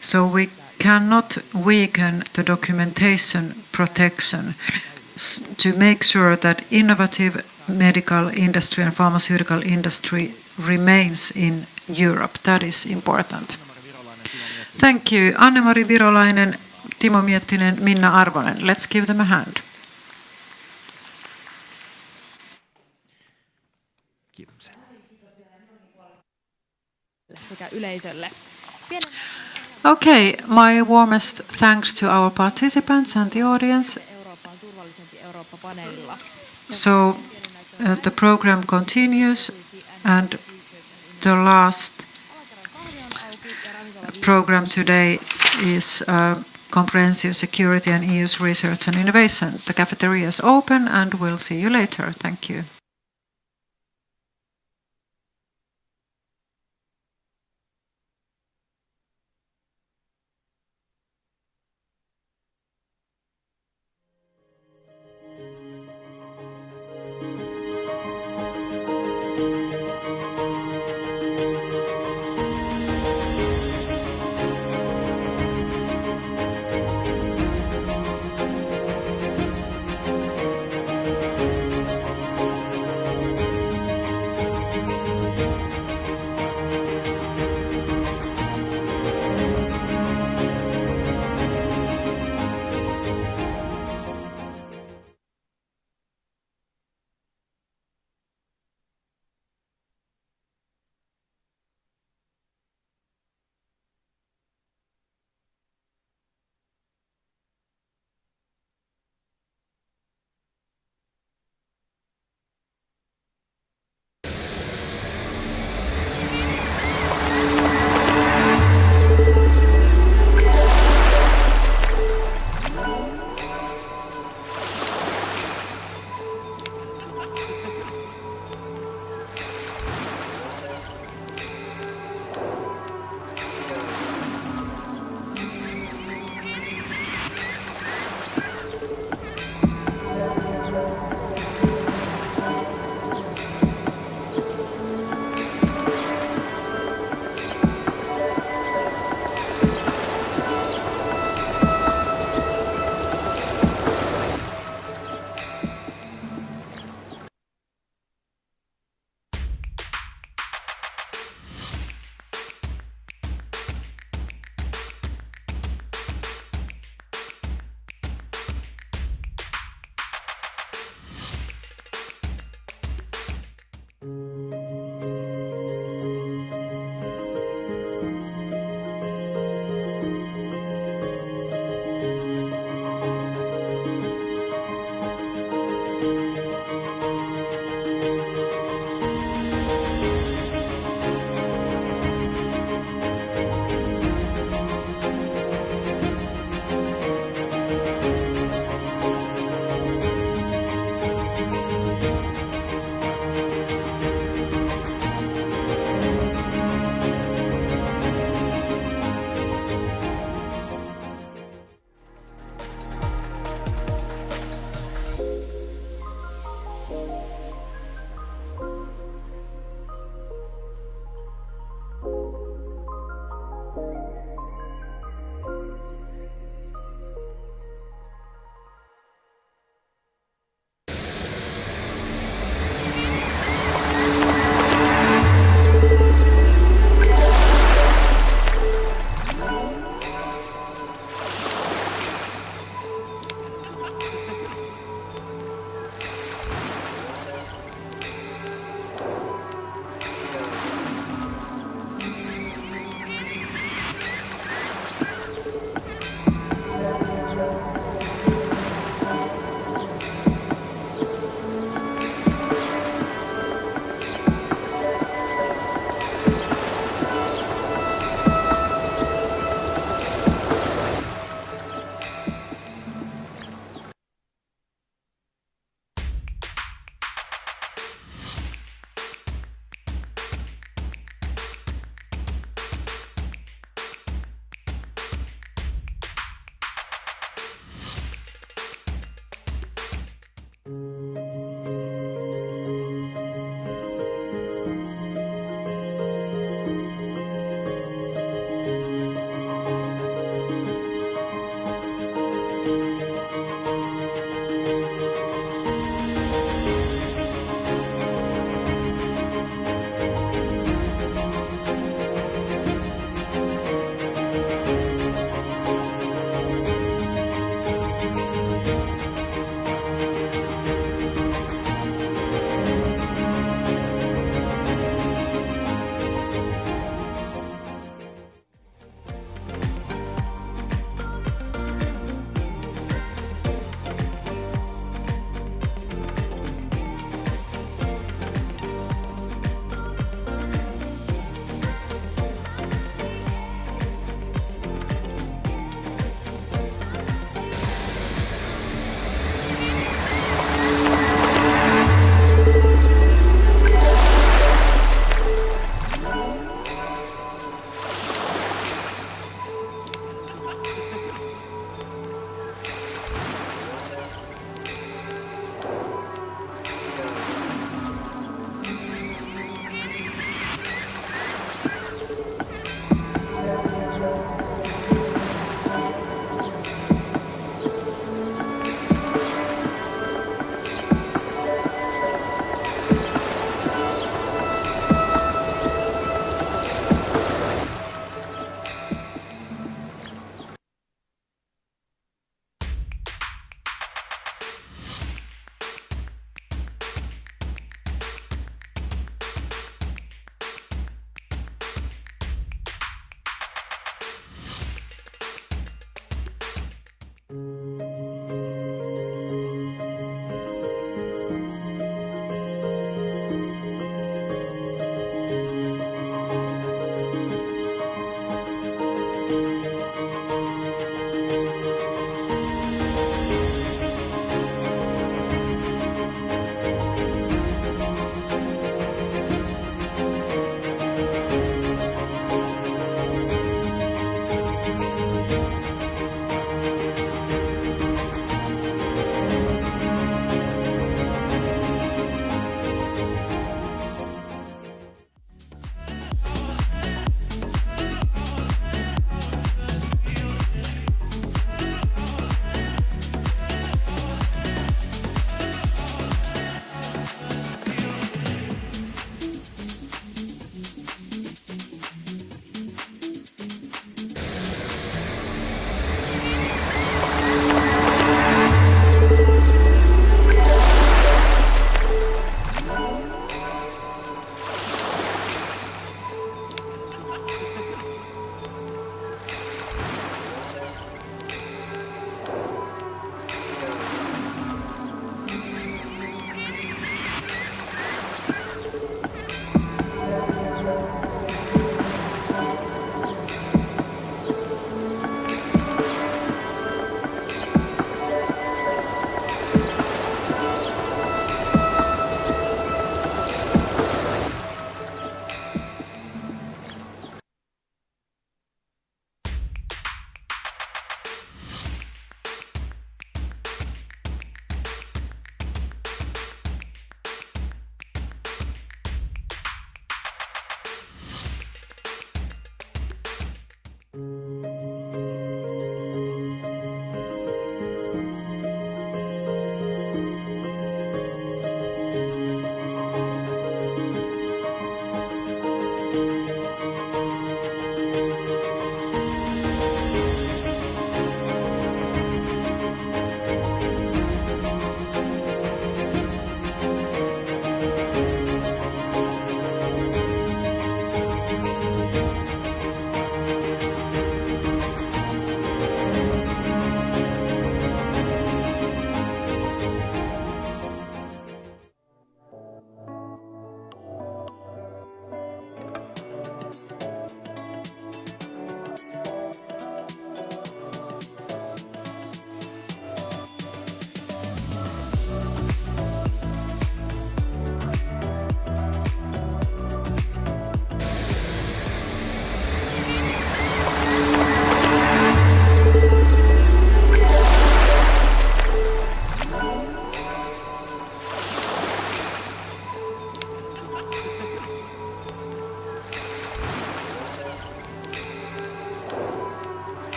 So we cannot weaken the documentation protection to make sure that innovative medical industry and pharmaceutical industry remains in Europe. That is important. Thank you. Anne-Mari Virolainen, Timo Miettinen, Minna Arvonen. Let's give them a hand. Sekä yleisölle. Okay, my warmest thanks to our participants and the audience. So the program continues, and the last program today is Comprehensive Security and EU's Research and Innovation. The cafeteria is open, and we'll see you later. Thank you.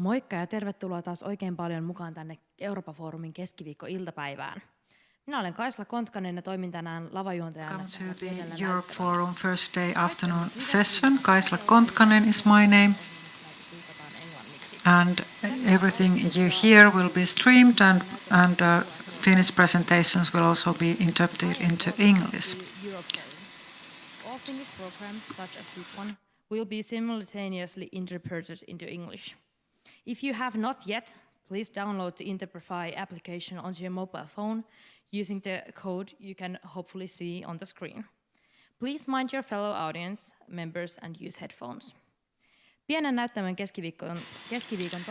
Moikka ja tervetuloa taas oikein paljon mukaan tänne Euroopan foorumin keskiviikko-iltapäivään. Minä olen Kaisla Kontkanen ja toimin tänään lavajuontajana. Welcome to the Europe Forum First Day Afternoon Session. Kaisla Kontkanen is my name. And everything you hear will be streamed and Finnish presentations will also be interpreted into English. All Finnish programs such as this one will be simultaneously interpreted into English. If you have not yet, please download the Interprefy application onto your mobile phone using the code you can hopefully see on the screen. Please mind your fellow audience members and use headphones. Pienen näyttämön keskiviikon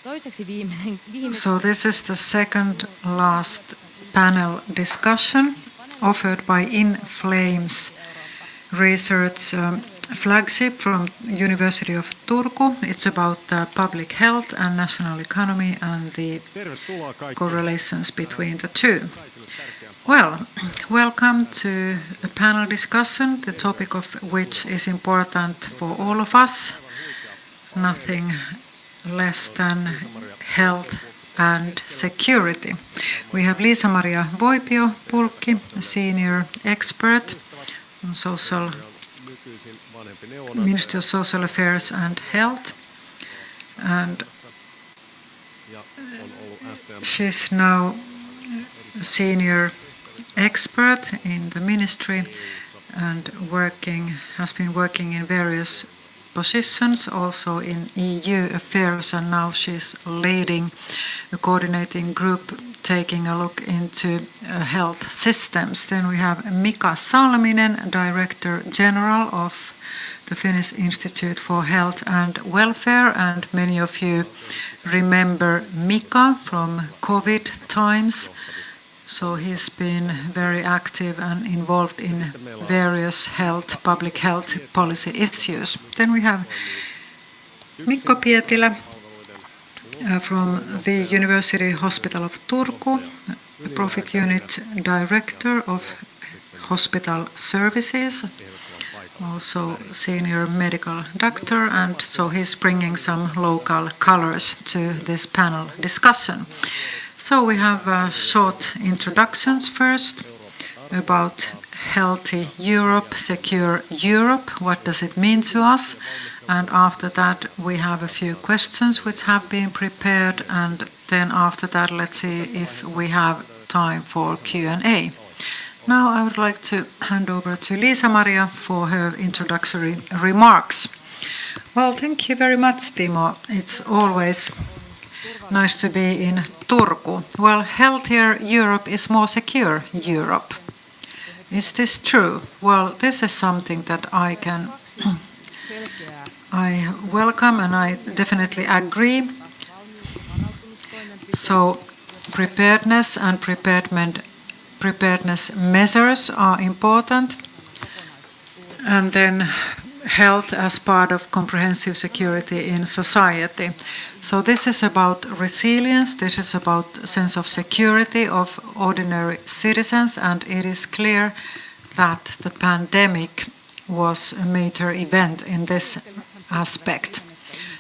toiseksi viimeinen. So this is the second last panel discussion offered by In Flames research flagship from University of Turku. It's about public health and national economy and the correlations between the two. Well, welcome to a panel discussion, the topic of which is important for all of us, nothing less than health and security. We have Liisa-Maria Voipio-Pulkki, a senior expert on Ministry of Social Affairs and Health, and she's now a senior expert in the ministry and has been working in various positions, also in EU affairs, and now she's leading a coordinating group taking a look into health systems. Then we have Mika Salminen, Director General of the Finnish Institute for Health and Welfare, and many of you remember Mika from COVID times. So he's been very active and involved in various public health policy issues. Then we have Mikko Pietilä from the University Hospital of Turku, the Profit Unit Director of Hospital Services, also senior medical doctor, and so he's bringing some local colors to this panel discussion. So we have short introductions first about healthy Europe, secure Europe, what does it mean to us? And after that we have a few questions which have been prepared, and then after that let's see if we have time for Q&A. Now I would like to hand over to Liisa-Maria for her introductory remarks. Well, thank you very much, Timo. It's always nice to be in Turku. Well, healthier Europe is more secure Europe. Is this true? Well, this is something that I welcome and I definitely agree. So preparedness and preparedness measures are important, and then health as part of comprehensive security in society. So this is about resilience, this is about sense of security of ordinary citizens, and it is clear that the pandemic was a major event in this aspect.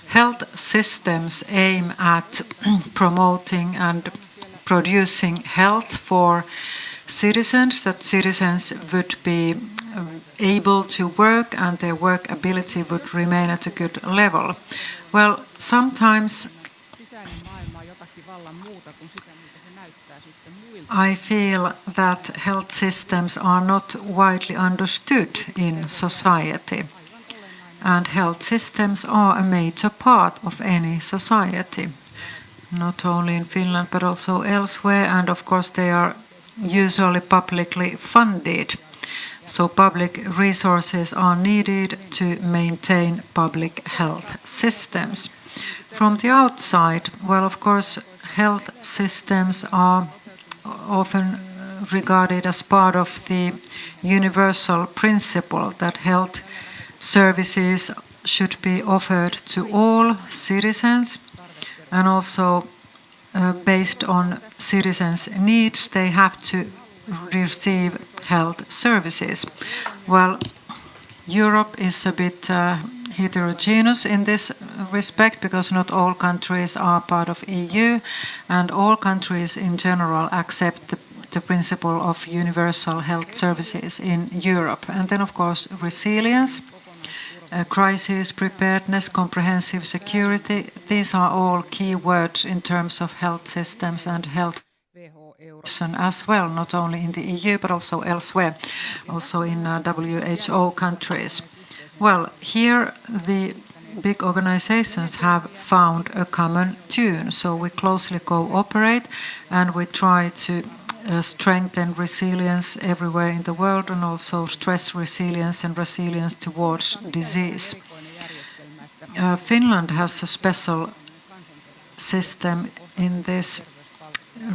Health systems aim at promoting and producing health for citizens, that citizens would be able to work and their work ability would remain at a good level. Well, sometimes I feel that health systems are not widely understood in society, and health systems are a major part of any society, not only in Finland but also elsewhere, and of course they are usually publicly funded. So public resources are needed to maintain public health systems. From the outside, well, of course, health systems are often regarded as part of the universal principle that health services should be offered to all citizens, and also based on citizens' needs, they have to receive health services. Well, Europe is a bit heterogeneous in this respect because not all countries are part of EU and all countries in general accept the principle of universal health services in Europe. And then of course resilience, crisis preparedness, comprehensive security, these are all key words in terms of health systems and health as well, not only in the EU but also elsewhere, also in WHO countries. Well, here the big organizations have found a common tune, so we closely cooperate and we try to strengthen resilience everywhere in the world and also stress resilience and resilience towards disease. Finland has a special system in this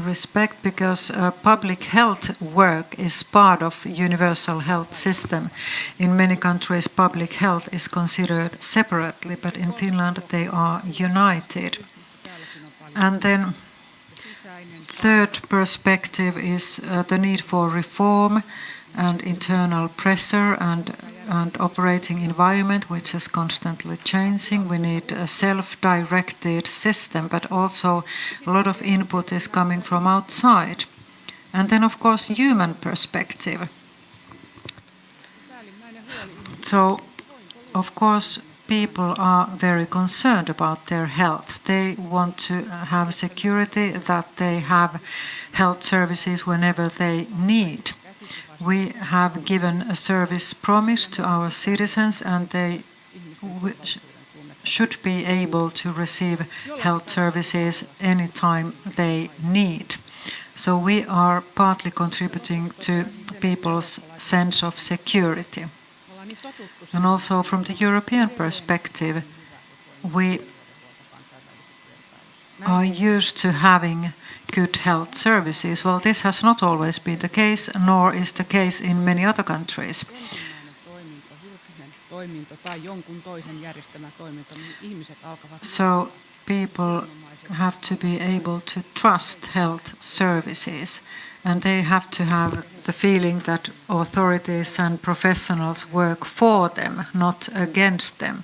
respect because public health work is part of universal health system. In many countries public health is considered separately, but in Finland they are united. And then third perspective is the need for reform and internal pressure and operating environment which is constantly changing. We need a self-directed system, but also a lot of input is coming from outside. And then of course human perspective. So of course people are very concerned about their health. They want to have security that they have health services whenever they need. We have given a service promise to our citizens and they should be able to receive health services anytime they need. So we are partly contributing to people's sense of security. And also from the European perspective, we are used to having good health services. Well, this has not always been the case, nor is the case in many other countries. So people have to be able to trust health services, and they have to have the feeling that authorities and professionals work for them, not against them.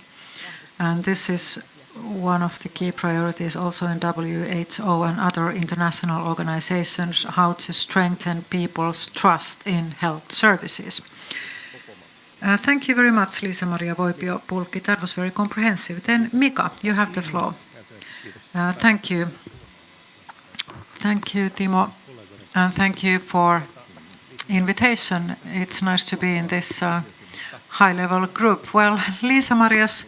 And this is one of the key priorities also in WHO and other international organizations, how to strengthen people's trust in health services. Thank you very much, Liisa-Maria Voipio-Pulkki. That was very comprehensive. Then Mika, you have the floor. Thank you. Thank you, Timo. And thank you for invitation. It's nice to be in this high-level group. Well, Liisa-Maria's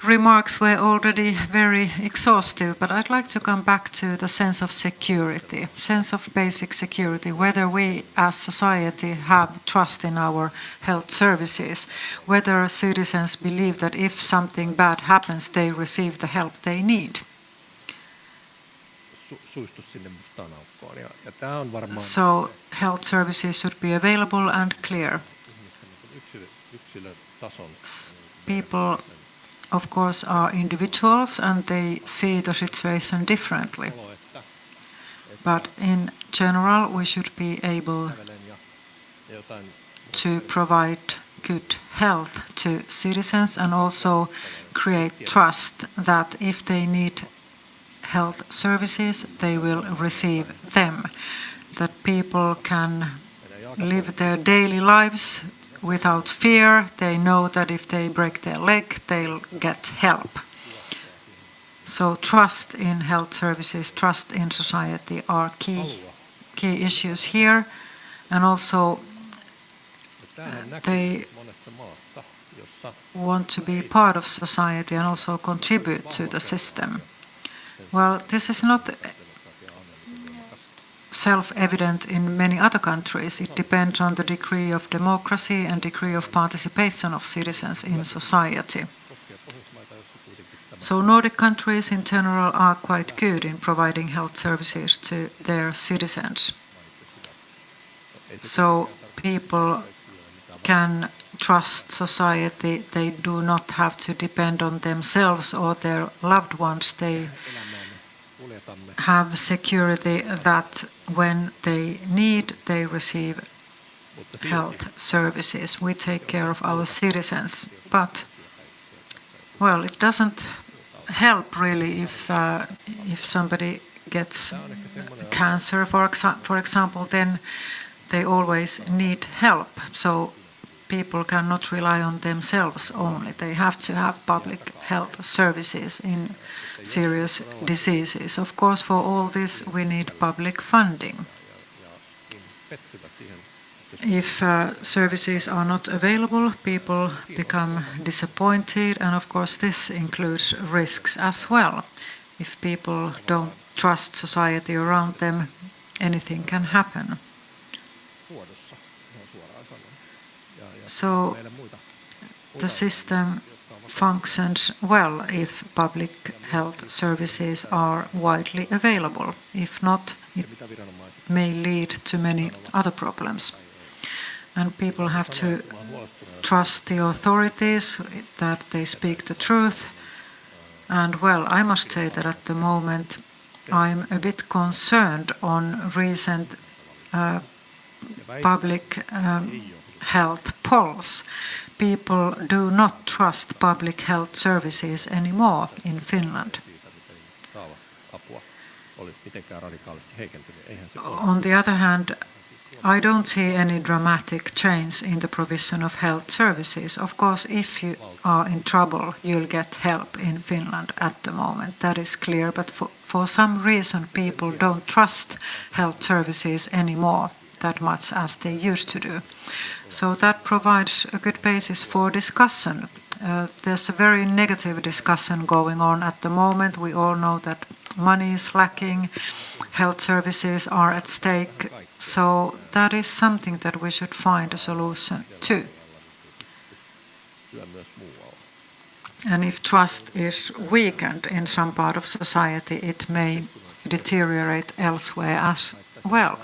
remarks were already very exhaustive, but I'd like to come back to the sense of security, sense of basic security, whether we as society have trust in our health services, whether citizens believe that if something bad happens, they receive the help they need. So health services should be available and clear. People, of course, are individuals and they see the situation differently. But in general, we should be able to provide good health to citizens and also create trust that if they need health services, they will receive them. That people can live their daily lives without fear. They know that if they break their leg, they'll get help. So trust in health services, trust in society are key issues here. And also they want to be part of society and also contribute to the system. Well, this is not self-evident in many other countries. It depends on the degree of democracy and degree of participation of citizens in society. So Nordic countries in general are quite good in providing health services to their citizens. So people can trust society. They do not have to depend on themselves or their loved ones. They have security that when they need, they receive health services. We take care of our citizens. But Well, it doesn't help really if somebody gets cancer, for example, then they always need help. So people cannot rely on themselves only. They have to have public health services in serious diseases. Of course, for all this, we need public funding. If services are not available, people become disappointed, and of course this includes risks as well. If people don't trust society around them, anything can happen. So the system functions well if public health services are widely available. If not, it may lead to many other problems. And people have to trust the authorities, that they speak the truth. And well, I must say that at the moment I'm a bit concerned on recent public health polls. People do not trust public health services anymore in Finland. On the other hand, I don't see any dramatic change in the provision of health services. Of course, if you are in trouble, you'll get help in Finland at the moment. That is clear. But for some reason, people don't trust health services anymore that much as they used to do. So that provides a good basis for discussion. There's a very negative discussion going on at the moment. We all know that money is lacking, health services are at stake. So that is something that we should find a solution to. And if trust is weakened in some part of society, it may deteriorate elsewhere as well.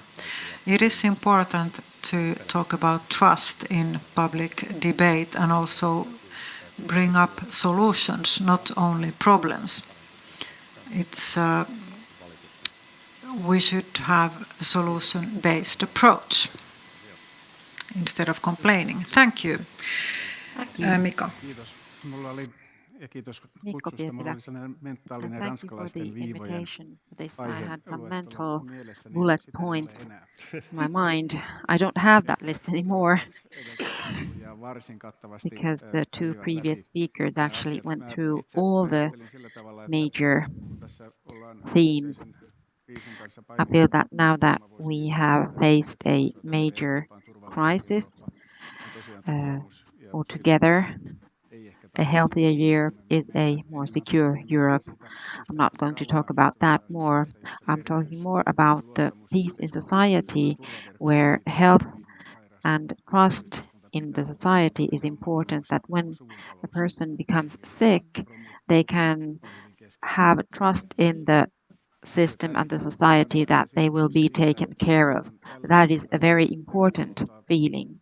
It is important to talk about trust in public debate and also bring up solutions, not only problems. We should have a solution-based approach instead of complaining. Thank you. Mika. Mikko Pietilä, thank you for the invitation. This I had some mental bullet points in my mind. I don't have that list anymore because the two previous speakers actually went through all the major themes. I feel that now that we have faced a major crisis altogether, a healthier Europe is a more secure Europe. I'm not going to talk about that more. I'm talking more about the peace in society where health and trust in the society is important, that when a person becomes sick, they can have trust in the system and the society that they will be taken care of. That is a very important feeling.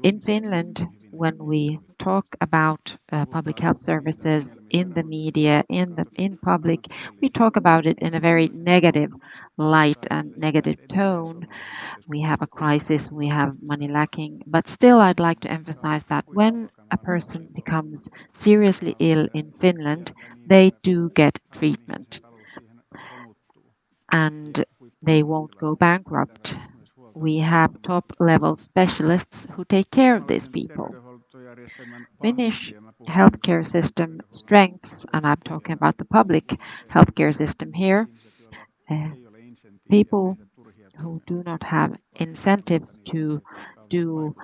In Finland, when we talk about public health services in the media, in public, we talk about it in a very negative light and negative tone. We have a crisis, we have money lacking, but still I'd like to emphasize that when a person becomes seriously ill in Finland, they do get treatment and they won't go bankrupt. We have top-level specialists who take care of these people. Finnish healthcare system strengths, and I'm talking about the public healthcare system here, people who do not have incentives to do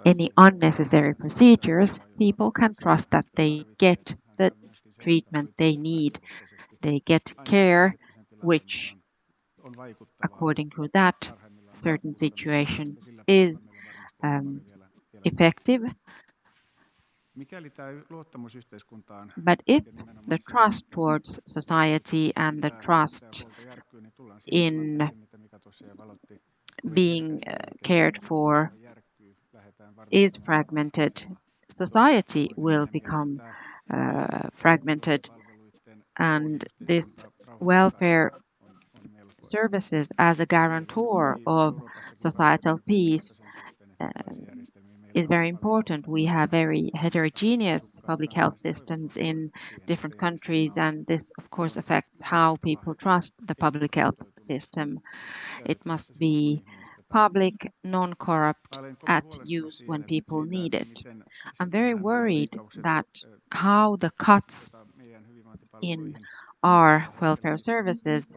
any unnecessary procedures, people can trust that they get the treatment they need. They get care, which, according to that certain situation, is effective. But if the trust towards society and the trust in being cared for is fragmented, society will become fragmented, and this welfare services as a guarantor of societal peace is very important. We have very heterogeneous public health systems in different countries, and this, of course, affects how people trust the public health system. It must be public, non-corrupt, at use when people need it. I'm very worried that how the cuts in our welfare services,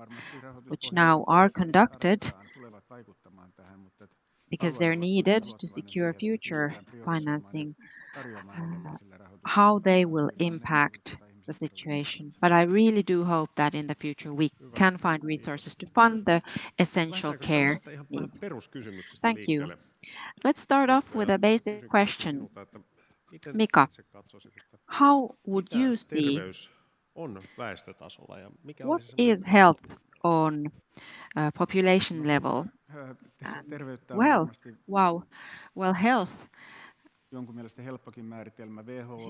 which now are conducted because they're needed to secure future financing, how they will impact the situation. But I really do hope that in the future we can find resources to fund the essential care needs. Thank you. Let's start off with a basic question. Mika, how would you see what is health on population level? Well, health,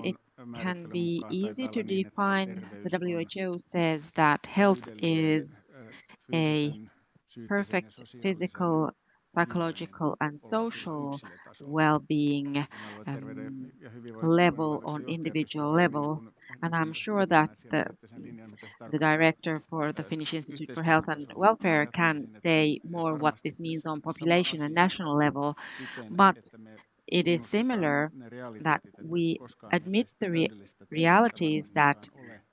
it can be easy to define. The WHO says that health is a perfect physical, psychological, and social well-being level on individual level. And I'm sure that the director for the Finnish Institute for Health and Welfare can say more what this means on population and national level. But it is similar that we admit the realities that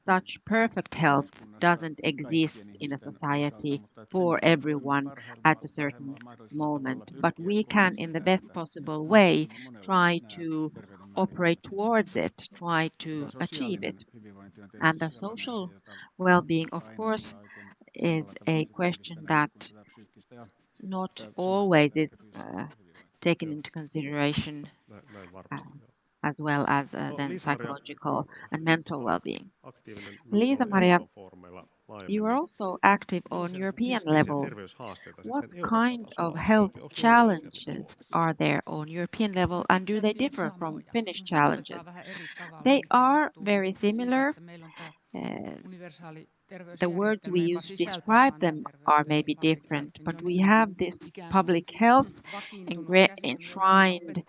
such perfect health doesn't exist in a society for everyone at a certain moment. But we can, in the best possible way, try to operate towards it, try to achieve it. And the social well-being, of course, is a question that not always is taken into consideration as well as then psychological and mental well-being. Liisa-Maria, you are also active on European level. What kind of health challenges are there on European level, and do they differ from Finnish challenges? They are very similar. The words we use to describe them are maybe different, but we have this public health enshrined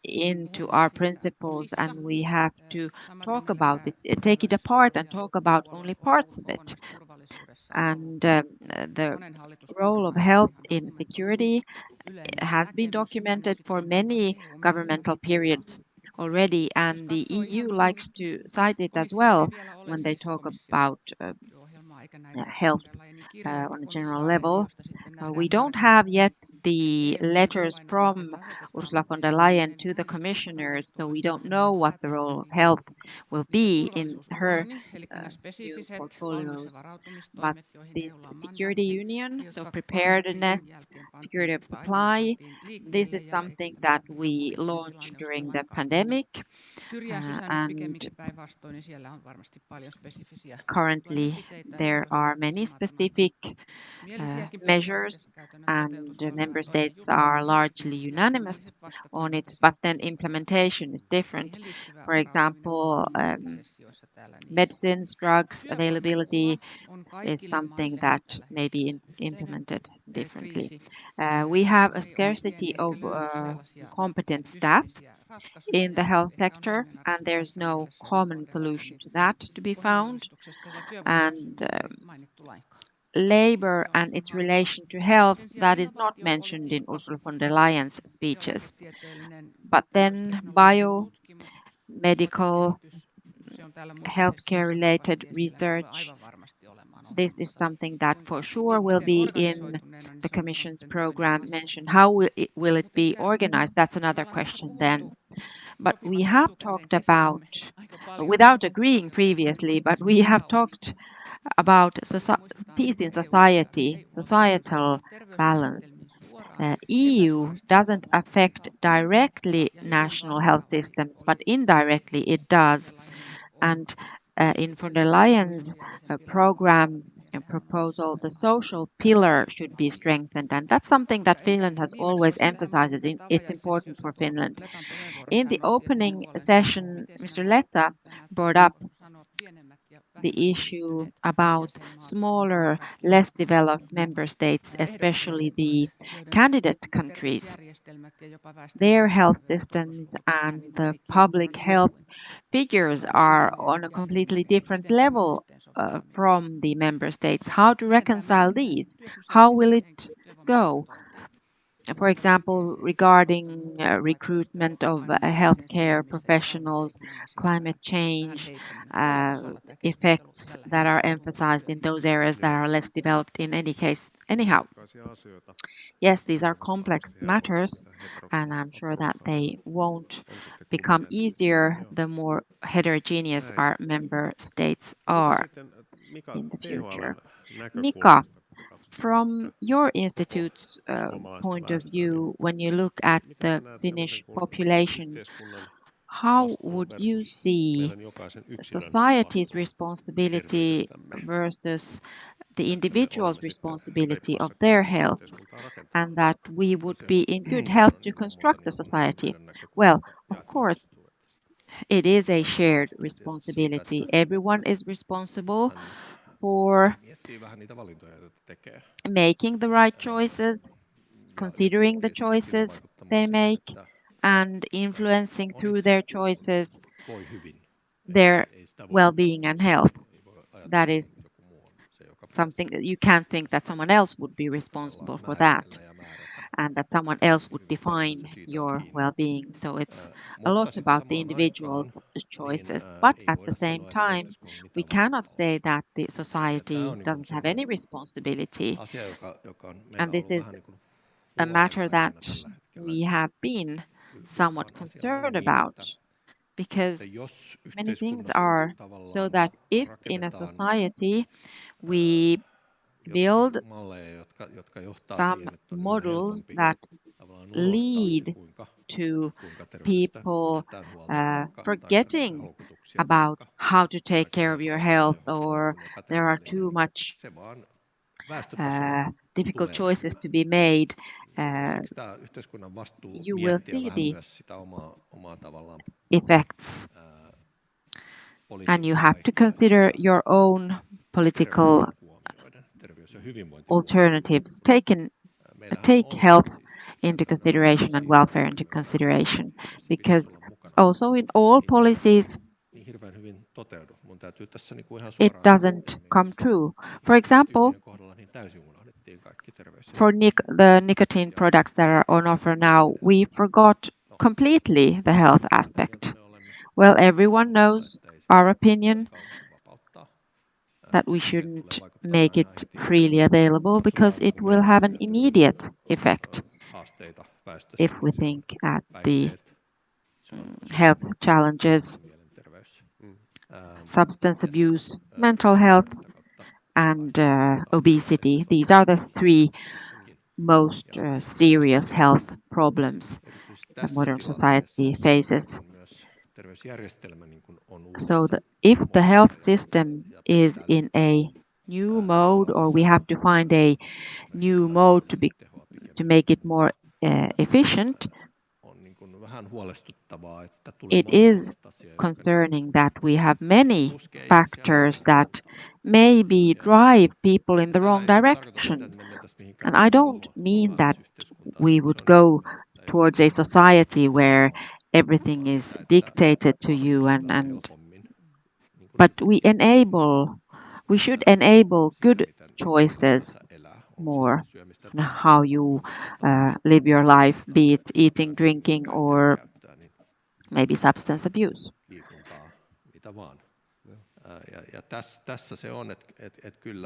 into our principles, and we have to talk about it, take it apart and talk about only parts of it. And the role of health in security has been documented for many governmental periods already, and the EU likes to cite it as well when they talk about health on a general level. We don't have yet the letters from Ursula von der Leyen to the commissioners, so we don't know what the role of health will be in her new portfolios. But this security union, so preparedness, security of supply, this is something that we launched during the pandemic, and currently there are many specific measures, and the member states are largely unanimous on it, but then implementation is different. For example, medicines, drugs availability is something that may be implemented differently. We have a scarcity of competent staff in the health sector, and there's no common solution to that to be found. And labor and its relation to health, that is not mentioned in Ursula von der Leyen's speeches. But then biomedical, healthcare-related research, this is something that for sure will be in the Commission's program mentioned. How will it be organized? That's another question then. But we have talked about, without agreeing previously, but we have talked about peace in society, societal balance. EU doesn't affect directly national health systems, but indirectly it does. And in von der Leyen's program and proposal, the social pillar should be strengthened, and that's something that Finland has always emphasized. It's important for Finland. In the opening session, Mr. Lettä brought up the issue about smaller, less developed member states, especially the candidate countries. Their health systems and the public health figures are on a completely different level from the member states. How to reconcile these? How will it go? For example, regarding recruitment of healthcare professionals, climate change, effects that are emphasized in those areas that are less developed in any case. Anyhow, yes, these are complex matters, and I'm sure that they won't become easier the more heterogeneous our member states are in the future. Mika, from your institute's point of view, when you look at the Finnish population, how would you see society's responsibility versus the individual's responsibility of their health, and that we would be in good health to construct a society? Well, of course, it is a shared responsibility. Everyone is responsible for making the right choices, considering the choices they make, and influencing through their choices their well-being and health. That is something that you can't think that someone else would be responsible for that, and that someone else would define your well-being. So it's a lot about the individual choices, but at the same time, we cannot say that the society doesn't have any responsibility. And this is a matter that we have been somewhat concerned about, because many things are so that if in a society we build some models that lead to people forgetting about how to take care of your health, or there are too much difficult choices to be made, you will see the effects. And you have to consider your own political alternatives. Take health into consideration and welfare into consideration, because also in all policies it doesn't come true. For example, for the nicotine products that are on offer now, we forgot completely the health aspect. Well, everyone knows our opinion that we shouldn't make it freely available because it will have an immediate effect if we think at the health challenges, substance abuse, mental health, and obesity. These are the three most serious health problems that modern society faces. So if the health system is in a new mode, or we have to find a new mode to make it more efficient, it is concerning that we have many factors that maybe drive people in the wrong direction. And I don't mean that we would go towards a society where everything is dictated to you, but we should enable good choices more in how you live your life, be it eating, drinking, or maybe substance abuse.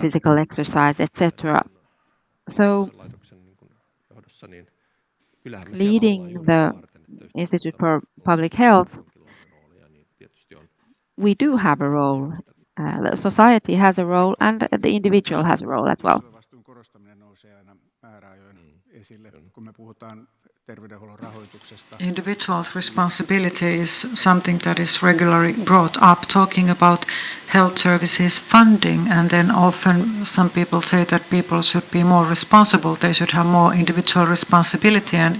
Physical exercise, etc. So leading the Institute for Public Health, we do have a role. The society has a role, and the individual has a role as well. Individual's responsibility is something that is regularly brought up, talking about health services funding, and then often some people say that people should be more responsible, they should have more individual responsibility and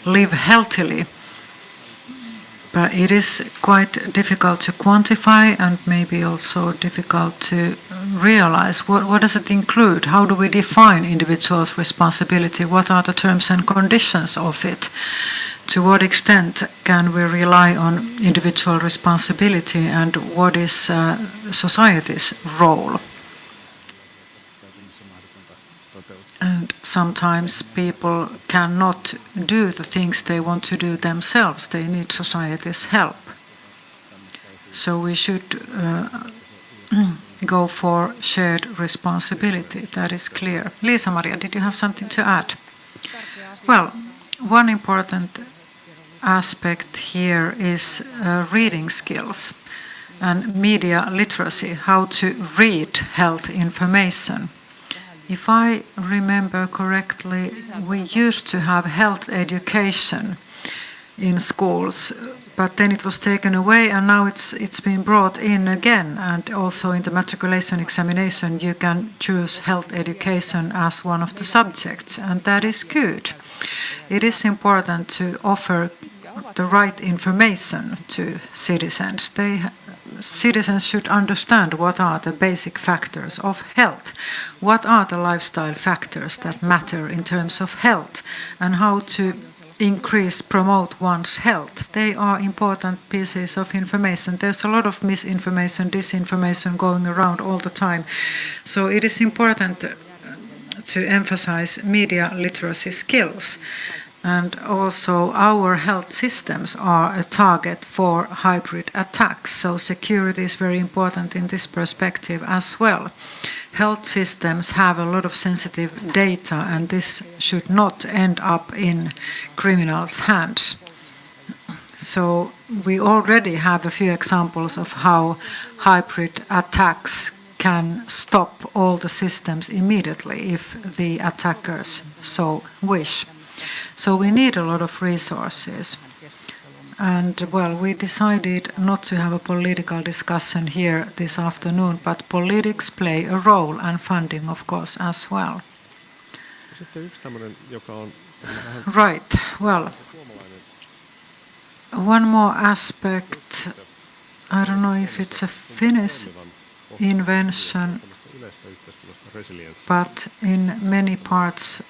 live healthily. But it is quite difficult to quantify and maybe also difficult to realize. What does it include? How do we define individuals' responsibility? What are the terms and conditions of it? To what extent can we rely on individual responsibility, and what is society's role? And sometimes people cannot do the things they want to do themselves. They need society's help. So we should go for shared responsibility. That is clear. Liisa-Maria, did you have something to add? Well, one important aspect here is reading skills and media literacy, how to read health information. If I remember correctly, we used to have health education in schools, but then it was taken away, and now it's been brought in again. And also in the matriculation examination, you can choose health education as one of the subjects, and that is good. It is important to offer the right information to citizens. Citizens should understand what are the basic factors of health, what are the lifestyle factors that matter in terms of health, and how to promote one's health. They are important pieces of information. There's a lot of misinformation, disinformation going around all the time. So it is important to emphasize media literacy skills. And also our health systems are a target for hybrid attacks. So security is very important in this perspective as well. Health systems have a lot of sensitive data, and this should not end up in criminals' hands. So we already have a few examples of how hybrid attacks can stop all the systems immediately if the attackers so wish. So we need a lot of resources. And well, we decided not to have a political discussion here this afternoon, but politics play a role, and funding of course as well. Right, well, one more aspect, I don't know if it's a Finnish invention, but in many parts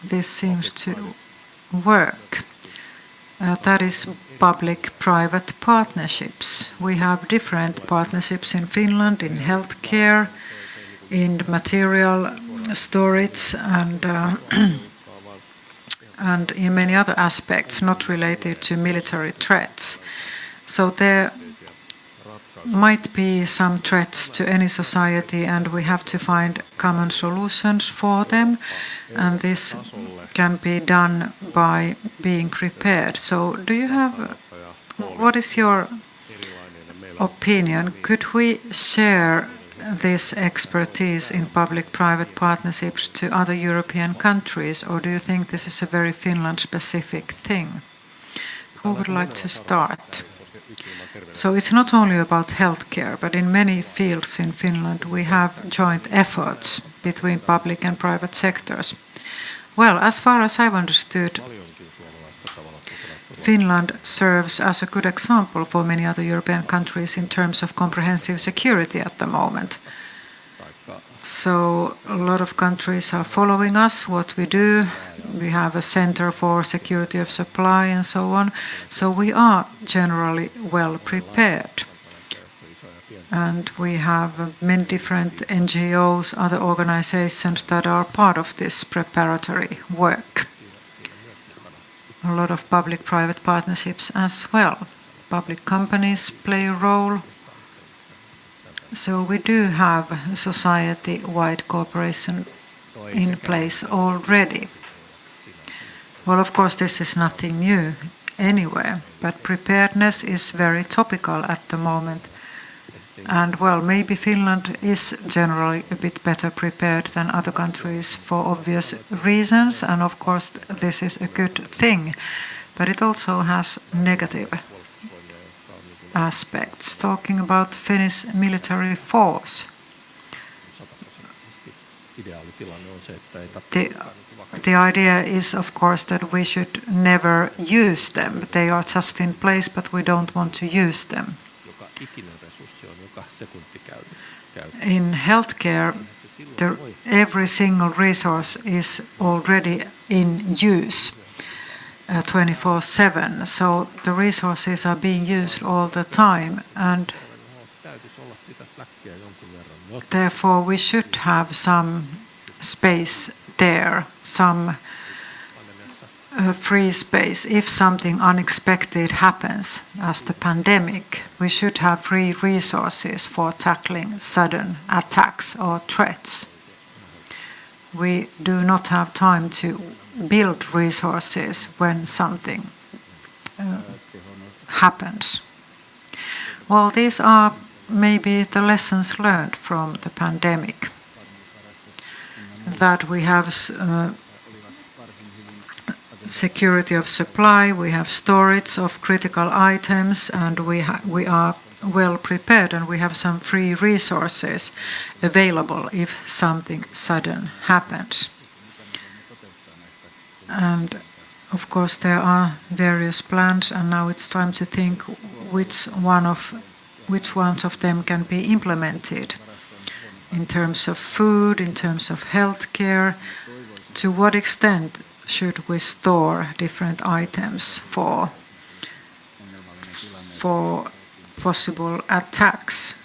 this seems to work. That is public-private partnerships. We have different partnerships in Finland, in healthcare, in material storage, and in many other aspects not related to military threats. So there might be some threats to any society, and we have to find common solutions for them, and this can be done by being prepared. So what is your opinion? Could we share this expertise in public-private partnerships to other European countries, or do you think this is a very Finland-specific thing? Who would like to start? So it's not only about healthcare, but in many fields in Finland we have joint efforts between public and private sectors. Well, as far as I've understood, Finland serves as a good example for many other European countries in terms of comprehensive security at the moment. So a lot of countries are following us, what we do. We have a Center for Security of Supply and so on. So we are generally well prepared. And we have many different NGOs, other organizations that are part of this preparatory work. A lot of public-private partnerships as well. Public companies play a role. So we do have society-wide cooperation in place already. Well, of course, this is nothing new anywhere, but preparedness is very topical at the moment. And well, maybe Finland is generally a bit better prepared than other countries for obvious reasons, and of course this is a good thing, but it also has negative aspects. Talking about Finnish military force, The idea is, of course, that we should never use them. They are just in place, but we don't want to use them. In healthcare, every single resource is already in use 24/7. So the resources are being used all the time, and therefore we should have some space there, some free space. If something unexpected happens, as the pandemic, we should have free resources for tackling sudden attacks or threats. We do not have time to build resources when something happens. Well, these are maybe the lessons learned from the pandemic, that we have security of supply, we have storage of critical items, and we are well prepared, and we have some free resources available if something sudden happens. And of course there are various plans, and now it's time to think which ones of them can be implemented in terms of food, in terms of healthcare. To what extent should we store different items for possible attacks?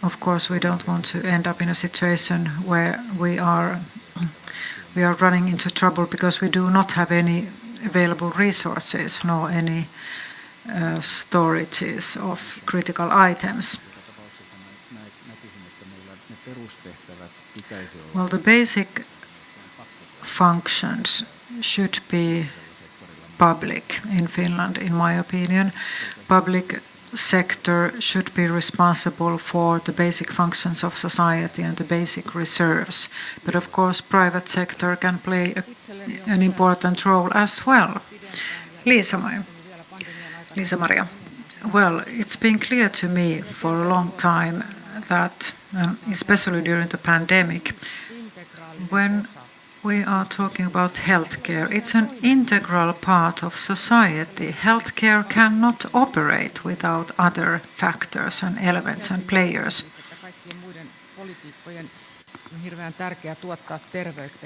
Of course, we don't want to end up in a situation where we are running into trouble because we do not have any available resources nor any storages of critical items. Well, the basic functions should be public in Finland, in my opinion. Public sector should be responsible for the basic functions of society and the basic reserves. But of course, private sector can play an important role as well. Liisa-Maria. Well, it's been clear to me for a long time that, especially during the pandemic, when we are talking about healthcare, it's an integral part of society. Healthcare cannot operate without other factors and elements and players.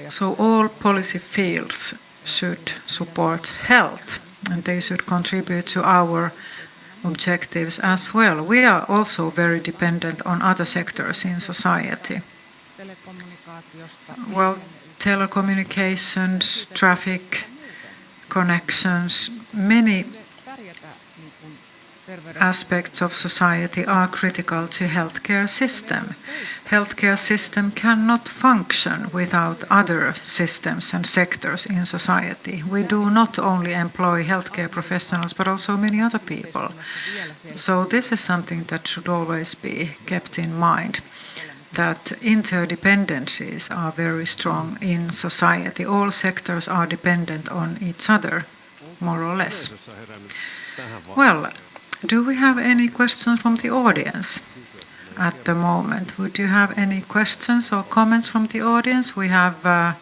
So all policy fields should support health, and they should contribute to our objectives as well. We are also very dependent on other sectors in society. Well, telecommunications, traffic connections, many aspects of society are critical to healthcare system. Healthcare system cannot function without other systems and sectors in society. We do not only employ healthcare professionals, but also many other people. So this is something that should always be kept in mind, that interdependencies are very strong in society. All sectors are dependent on each other, more or less. Well, do we have any questions from the audience at the moment? Would you have any questions or comments from the audience? We have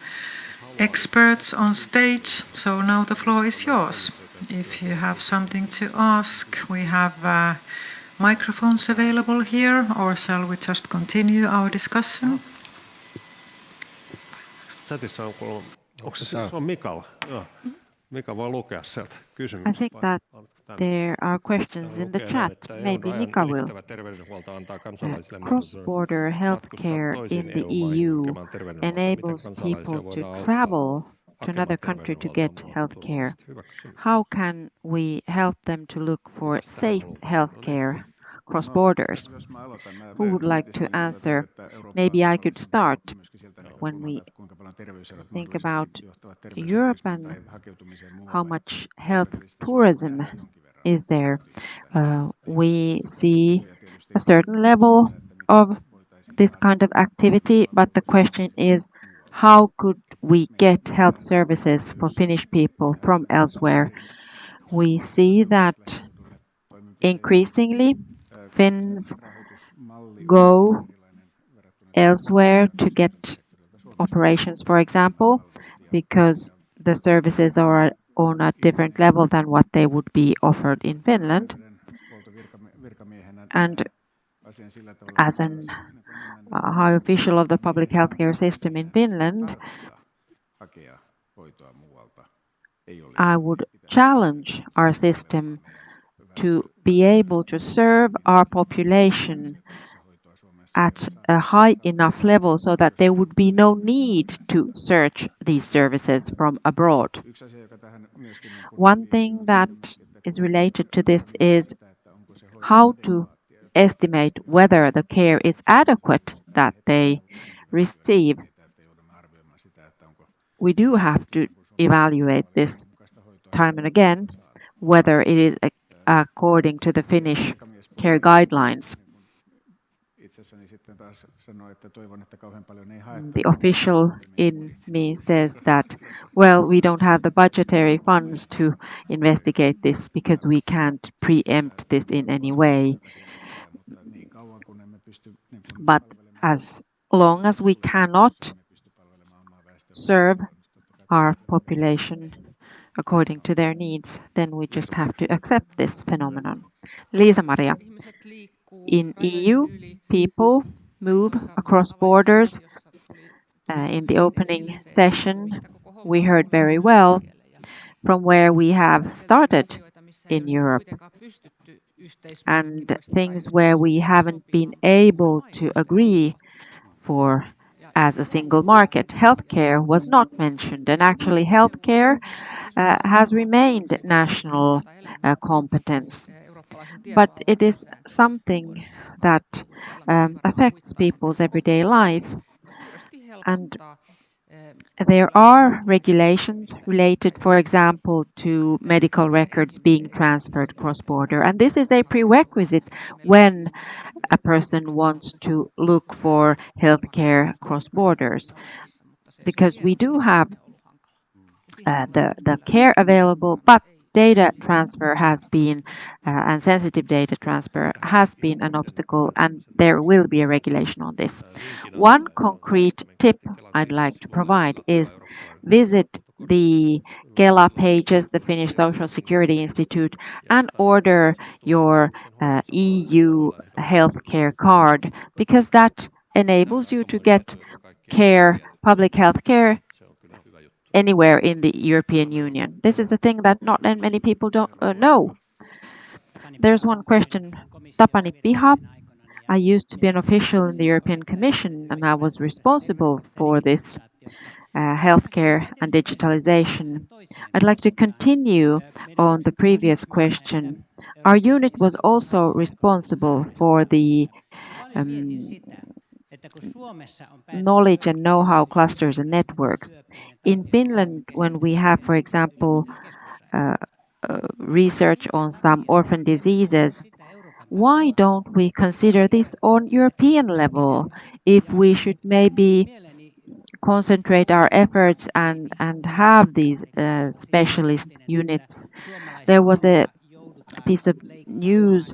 experts on stage, so now the floor is yours. If you have something to ask, we have microphones available here, or shall we just continue our discussion? I think that there are questions in the chat. Maybe Mika will. Cross-border healthcare in the EU enables people to travel to another country to get healthcare. How can we help them to look for safe healthcare cross borders? Who would like to answer? Maybe I could start. When we think about Europe and how much health tourism is there, we see a certain level of this kind of activity, but the question is, how could we get health services for Finnish people from elsewhere? We see that increasingly Finns go elsewhere to get operations, for example, because the services are on a different level than what they would be offered in Finland. And as a high official of the public healthcare system in Finland, I would challenge our system to be able to serve our population at a high enough level so that there would be no need to search these services from abroad. One thing that is related to this is how to estimate whether the care is adequate that they receive. We do have to evaluate this time and again, whether it is according to the Finnish care guidelines. The official in me says that, well, we don't have the budgetary funds to investigate this because we can't preempt this in any way. But as long as we cannot serve our population according to their needs, then we just have to accept this phenomenon. Liisa-Maria, in EU, people move across borders. In the opening session, we heard very well from where we have started in Europe and things where we haven't been able to agree for as a single market. Healthcare was not mentioned, and actually healthcare has remained national competence. But it is something that affects people's everyday life. And there are regulations related, for example, to medical records being transferred cross-border. And this is a prerequisite when a person wants to look for healthcare cross borders, because we do have the care available, but data transfer has been, and sensitive data transfer has been an obstacle, and there will be a regulation on this. One concrete tip I'd like to provide is visit the Kela pages, the Finnish Social Security Institute, and order your EU healthcare card, because that enables you to get care, public health care, anywhere in the European Union. This is a thing that not many people don't know. There's one question. Tapani Piha. I used to be an official in the European Commission, and I was responsible for this healthcare and digitalization. I'd like to continue on the previous question. Our unit was also responsible for the knowledge and know-how clusters and networks. In Finland, when we have, for example, research on some orphan diseases, why don't we consider this on European level if we should maybe concentrate our efforts and have these specialist units? There was a piece of news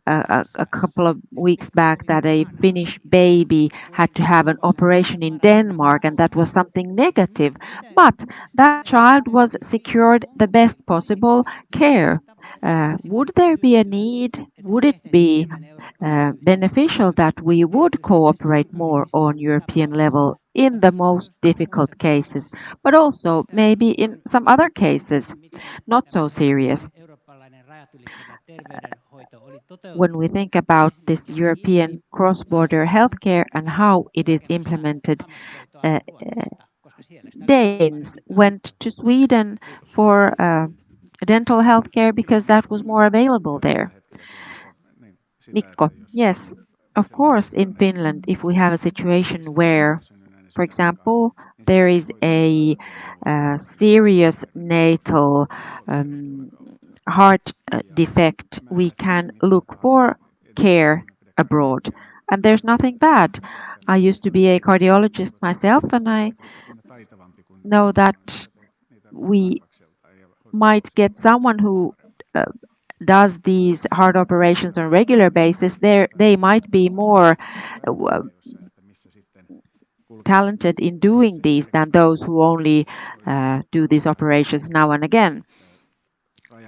a couple of weeks back that a Finnish baby had to have an operation in Denmark, and that was something negative. But that child was secured the best possible care. Would there be a need? Would it be beneficial that we would cooperate more on European level in the most difficult cases, but also maybe in some other cases, not so serious? When we think about this European cross-border healthcare and how it is implemented, Danes went to Sweden for dental healthcare because that was more available there. Mikko, yes, of course, in Finland, if we have a situation where, for example, there is a serious natal heart defect, we can look for care abroad. And there's nothing bad. I used to be a cardiologist myself, and I know that we might get someone who does these heart operations on a regular basis. They might be more talented in doing these than those who only do these operations now and again.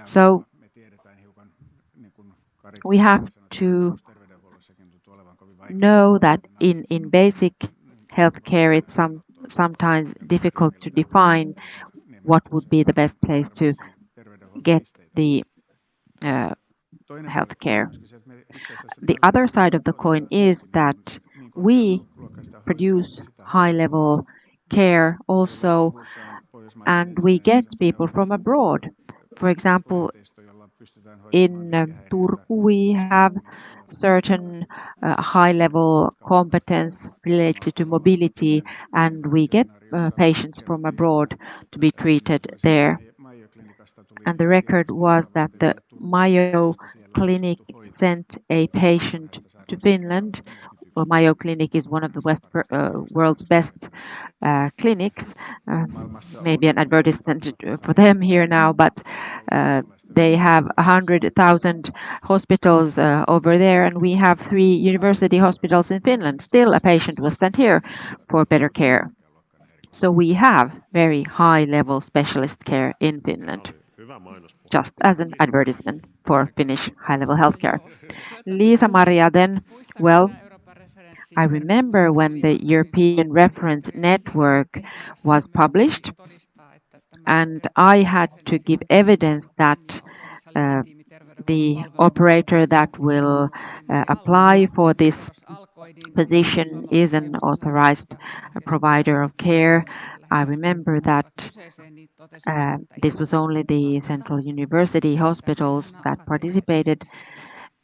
So we have to know that in basic healthcare it's sometimes difficult to define what would be the best place to get the healthcare. The other side of the coin is that we produce high-level care also, and we get people from abroad. For example, in Turku, we have certain high-level competence related to mobility, and we get patients from abroad to be treated there. And the record was that the Mayo Clinic sent a patient to Finland. Well, Mayo Clinic is one of the world's best clinics. Maybe an advertisement for them here now, but they have 100,000 hospitals over there, and we have 3 university hospitals in Finland. Still, a patient was sent here for better care. So we have very high-level specialist care in Finland, just as an advertisement for Finnish high-level healthcare. Liisa-Maria then, well, I remember when the European Reference Network was published, and I had to give evidence that the operator that will apply for this position is an authorized provider of care. I remember that this was only the central university hospitals that participated,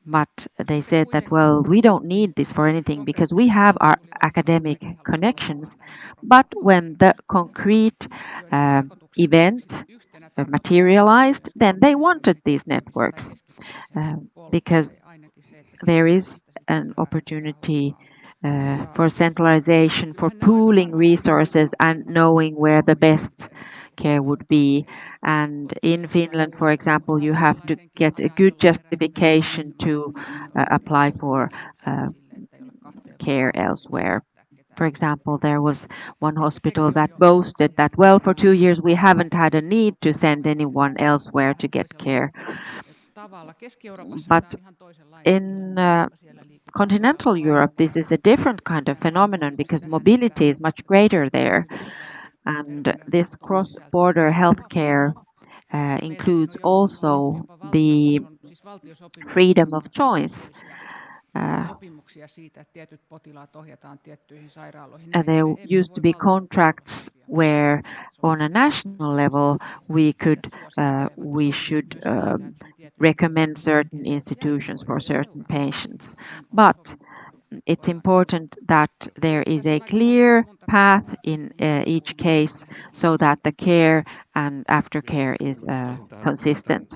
but they said that, well, we don't need this for anything because we have our academic connections. But when the concrete event materialized, then they wanted these networks because there is an opportunity for centralization, for pooling resources and knowing where the best care would be. And in Finland, for example, you have to get a good justification to apply for care elsewhere. For example, there was one hospital that boasted that, well, for 2 years we haven't had a need to send anyone elsewhere to get care. But in continental Europe, this is a different kind of phenomenon because mobility is much greater there. And this cross-border healthcare includes also the freedom of choice. There used to be contracts where on a national level we should recommend certain institutions for certain patients. But it's important that there is a clear path in each case so that the care and aftercare is consistent.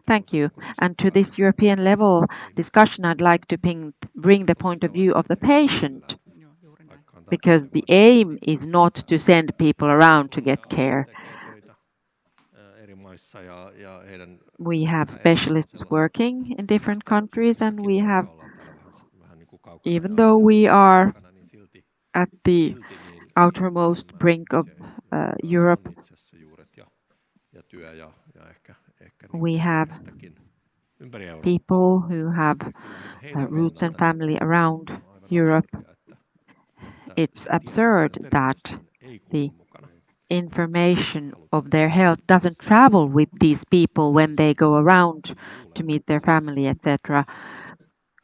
Thank you. And to this European level discussion, I'd like to bring the point of view of the patient, because the aim is not to send people around to get care. We have specialists working in different countries, and we have, even though we are at the outermost brink of Europe, we have people who have roots and family around Europe. It's absurd that the information of their health doesn't travel with these people when they go around to meet their family, etc.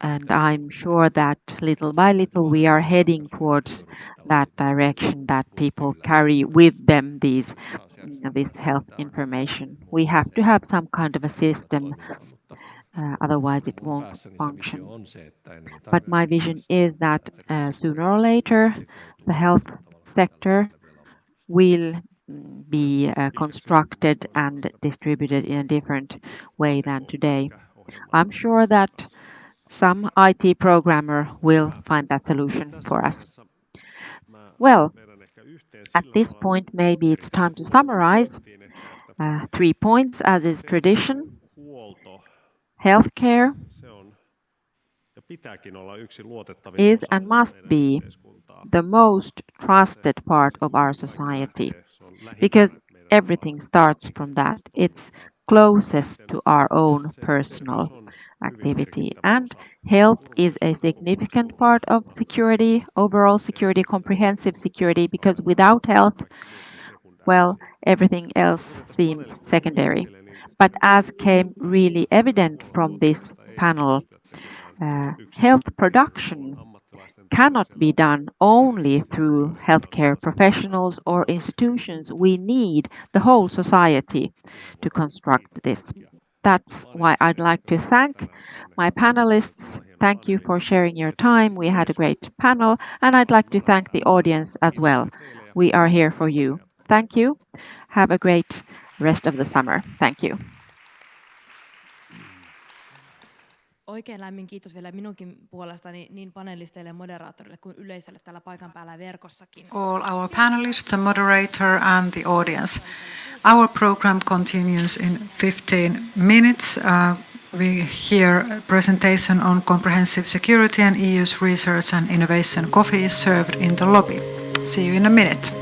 And I'm sure that little by little we are heading towards that direction, that people carry with them this health information. We have to have some kind of a system, otherwise it won't function. But my vision is that sooner or later the health sector will be constructed and distributed in a different way than today. I'm sure that some IT programmer will find that solution for us. Well, at this point, maybe it's time to summarize 3 points, as is tradition. Healthcare is and must be the most trusted part of our society, because everything starts from that. It's closest to our own personal activity. And health is a significant part of security, overall security, comprehensive security, because without health, well, everything else seems secondary. But as came really evident from this panel, health production cannot be done only through healthcare professionals or institutions. We need the whole society to construct this. That's why I'd like to thank my panelists. Thank you for sharing your time. We had a great panel, and I'd like to thank the audience as well. We are here for you. Thank you. Have a great rest of the summer. Thank you. Oikein lämmin kiitos vielä minunkin puolestani niin panelisteille ja moderaattorille kuin yleisölle täällä paikan päällä ja verkossakin. All our panelists, the moderator and the audience. Our program continues in 15 minutes. We hear a presentation on comprehensive security and EU's research and innovation. Coffee is served in the lobby. See you in a minute.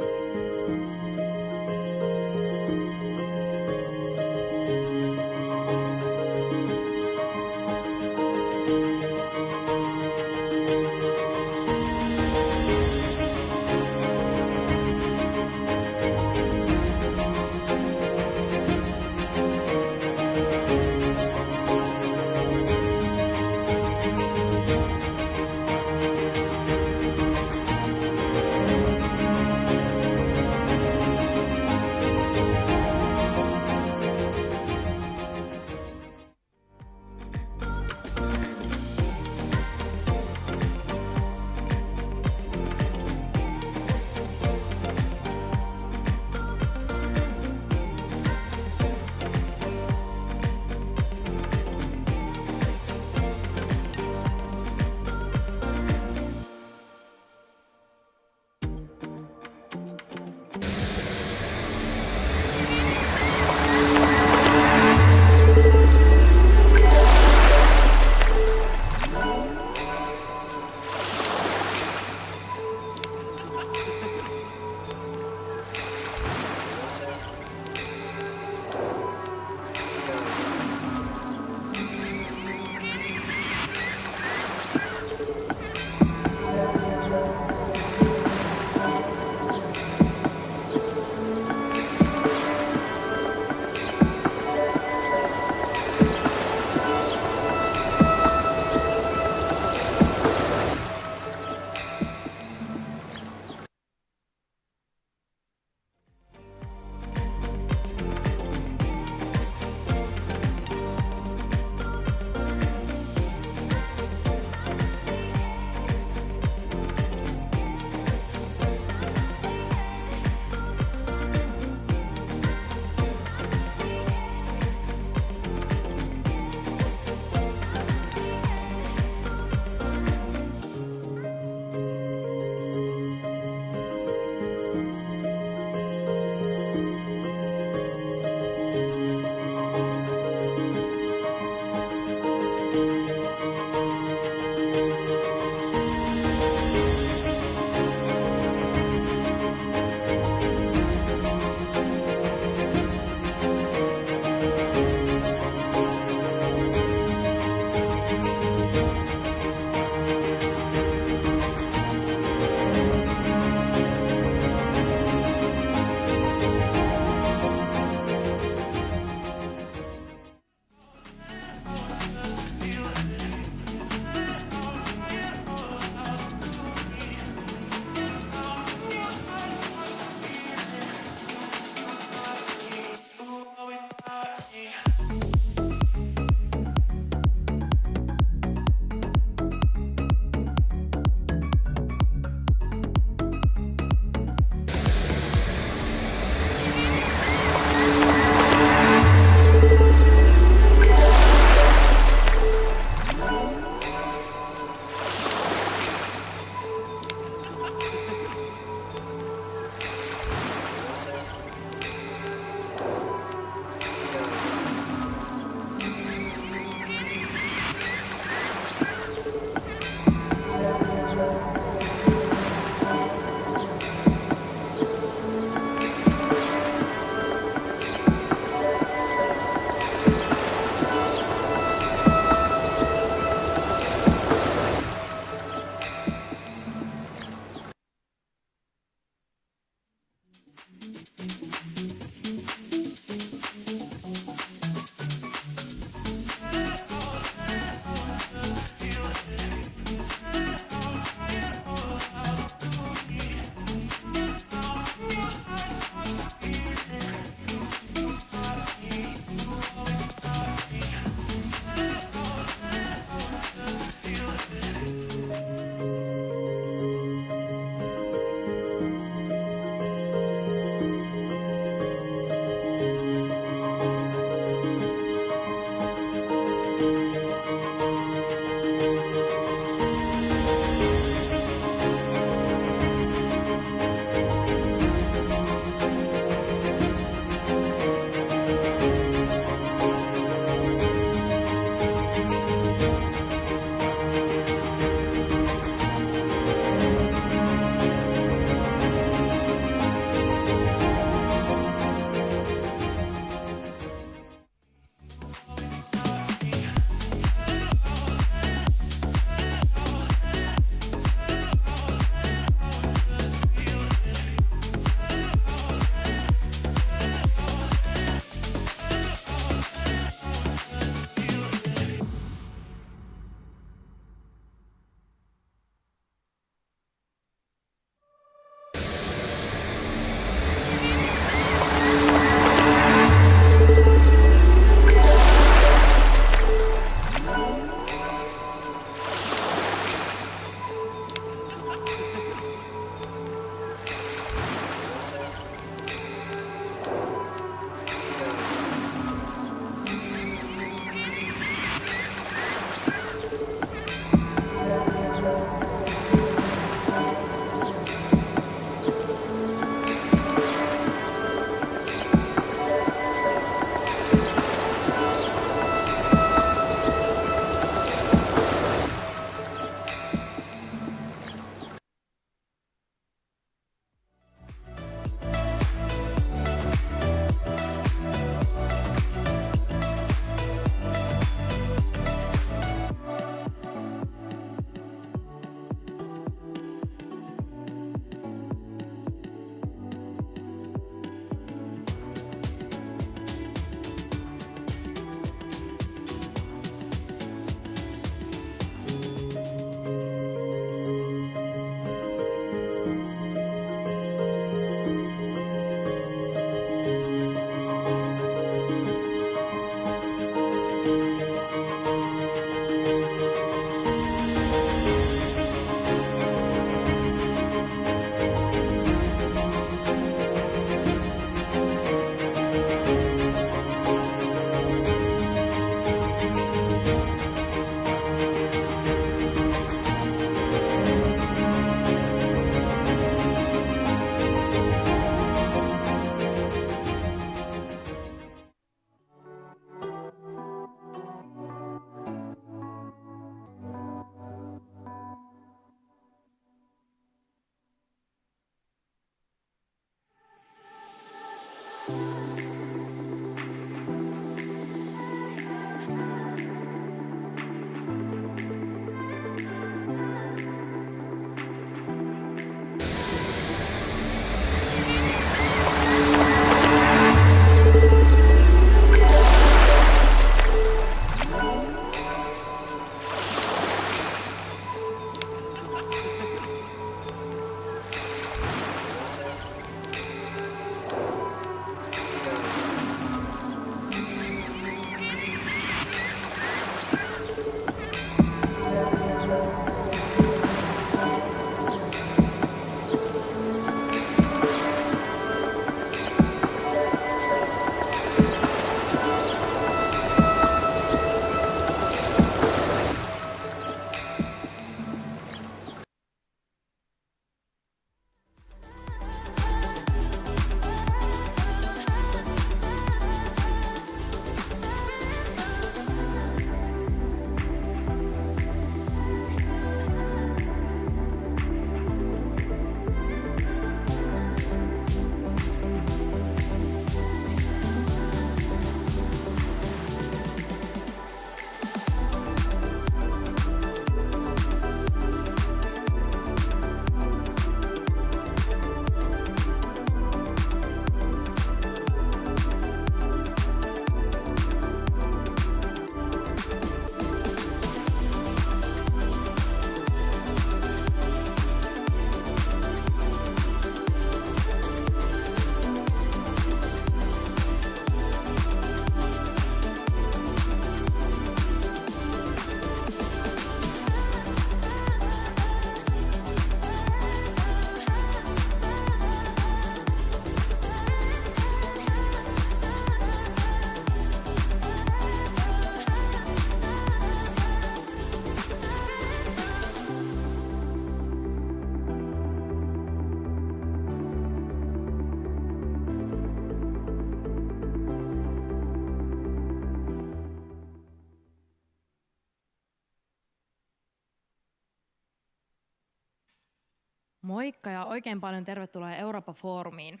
Moikka ja oikein paljon tervetuloa Eurooppa-foorumiin.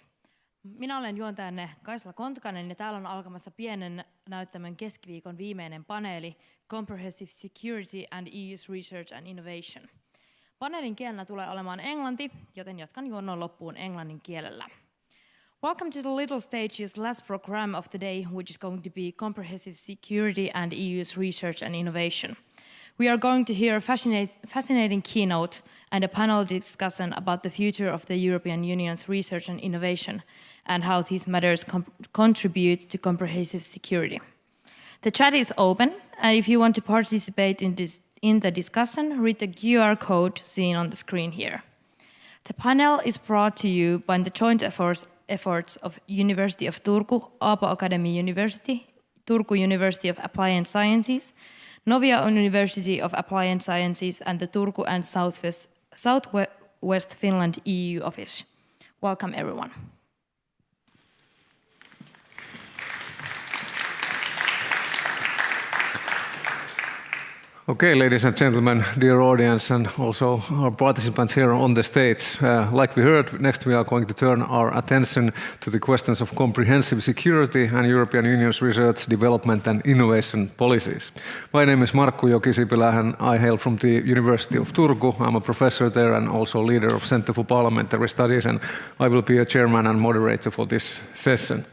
Minä olen juontajanne Kaisla Kontkanen ja täällä on alkamassa pienen näyttämön keskiviikon viimeinen paneeli Comprehensive Security and EU's Research and Innovation. Paneelin kielenä tulee olemaan englanti, joten jatkan juonnon loppuun englannin kielellä. Welcome to the Little Stage's last program of the day, which is going to be Comprehensive Security and EU's Research and Innovation. We are going to hear a fascinating keynote and a panel discussion about the future of the European Union's research and innovation and how these matters contribute to comprehensive security. The chat is open, and if you want to participate in the discussion, read the QR code seen on the screen here. The panel is brought to you by the joint efforts of University of Turku, Aalto Academy University, Turku University of Applied Sciences, Novia University of Applied Sciences, and the Turku and Southwest Finland EU office. Welcome, everyone. Okay, ladies and gentlemen, dear audience, and also our participants here on the stage. Like we heard, next we are going to turn our attention to the questions of comprehensive security and European Union's research, development and innovation policies. My name is Markku Jokisipilä and I hail from the University of Turku. I'm a professor there and also leader of Center for Parliamentary Studies, and I will be a chairman and moderator for this session.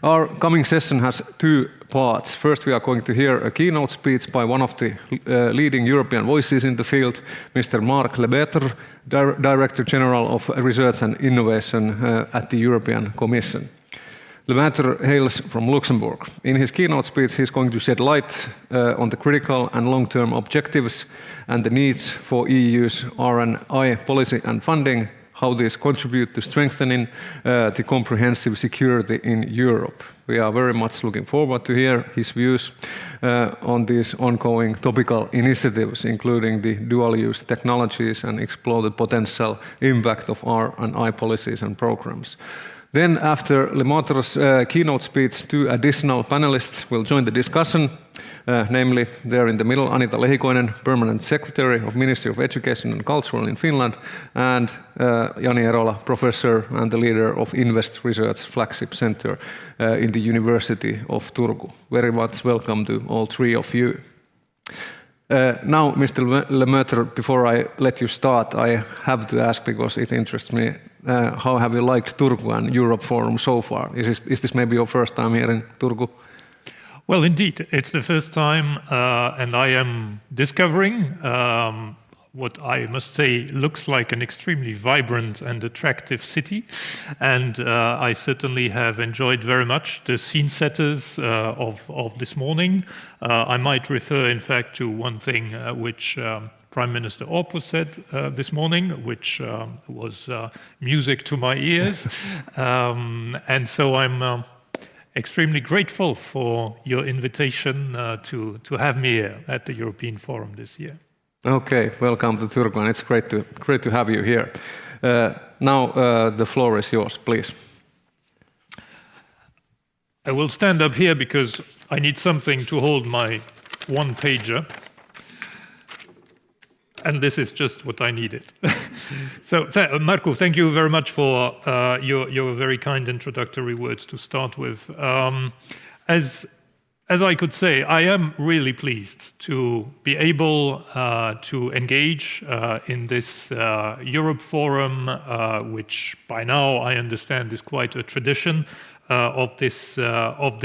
Our coming session has two parts. First, we are going to hear a keynote speech by one of the leading European voices in the field, Mr. Marc Lemaitre, Director General of Research and Innovation at the European Commission. Lemaitre hails from Luxembourg. In his keynote speech, he's going to shed light on the critical and long-term objectives and the needs for EU's R&I policy and funding, how these contribute to strengthening the comprehensive security in Europe. We are very much looking forward to hear his views on these ongoing topical initiatives, including the dual-use technologies, and explore the potential impact of R&I policies and programs. Then, after Lemaitre's keynote speech, two additional panelists will join the discussion, namely, there in the middle, Anita Lehikoinen, Permanent Secretary of Ministry of Education and Culture in Finland, and Jani Erola, Professor and the leader of Invest Research Flagship Center in the University of Turku. Very much welcome to all three of you. Now, Mr. Lemaitre, before I let you start, I have to ask, because it interests me, how have you liked Turku and Europe Forum so far? Is this maybe your first time here in Turku? Well, indeed, it's the first time, and I am discovering what I must say looks like an extremely vibrant and attractive city. And I certainly have enjoyed very much the scene setters of this morning. I might refer, in fact, to one thing which Prime Minister Orpo said this morning, which was music to my ears. And so I'm extremely grateful for your invitation to have me here at the European Forum this year. Okay, welcome to Turku, and it's great to have you here. Now the floor is yours, please. I will stand up here because I need something to hold my one-pager. And this is just what I needed. So, Markku, thank you very much for your very kind introductory words to start with. As I could say, I am really pleased to be able to engage in this Europe Forum, which by now I understand is quite a tradition of this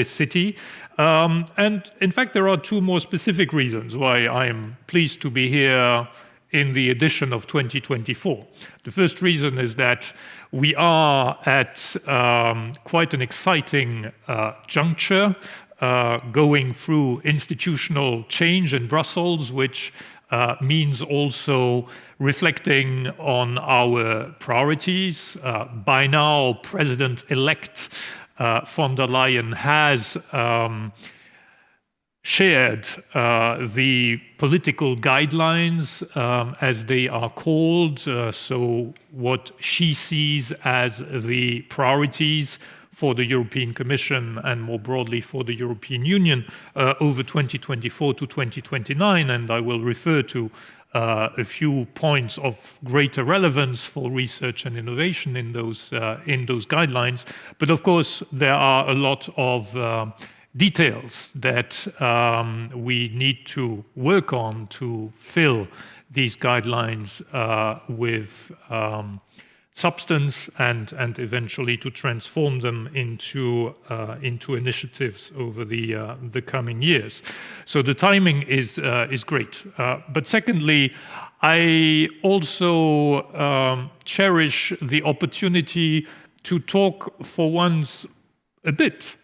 city. And in fact, there are two more specific reasons why I am pleased to be here in the edition of 2024. The first reason is that we are at quite an exciting juncture, going through institutional change in Brussels, which means also reflecting on our priorities. By now, President-elect von der Leyen has shared the political guidelines, as they are called, so what she sees as the priorities for the European Commission and more broadly for the European Union over 2024 to 2029, and I will refer to a few points of greater relevance for research and innovation in those guidelines. But of course, there are a lot of details that we need to work on to fill these guidelines with substance and eventually to transform them into initiatives over the coming years. So the timing is great. But secondly, I also cherish the opportunity to talk for once a bit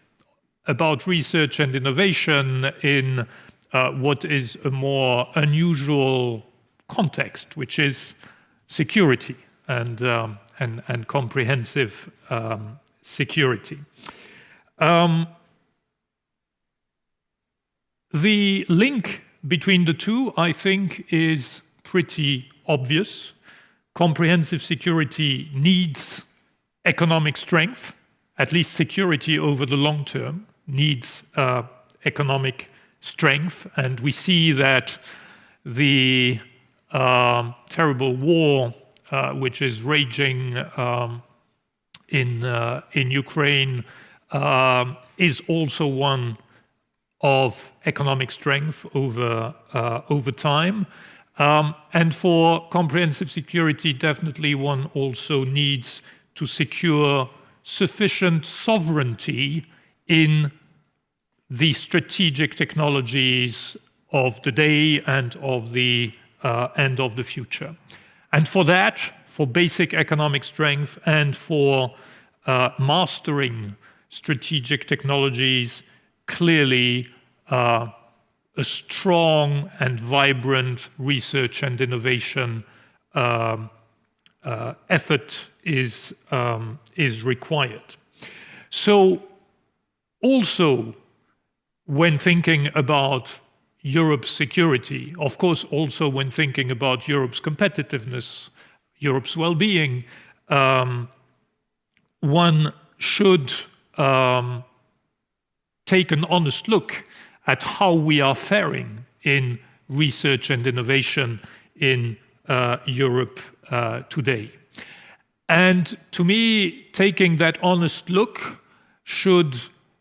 about research and innovation in what is a more unusual context, which is security and comprehensive security. The link between the two, I think, is pretty obvious. Comprehensive security needs economic strength, at least security over the long term needs economic strength, and we see that the terrible war which is raging in Ukraine is also one of economic strength over time. And for comprehensive security, definitely one also needs to secure sufficient sovereignty in the strategic technologies of the day and of the future. And for that, for basic economic strength and for mastering strategic technologies, clearly a strong and vibrant research and innovation effort is required. So also when thinking about Europe's security, of course also when thinking about Europe's competitiveness, Europe's well-being, one should take an honest look at how we are faring in research and innovation in Europe today. And to me, taking that honest look should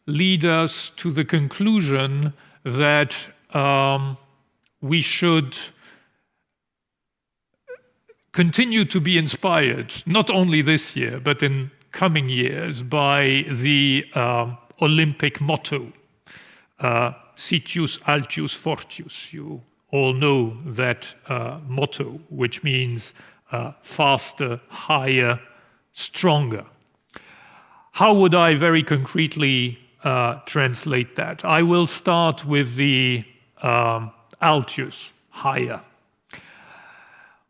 lead us to the conclusion that we should continue to be inspired, not only this year, but in coming years, by the Olympic motto, Citius, Altius, Fortius. You all know that motto, which means faster, higher, stronger. How would I very concretely translate that? I will start with the Altius, higher.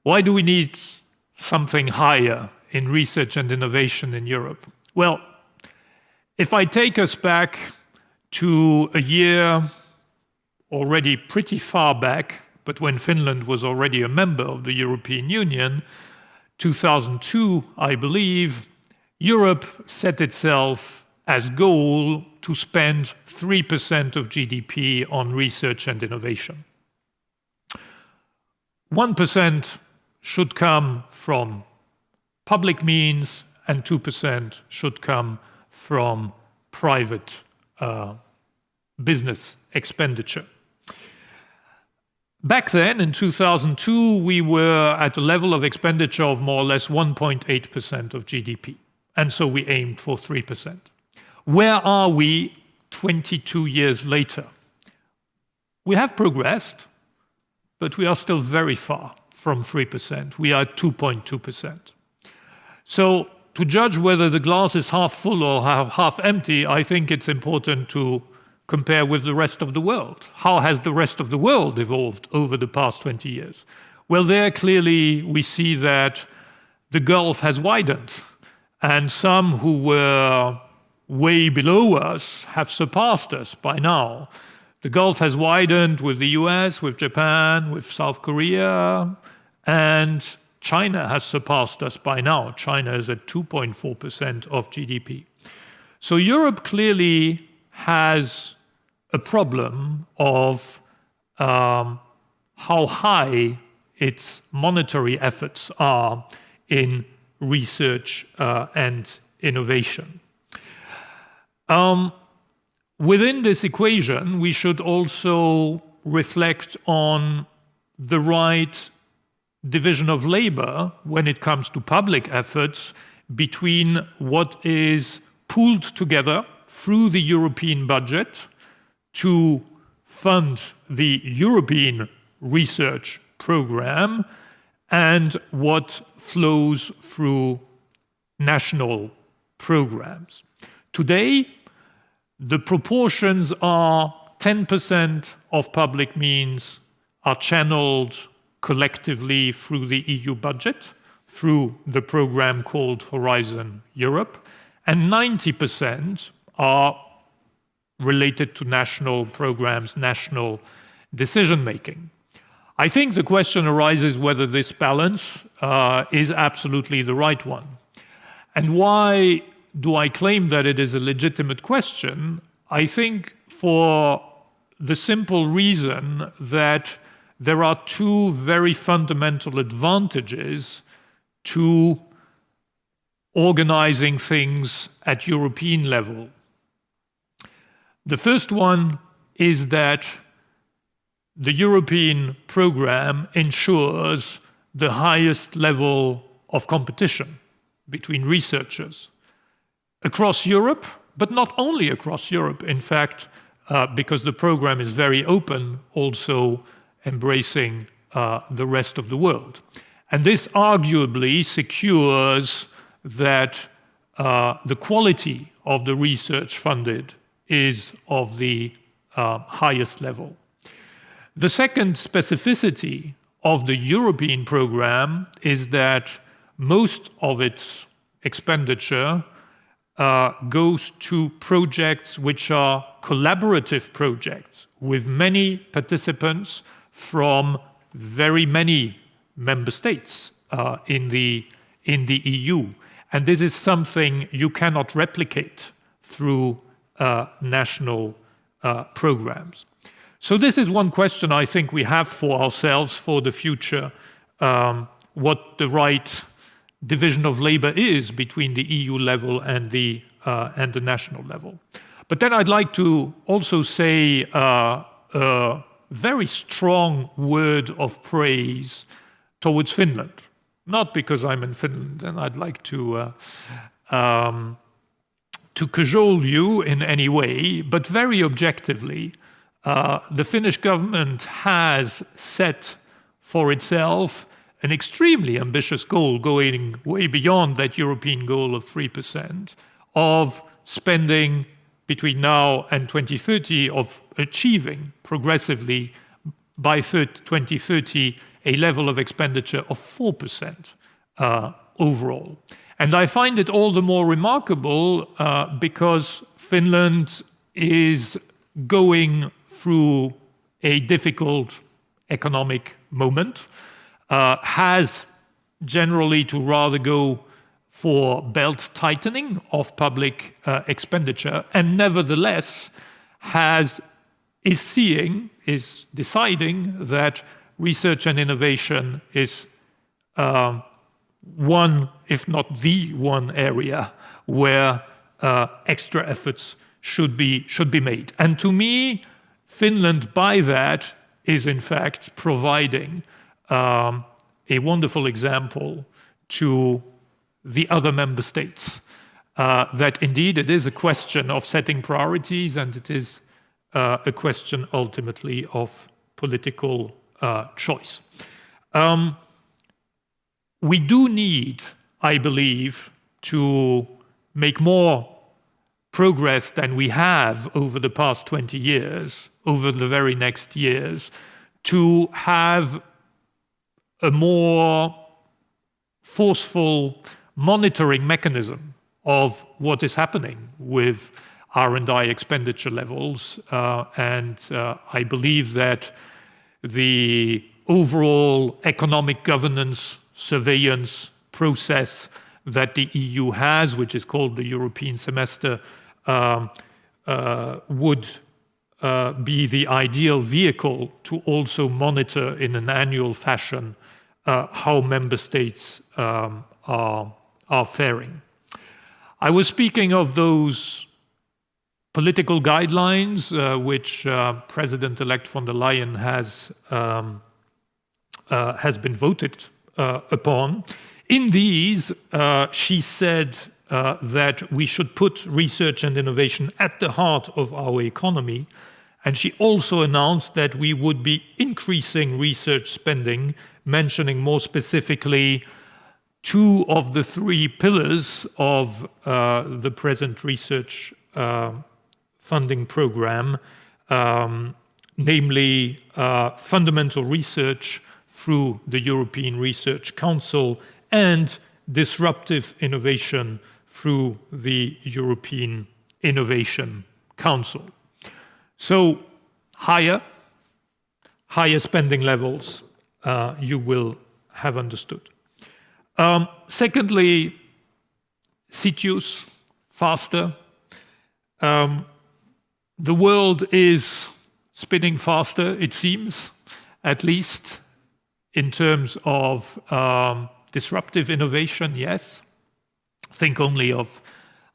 Why do we need something higher in research and innovation in Europe? Well, if I take us back to a year already pretty far back, but when Finland was already a member of the European Union, 2002, I believe, Europe set itself as goal to spend 3% of GDP on research and innovation. 1% should come from public means and 2% should come from private business expenditure. Back then, in 2002, we were at a level of expenditure of more or less 1.8% of GDP. And so we aimed for 3%. Where are we 22 years later? We have progressed, but we are still very far from 3%. We are at 2.2%. So to judge whether the glass is half full or half empty, I think it's important to compare with the rest of the world. How has the rest of the world evolved over the past 20 years? Well, there clearly we see that the gulf has widened, and some who were way below us have surpassed us by now. The gulf has widened with the US, with Japan, with South Korea, and China has surpassed us by now. China is at 2.4% of GDP. So Europe clearly has a problem of how high its monetary efforts are in research and innovation. Within this equation, we should also reflect on the right division of labor when it comes to public efforts between what is pooled together through the European budget to fund the European research program and what flows through national programs. Today, the proportions are 10% of public means are channeled collectively through the EU budget, through the program called Horizon Europe, and 90% are related to national programs, national decision-making. I think the question arises whether this balance is absolutely the right one. And why do I claim that it is a legitimate question? I think for the simple reason that there are two very fundamental advantages to organizing things at European level. The first one is that the European program ensures the highest level of competition between researchers across Europe, but not only across Europe. In fact, because the program is very open, also embracing the rest of the world. And this arguably secures that the quality of the research funded is of the highest level. The second specificity of the European program is that most of its expenditure goes to projects which are collaborative projects with many participants from very many member states in the EU. And this is something you cannot replicate through national programs. So this is one question I think we have for ourselves for the future, what the right division of labor is between the EU level and the national level. But then I'd like to also say a very strong word of praise towards Finland. Not because I'm in Finland and I'd like to cajole you in any way, but very objectively, the Finnish government has set for itself an extremely ambitious goal going way beyond that European goal of 3% of spending between now and 2030, of achieving progressively by 2030 a level of expenditure of 4% overall. And I find it all the more remarkable because Finland is going through a difficult economic moment, has generally to rather go for belt tightening of public expenditure, and nevertheless is deciding that research and innovation is one, if not the one area where extra efforts should be made. And to me, Finland, by that, is in fact providing a wonderful example to the other member states. That indeed it is a question of setting priorities, and it is a question ultimately of political choice. We do need, I believe, to make more progress than we have over the past 20 years, over the very next years, to have a more forceful monitoring mechanism of what is happening with R&I expenditure levels. And I believe that the overall economic governance surveillance process that the EU has, which is called the European semester, would be the ideal vehicle to also monitor in an annual fashion how member states are faring. I was speaking of those political guidelines which President-elect von der Leyen has been voted upon. In these, she said that we should put research and innovation at the heart of our economy. And she also announced that we would be increasing research spending, mentioning more specifically 2 of the 3 pillars of the present research funding program, namely fundamental research through the European Research Council and disruptive innovation through the European Innovation Council. So higher spending levels, you will have understood. Secondly, CITES, faster. The world is spinning faster, it seems, at least in terms of disruptive innovation, yes. Think only of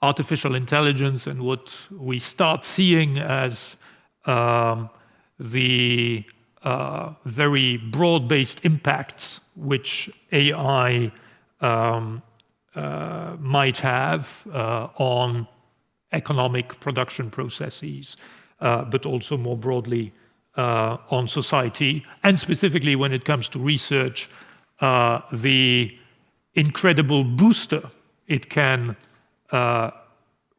artificial intelligence and what we start seeing as the very broad-based impacts which AI might have on economic production processes, but also more broadly on society, and specifically when it comes to research, the incredible booster it can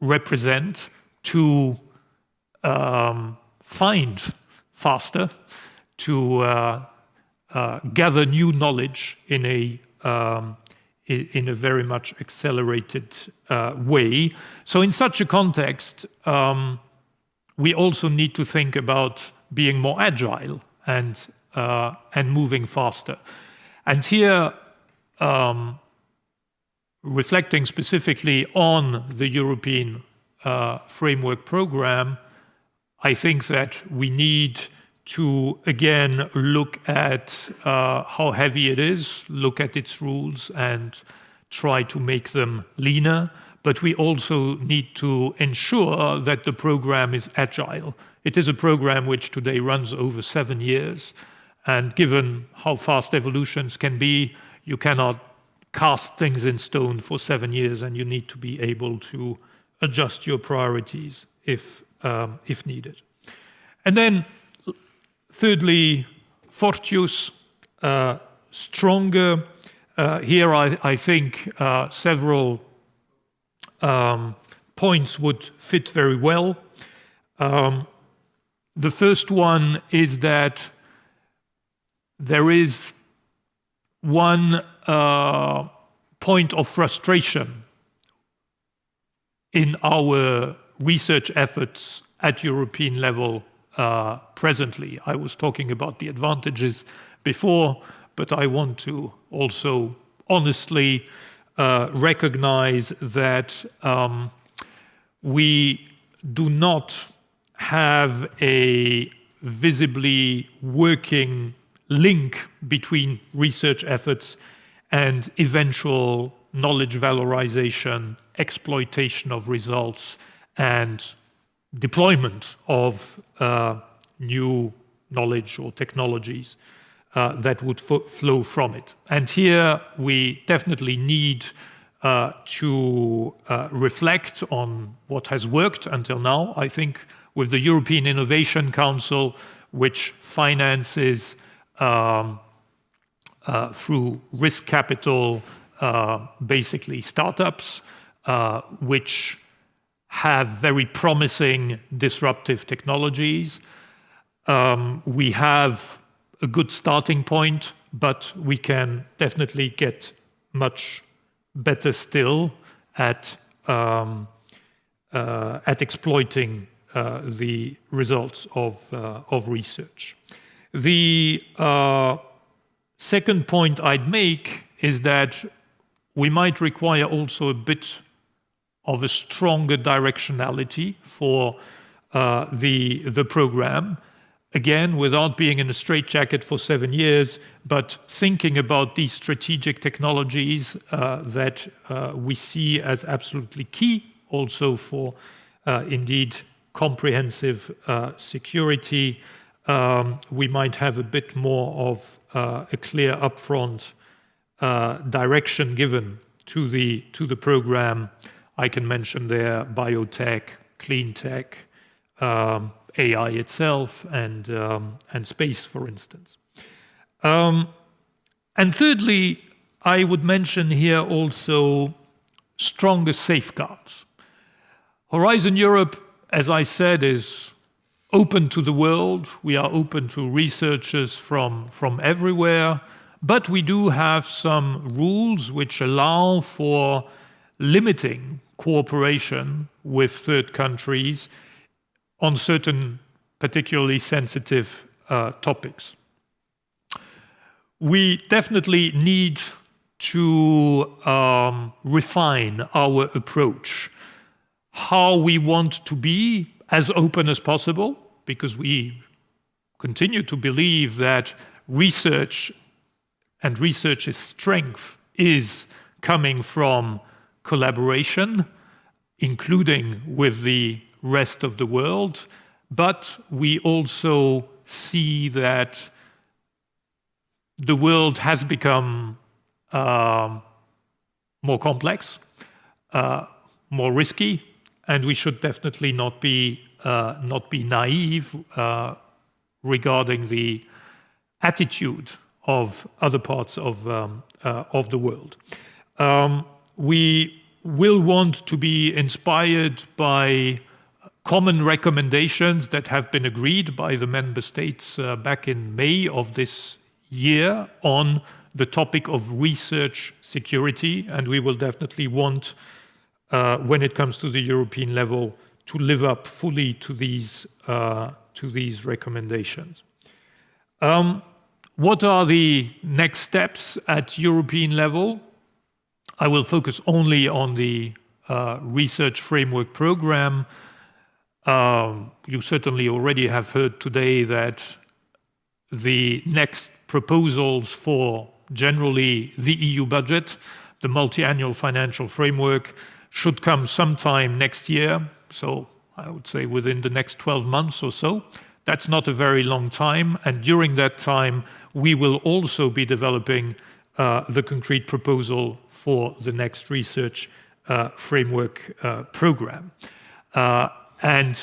represent to find faster, to gather new knowledge in a very much accelerated way. So in such a context, we also need to think about being more agile and moving faster. And here, reflecting specifically on the European Framework Program, I think that we need to again look at how heavy it is, look at its rules and try to make them leaner. But we also need to ensure that the program is agile. It is a program which today runs over 7 years. And given how fast evolutions can be, you cannot cast things in stone for 7 years, and you need to be able to adjust your priorities if needed. And then thirdly, Fortius, stronger. Here I think several points would fit very well. The first one is that there is one point of frustration in our research efforts at European level presently. I was talking about the advantages before, but I want to also honestly recognize that we do not have a visibly working link between research efforts and eventual knowledge valorization, exploitation of results, and deployment of new knowledge or technologies that would flow from it. And here we definitely need to reflect on what has worked until now. I think with the European Innovation Council, which finances through risk capital basically startups, which have very promising disruptive technologies. We have a good starting point, but we can definitely get much better still at exploiting the results of research. The second point I'd make is that we might require also a bit of a stronger directionality for the program, again, without being in a straitjacket for 7 years, but thinking about these strategic technologies that we see as absolutely key also for indeed comprehensive security. We might have a bit more of a clear upfront direction given to the program. I can mention there biotech, clean tech, AI itself, and space, for instance. And thirdly, I would mention here also stronger safeguards. Horizon Europe, as I said, is open to the world. We are open to researchers from everywhere, but we do have some rules which allow for limiting cooperation with third countries on certain particularly sensitive topics. We definitely need to refine our approach, how we want to be as open as possible, because we continue to believe that research and research's strength is coming from collaboration, including with the rest of the world. But we also see that the world has become more complex, more risky, and we should definitely not be naive regarding the attitude of other parts of the world. We will want to be inspired by common recommendations that have been agreed by the member states back in May of this year on the topic of research security, and we will definitely want, when it comes to the European level, to live up fully to these recommendations. What are the next steps at European level? I will focus only on the research framework program. You certainly already have heard today that the next proposals for generally the EU budget, the multi-annual financial framework, should come sometime next year. So I would say within the next 12 months or so. That's not a very long time. And during that time, we will also be developing the concrete proposal for the next research framework program. And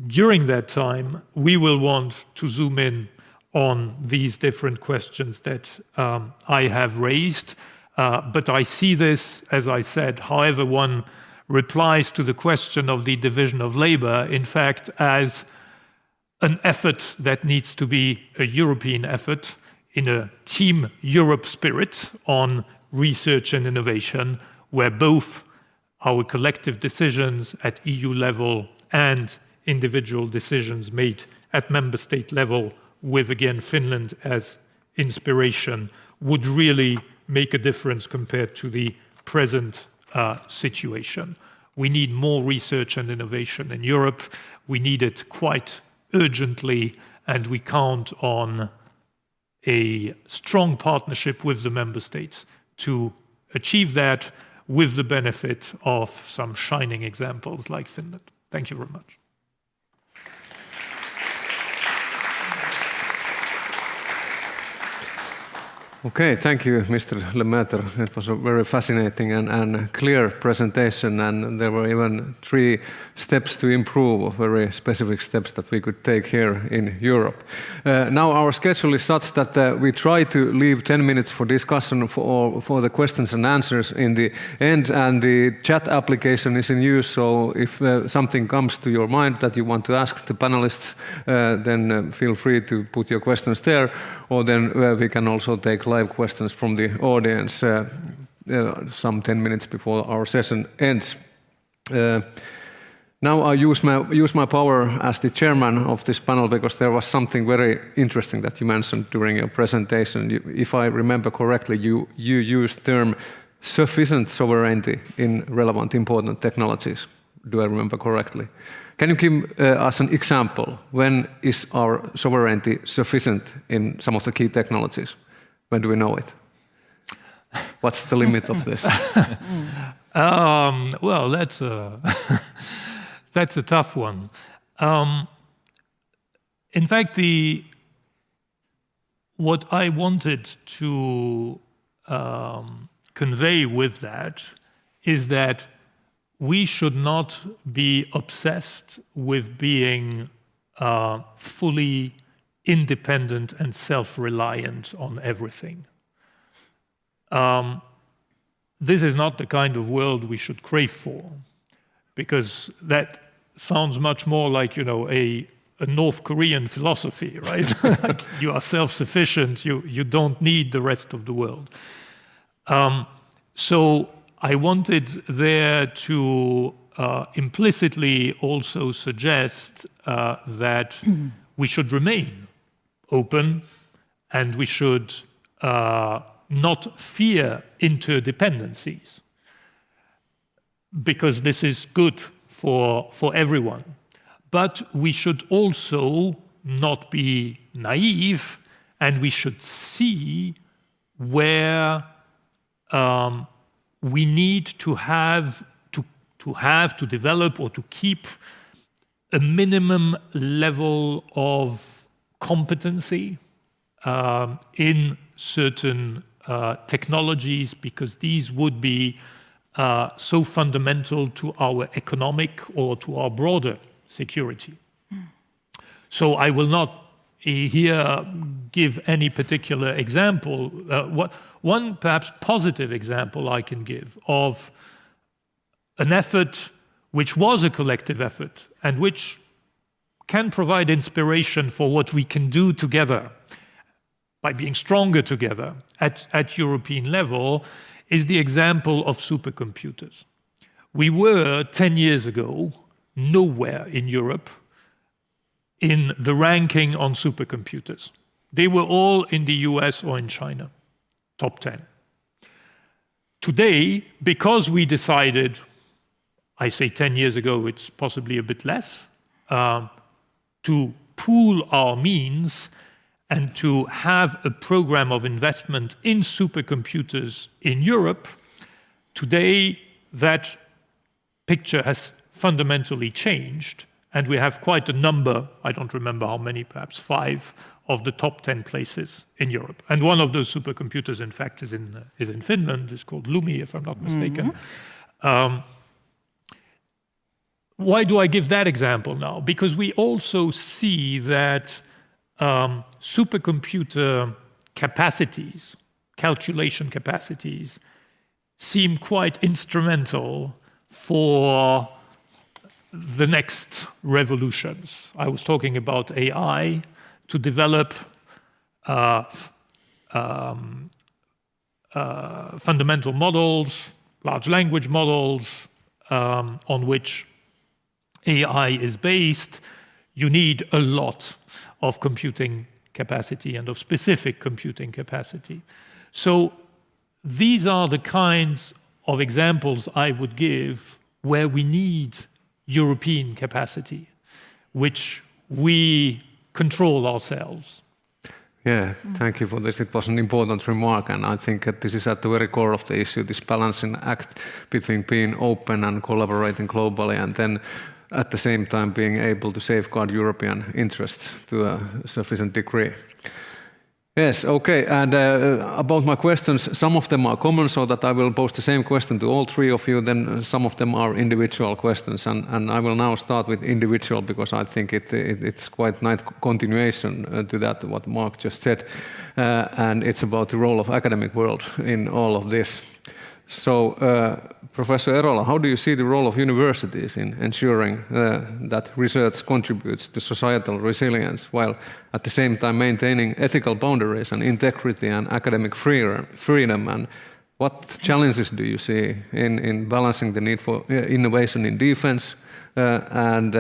during that time, we will want to zoom in on these different questions that I have raised. But I see this, as I said, however one replies to the question of the division of labor, in fact, as an effort that needs to be a European effort in a Team Europe spirit on research and innovation, where both our collective decisions at EU level and individual decisions made at member state level, with again Finland as inspiration, would really make a difference compared to the present situation. We need more research and innovation in Europe. We need it quite urgently, and we count on a strong partnership with the member states to achieve that, with the benefit of some shining examples like Finland. Thank you very much. Okay, thank you, Mr. Lemaitre. It was a very fascinating and clear presentation, and there were even 3 steps to improve, very specific steps that we could take here in Europe. Now our schedule is such that we try to leave 10 minutes for discussion for the questions and answers in the end, and the chat application is in use, so if something comes to your mind that you want to ask the panelists, then feel free to put your questions there, or then we can also take live questions from the audience some 10 minutes before our session ends. Now I use my power as the chairman of this panel, because there was something very interesting that you mentioned during your presentation. If I remember correctly, you used the term sufficient sovereignty in relevant important technologies. do I remember correctly? Can you give us an example? When is our sovereignty sufficient in some of the key technologies? When do we know it? What's the limit of this? Well, that's a tough one. In fact, what I wanted to convey with that is that we should not be obsessed with being fully independent and self-reliant on everything. This is not the kind of world we should crave for, because that sounds much more like, a North Korean philosophy, right? Like you are self-sufficient, you don't need the rest of the world. So I wanted there to implicitly also suggest that we should remain open and we should not fear interdependencies, because this is good for everyone. But we should also not be naive, and we should see where we need to develop or to keep a minimum level of competency in certain technologies, because these would be so fundamental to our economic or to our broader security. So I will not here give any particular example. One perhaps positive example I can give of an effort which was a collective effort and which can provide inspiration for what we can do together by being stronger together at European level is the example of supercomputers. We were 10 years ago nowhere in Europe in the ranking on supercomputers. They were all in the US or in China, top 10. Today, because we decided, I say 10 years ago, it's possibly a bit less, to pool our means and to have a program of investment in supercomputers in Europe, today that picture has fundamentally changed, and we have quite a number, I don't remember how many, perhaps 5 of the top 10 places in Europe. And one of those supercomputers, in fact, is in Finland. It's called Lumi, if I'm not mistaken. Why do I give that example now? Because we also see that supercomputer capacities, calculation capacities, seem quite instrumental for the next revolutions. I was talking about AI, to develop fundamental models, large language models, on which AI is based. You need a lot of computing capacity and of specific computing capacity. So these are the kinds of examples I would give where we need European capacity, which we control ourselves. Yeah, thank you for this. It was an important remark, and I think that this is at the very core of the issue, this balancing act between being open and collaborating globally, and then at the same time being able to safeguard European interests to a sufficient degree. Yes, okay, and about my questions, some of them are common, so that I will pose the same question to all three of you, then some of them are individual questions, and I will now start with individual, because I think it's quite nice continuation to that, what Mark just said, and it's about the role of academic world in all of this. So, Professor Erola, how do you see the role of universities in ensuring that research contributes to societal resilience, while at the same time maintaining ethical boundaries and integrity and academic freedom? And what challenges do you see in balancing the need for innovation in defense and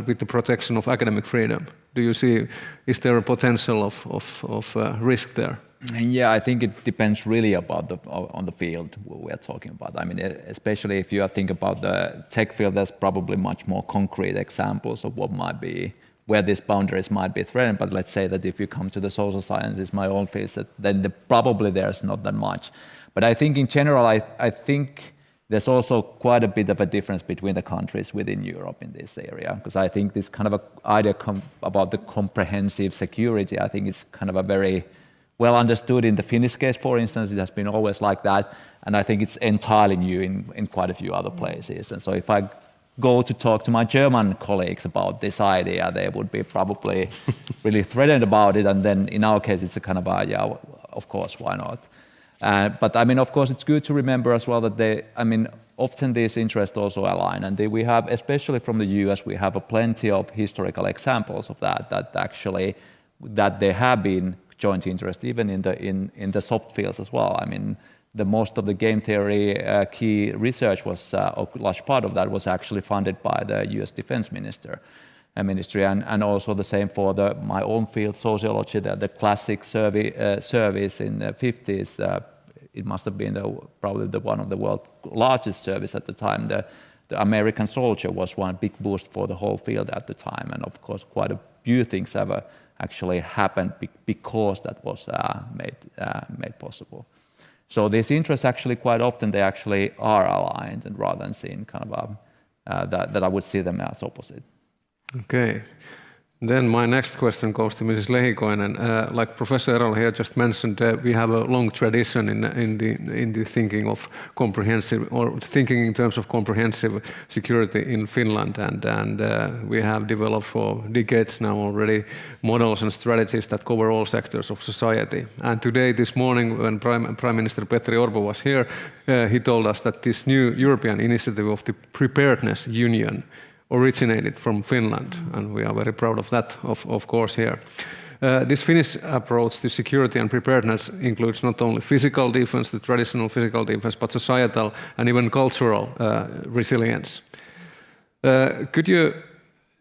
with the protection of academic freedom? Do you see, is there a potential of risk there? Yeah, I think it depends really about on the field we are talking about. I mean, especially if you think about the tech field, there's probably much more concrete examples of what might be, where these boundaries might be threatened. But let's say that if you come to the social sciences, my own field, then probably there's not that much. But I think in general, I think there's also quite a bit of a difference between the countries within Europe in this area, because I think this kind of a idea about the comprehensive security, I think it's kind of a very well understood in the Finnish case, for instance. It has been always like that, and I think it's entirely new in quite a few other places. And so if I go to talk to my German colleagues about this idea, they would be probably really threatened about it. And then in our case, it's a kind of yeah, of course, why not? But I mean, of course, it's good to remember as well that often these interests also align, and we have, especially from the US, we have plenty of historical examples of that actually that there have been joint interest even in the soft fields as well. I mean, the most of the game theory key research was a large part of that was actually funded by the US Defense Ministry, and also the same for my own field, sociology. The classic service in the 50s, it must have been probably one of the world's largest service at the time. The American soldier was one big boost for the whole field at the time, and of course quite a few things have actually happened because that was made possible. So these interests actually quite often they actually are aligned, and rather than seeing kind of that I would see them as opposite. Okay. Then my next question goes to Mrs. Lehikoinen. Like Professor Erol here just mentioned, we have a long tradition in the thinking of comprehensive, or thinking in terms of comprehensive security in Finland, and we have developed for decades now already models and strategies that cover all sectors of society. And today, this morning, when Prime Minister Petteri Orpo was here, he told us that this new European initiative of the Preparedness Union originated from Finland, and we are very proud of that, of course, here. This Finnish approach to security and preparedness includes not only physical defense, the traditional physical defense, but societal and even cultural resilience. Could you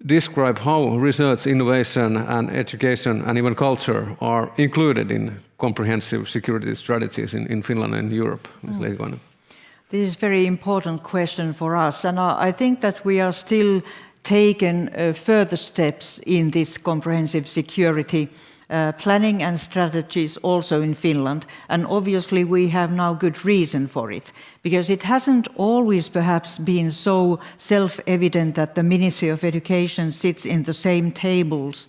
describe how research, innovation, and education, and even culture are included in comprehensive security strategies in Finland and Europe, Ms. Lehikoinen? This is a very important question for us, and I think that we are still taking further steps in this comprehensive security planning and strategies also in Finland, and obviously we have now good reason for it, because it hasn't always perhaps been so self-evident that the Ministry of Education sits in the same tables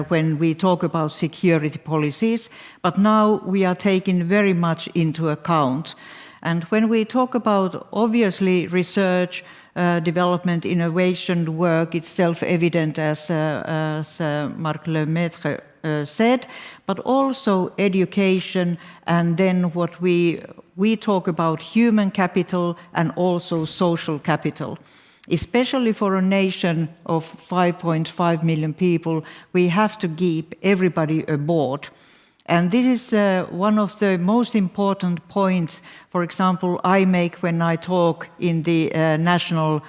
when we talk about security policies, but now we are taking very much into account. And when we talk about, obviously, research, development, innovation work, it's self-evident, as Marc Lemaitre said, but also education, and then what we talk about human capital and also social capital. Especially for a nation of 5.5 million people, we have to keep everybody aboard. And this is one of the most important points, for example, I make when I talk in the national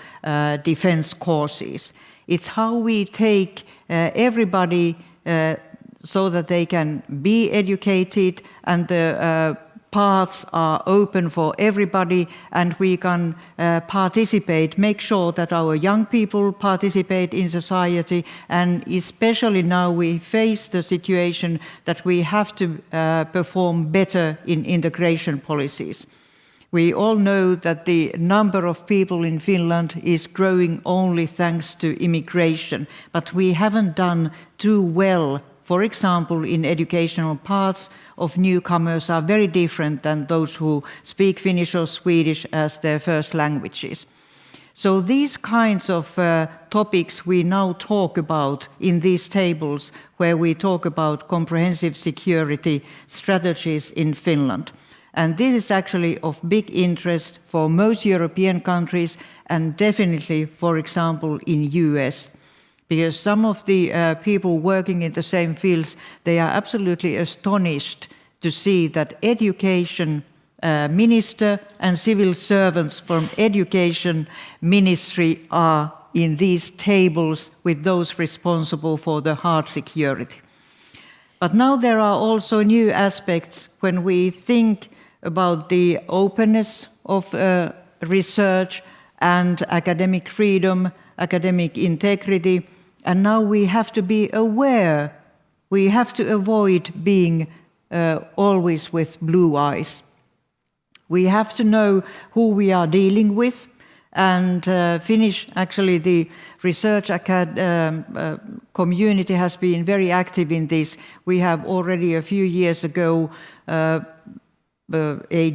defense courses. It's how we take everybody so that they can be educated, and the paths are open for everybody, and we can participate, make sure that our young people participate in society, and especially now we face the situation that we have to perform better in integration policies. We all know that the number of people in Finland is growing only thanks to immigration, but we haven't done too well. For example, in educational paths of newcomers are very different than those who speak Finnish or Swedish as their first languages. So these kinds of topics we now talk about in these tables where we talk about comprehensive security strategies in Finland. And this is actually of big interest for most European countries, and definitely, for example, in US. Because some of the people working in the same fields, they are absolutely astonished to see that education minister and civil servants from education ministry are in these tables with those responsible for the hard security. But now there are also new aspects when we think about the openness of research and academic freedom, academic integrity, and now we have to be aware, we have to avoid being always with blue eyes. We have to know who we are dealing with, and Finnish, actually the research community has been very active in this. We have already a few years ago a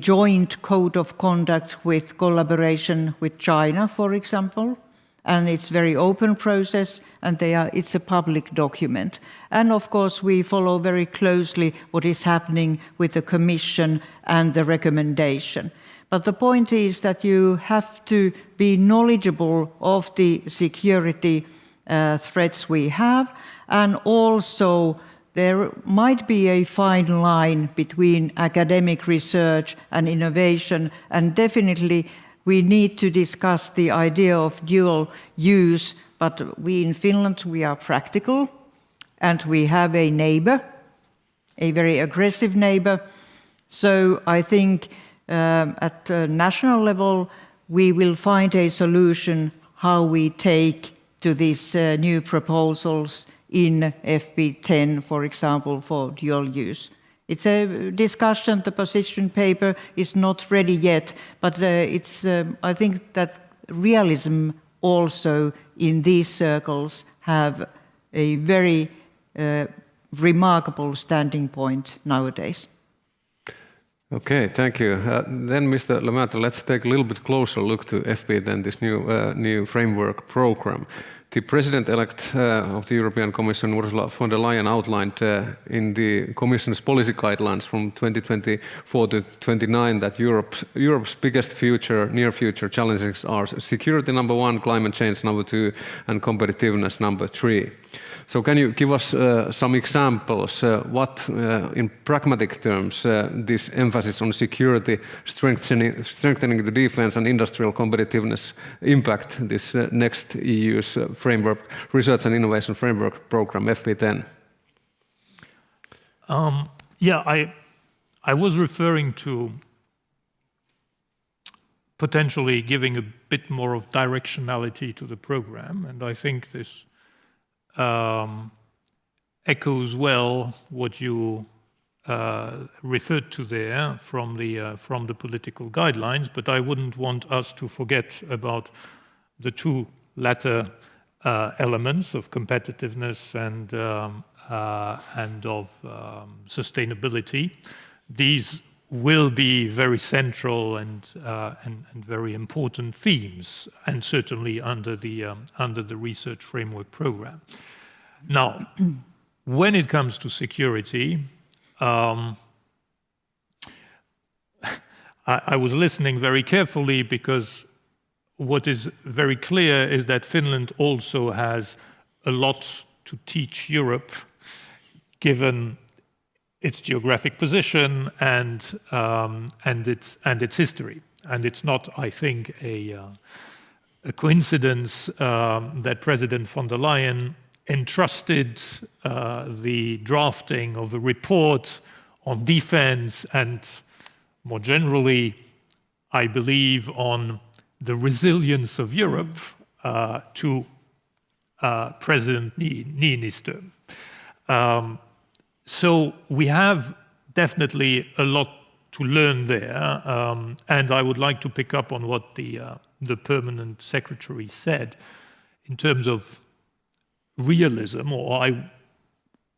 joint code of conduct with collaboration with China, for example, and it's a very open process, and it's a public document. And of course, we follow very closely what is happening with the Commission and the recommendation. But the point is that you have to be knowledgeable of the security threats we have, and also there might be a fine line between academic research and innovation, and definitely we need to discuss the idea of dual use, but we in Finland, we are practical, and we have a neighbor, a very aggressive neighbor. So I think at the national level, we will find a solution how we take to these new proposals in FP10, for example, for dual use. It's a discussion, the position paper is not ready yet, but I think that realism also in these circles have a very remarkable standing point nowadays. Okay, thank you. Then, Mr. Lemaitre, let's take a little bit closer look to FP10, this new framework program. The President-elect of the European Commission, Ursula von der Leyen, outlined in the Commission's policy guidelines from 2024 to 2029 that Europe's biggest near future challenges are security number 1, climate change number 2, and competitiveness number 3. So can you give us some examples what, in pragmatic terms, this emphasis on security, strengthening the defense and industrial competitiveness impact this next EU's framework, research and innovation framework program, FP10? I was referring to potentially giving a bit more of directionality to the program, and I think this echoes well what you referred to there from the political guidelines, but I wouldn't want us to forget about the two latter elements of competitiveness and of sustainability. These will be very central and very important themes, and certainly under the research framework program. Now, when it comes to security, I was listening very carefully, because what is very clear is that Finland also has a lot to teach Europe, given its geographic position and its history. And it's not, I think, a coincidence that President von der Leyen entrusted the drafting of a report on defense and, more generally, I believe, on the resilience of Europe to President Niinistö. So we have definitely a lot to learn there, and I would like to pick up on what the permanent secretary said in terms of realism, or I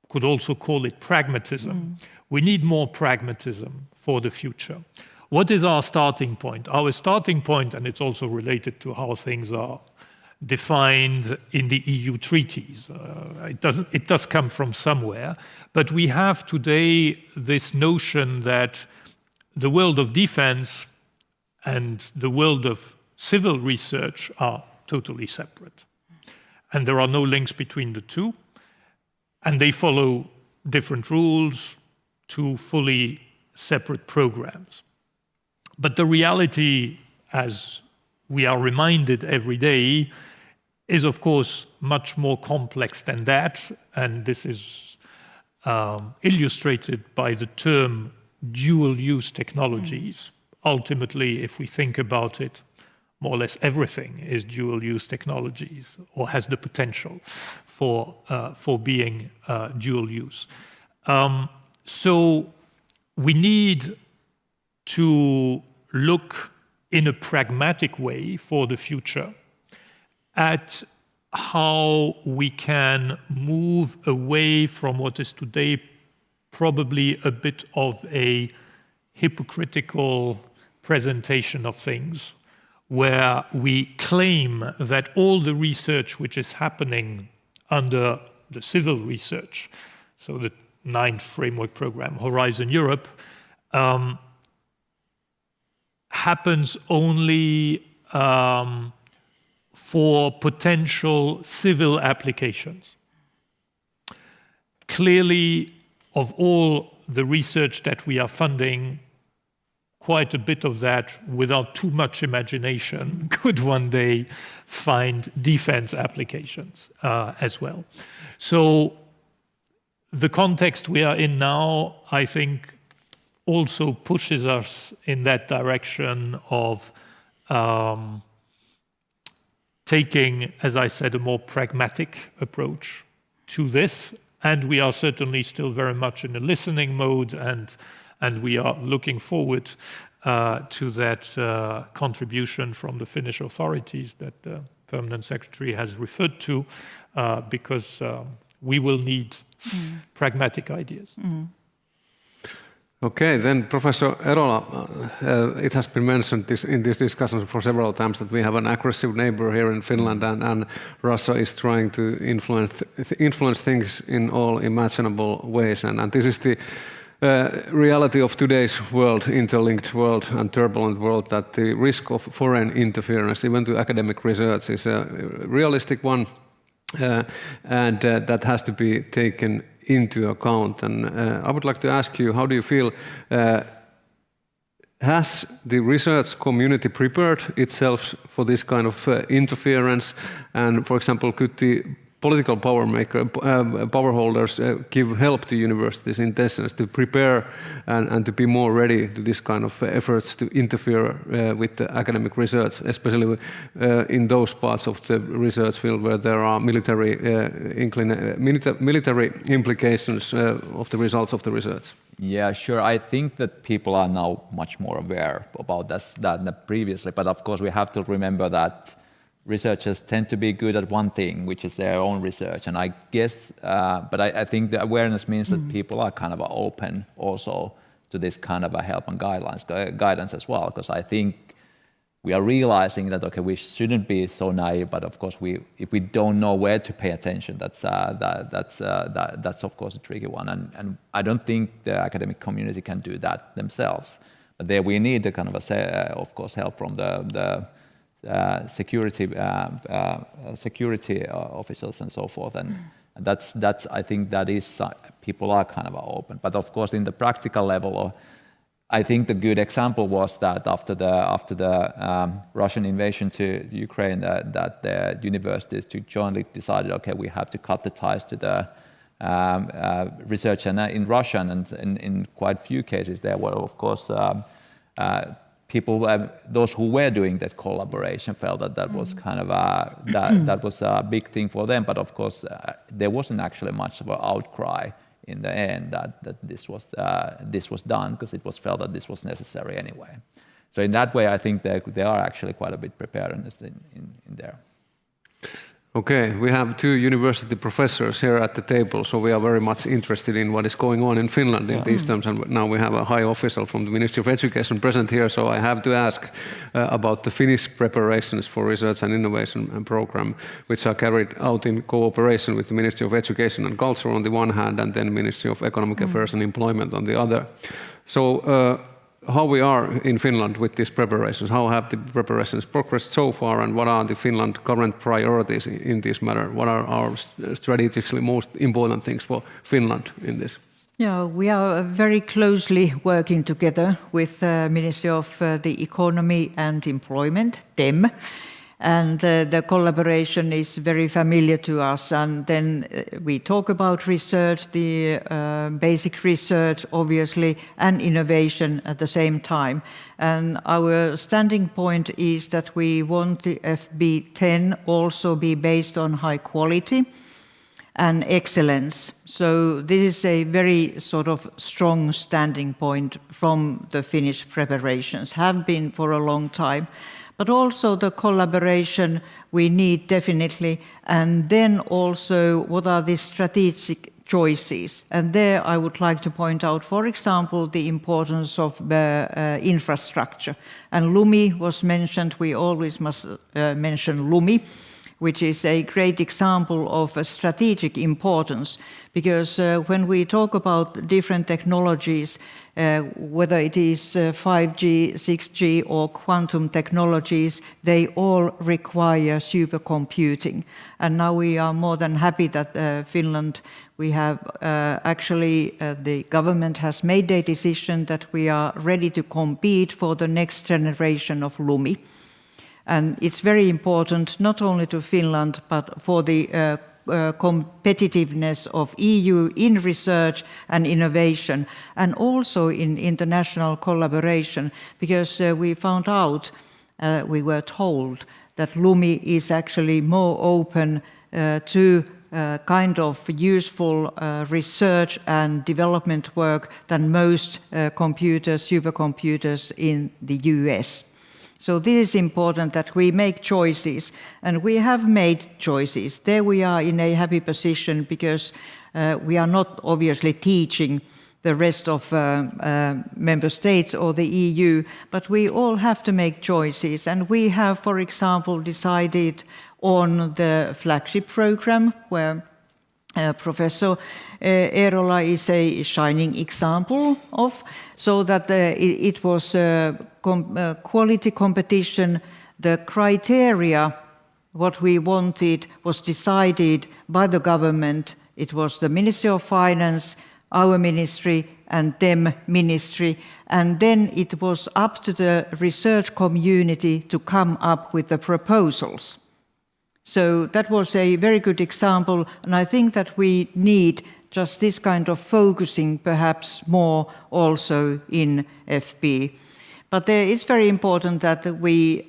could also call it pragmatism. We need more pragmatism for the future. What is our starting point? Our starting point, and it's also related to how things are defined in the EU treaties. It does come from somewhere, but we have today this notion that the world of defense and the world of civil research are totally separate. And there are no links between the two, and they follow different rules, two fully separate programs. But the reality, as we are reminded every day, is of course much more complex than that, and this is illustrated by the term dual-use technologies. Ultimately, if we think about it, more or less everything is dual-use technologies or has the potential for being dual-use. So we need to look in a pragmatic way for the future at how we can move away from what is today probably a bit of a hypocritical presentation of things, where we claim that all the research which is happening under the civil research, so the 9th framework program, Horizon Europe, happens only for potential civil applications. Clearly, of all the research that we are funding, quite a bit of that, without too much imagination, could one day find defense applications as well. So the context we are in now, I think, also pushes us in that direction of taking, as I said, a more pragmatic approach to this. And we are certainly still very much in a listening mode, and we are looking forward to that contribution from the Finnish authorities that the Permanent Secretary has referred to, because we will need pragmatic ideas. Okay, then Professor Erola, it has been mentioned in this discussion for several times that we have an aggressive neighbor here in Finland, and Russia is trying to influence things in all imaginable ways, and this is the reality of today's world, interlinked world and turbulent world, that the risk of foreign interference, even to academic research, is a realistic one, and that has to be taken into account. And I would like to ask you, how do you feel, has the research community prepared itself for this kind of interference? And for example, could the political power holders give help to universities in essence to prepare and to be more ready to this kind of efforts to interfere with the academic research, especially in those parts of the research field where there are military implications of the results of the research? Yeah, sure. I think that people are now much more aware about this than previously, but of course we have to remember that researchers tend to be good at one thing, which is their own research. And I guess, but I think the awareness means that people are kind of open also to this kind of a help and guidance as well. Because I think we are realizing that, okay, we shouldn't be so naive, but of course, if we don't know where to pay attention, that's of course a tricky one. And I don't think the academic community can do that themselves. But there we need the kind of course, help from the security officials and so forth, and that's I think that is people are kind of open. But of course, in the practical level, I think the good example was that after the Russian invasion to Ukraine, that the universities jointly decided, okay, we have to cut the ties to the research, and in Russia, and in quite few cases there were of course people, those who were doing that collaboration, felt that was kind of that was a big thing for them. But of course, there wasn't actually much of an outcry in the end that this was done, because it was felt that this was necessary anyway. So in that way, I think they are actually quite a bit preparedness in there. Okay, we have two university professors here at the table, so we are very much interested in what is going on in Finland in these terms. And now we have a high official from the Ministry of Education present here, so I have to ask about the Finnish preparations for research and innovation program, which are carried out in cooperation with the Ministry of Education and Culture on the one hand, and then Ministry of Economic Affairs and Employment on the other. So how we are in Finland with these preparations? How have the preparations progressed so far, and what are the Finland current priorities in this matter? What are our strategically most important things for Finland in this? Yeah, we are very closely working together with the Ministry of the Economy and Employment, TEM, And the collaboration is very familiar to us. And then we talk about research, the basic research, obviously, and innovation at the same time. And our standing point is that we want the FP10 also be based on high quality and excellence. So this is a very sort of strong standing point from the Finnish preparations, have been for a long time. But also the collaboration we need definitely, and then also what are the strategic choices. And there I would like to point out, for example, the importance of infrastructure. And LUMI was mentioned, we always must mention LUMI, which is a great example of a strategic importance, because when we talk about different technologies, whether it is 5G, 6G or quantum technologies, they all require supercomputing. And now we are more than happy that Finland, we have actually, the government has made a decision that we are ready to compete for the next generation of LUMI. And it's very important not only to Finland, but for the competitiveness of EU in research and innovation, and also in international collaboration, because we found out, we were told, that LUMI is actually more open to kind of useful research and development work than most supercomputers in the US. So this is important that we make choices, and we have made choices. There we are in a happy position because we are not obviously teaching the rest of member states or the EU, but we all have to make choices. And we have, for example, decided on the flagship program where Professor Eerola is a shining example of, so that it was quality competition. The criteria, what we wanted, was decided by the government. It was the Ministry of Finance, our ministry, and them ministry. And then it was up to the research community to come up with the proposals. So that was a very good example, and I think that we need just this kind of focusing perhaps more also in FP. But it's very important that we,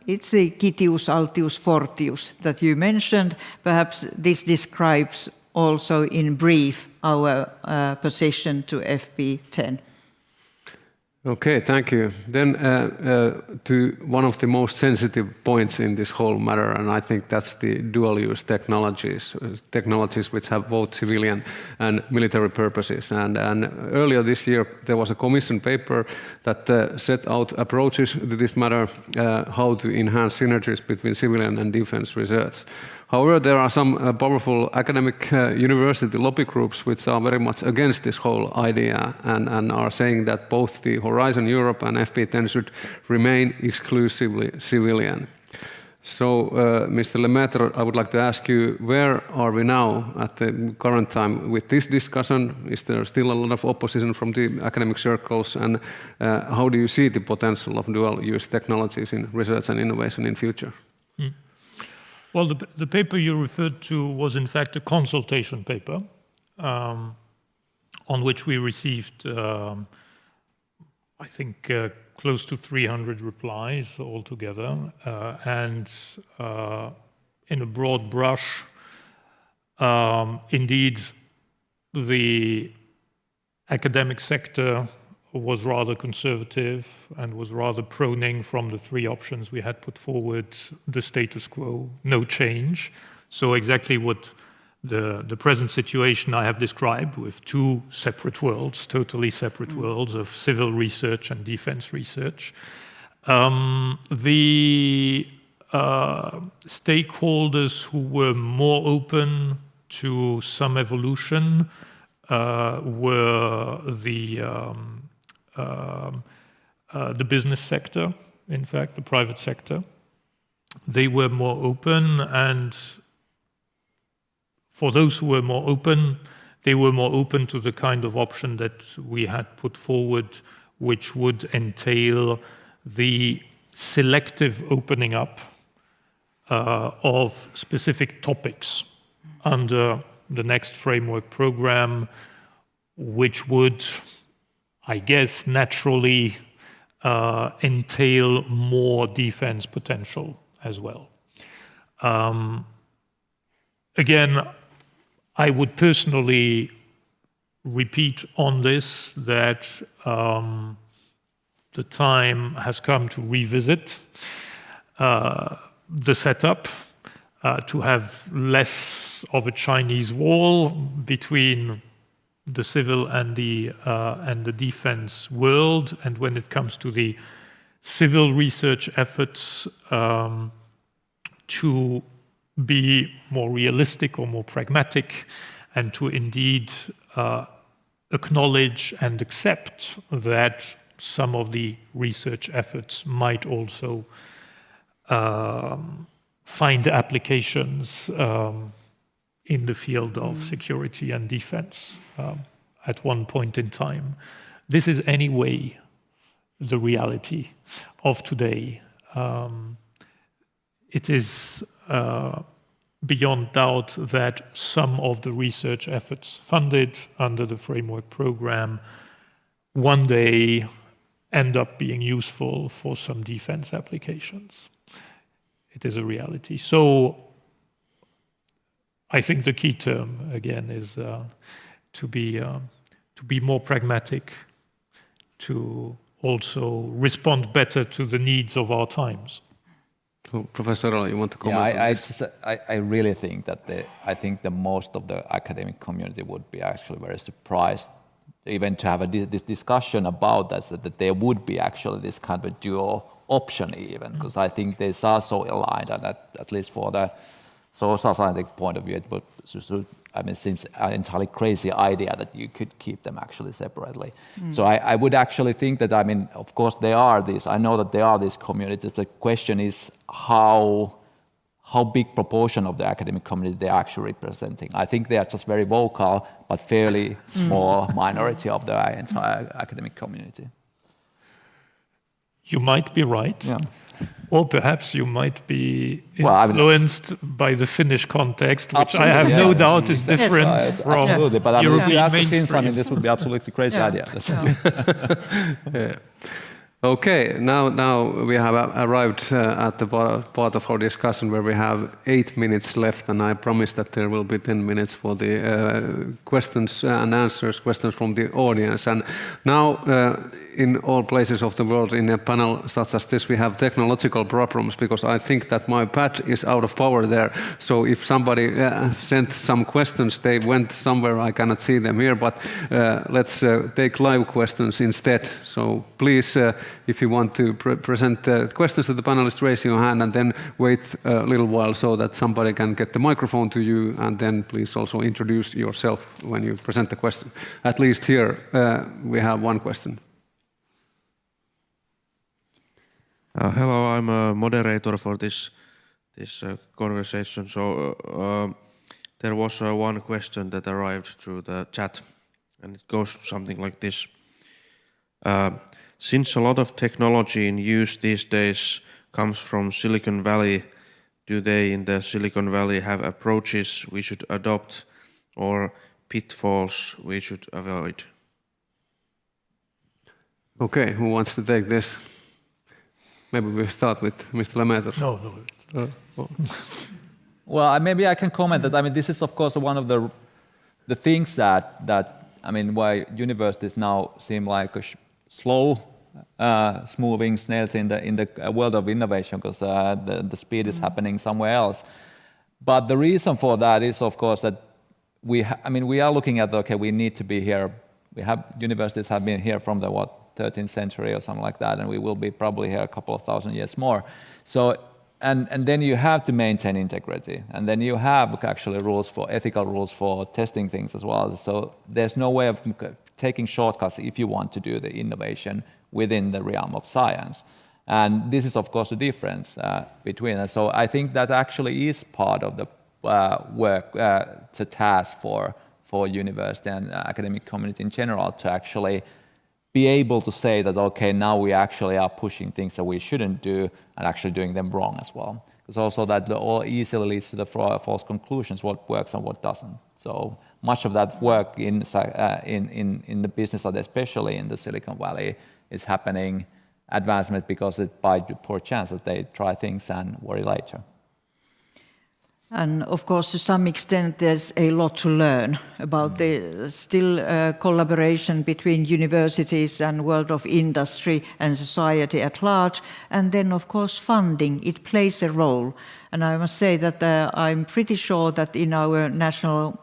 it's the Citius, Altius, Fortius that you mentioned. Perhaps this describes also in brief our position to FP10. Okay, thank you. Then to one of the most sensitive points in this whole matter, and I think that's the dual-use technologies which have both civilian and military purposes. And earlier this year, there was a commission paper that set out approaches to this matter, how to enhance synergies between civilian and defense research. However, there are some powerful academic university lobby groups which are very much against this whole idea and are saying that both the Horizon Europe and FP10 should remain exclusively civilian. So, Mr. Lemaitre, I would like to ask you, where are we now at the current time with this discussion? Is there still a lot of opposition from the academic circles? And how do you see the potential of dual-use technologies in research and innovation in future? Well, the paper you referred to was in fact a consultation paper on which we received, I think, close to 300 replies altogether. And in a broad brush, indeed, the academic sector was rather conservative and was rather proning from the three options we had put forward, the status quo, no change. So exactly what the present situation I have described, with two separate worlds, totally separate worlds of civil research and defense research. The stakeholders who were more open to some evolution were the business sector, in fact, the private sector. They were more open, and for those who were more open, they were more open to the kind of option that we had put forward, which would entail the selective opening up of specific topics under the next framework program, which would, I guess, naturally entail more defense potential as well. Again, I would personally repeat on this that the time has come to revisit the setup, to have less of a Chinese wall between the civil and the defense world, and when it comes to the civil research efforts, to be more realistic or more pragmatic, and to indeed acknowledge and accept that some of the research efforts might also find applications in the field of security and defense at one point in time. This is anyway the reality of today. It is beyond doubt that some of the research efforts funded under the framework program one day end up being useful for some defense applications. It is a reality. So I think the key term, again, is to be more pragmatic, to also respond better to the needs of our times. So, Professor Elo, you want to comment on this? I really think that the most of the academic community would be actually very surprised even to have this discussion about that there would be actually this kind of dual option even, because I think they are so aligned, and at least for the social scientific point of view, it seems an entirely crazy idea that you could keep them actually separately. So I would actually think that, of course I know that there are these communities. The question is how big proportion of the academic community they are actually representing. I think they are just very vocal, but fairly small minority of the entire academic community. You might be right. Yeah. Or perhaps you might be influenced by the Finnish context, which I have no doubt is different from absolutely. But European mainstream. This would be absolutely crazy idea. Yeah. Okay, now we have arrived at the part of our discussion where we have 8 minutes left, and I promise that there will be 10 minutes for the questions and answers, questions from the audience. And now, in all places of the world, in a panel such as this, we have technological problems, because I think that my pad is out of power there. So if somebody sent some questions, they went somewhere, I cannot see them here, but let's take live questions instead. So please, if you want to present questions to the panelists, raise your hand and then wait a little while so that somebody can get the microphone to you, and then please also introduce yourself when you present the question. At least here we have one question. Hello, I'm a moderator for this conversation. So there was one question that arrived through the chat, and it goes something like this. Since a lot of technology in use these days comes from Silicon Valley, do they in the Silicon Valley have approaches we should adopt or pitfalls we should avoid? Okay, who wants to take this? Maybe we start with Mr. Lemaitre. No. Well, maybe I can comment that, this is of course one of the things that why universities now seem like a slow, moving snails in the world of innovation, because the speed is happening somewhere else. But the reason for that is, of course, that we are looking at, we need to be here. Universities have been here from the 13th century or something like that, and we will be probably here a couple of thousand years more. So, and then you have to maintain integrity, and then you have actually ethical rules for testing things as well. So there's no way of taking shortcuts if you want to do the innovation within the realm of science. And this is, of course, the difference between us. So I think that actually is part of the work, the task for university and academic community in general, to actually be able to say that, okay, now we actually are pushing things that we shouldn't do and actually doing them wrong as well. Because also that all easily leads to the false conclusions, what works and what doesn't. So much of that work in the business, especially in the Silicon Valley, is happening advancement because it by poor chance that they try things and worry later. And of course, to some extent, there's a lot to learn about the still collaboration between universities and world of industry and society at large. And then, of course, funding, it plays a role. And I must say that I'm pretty sure that in our national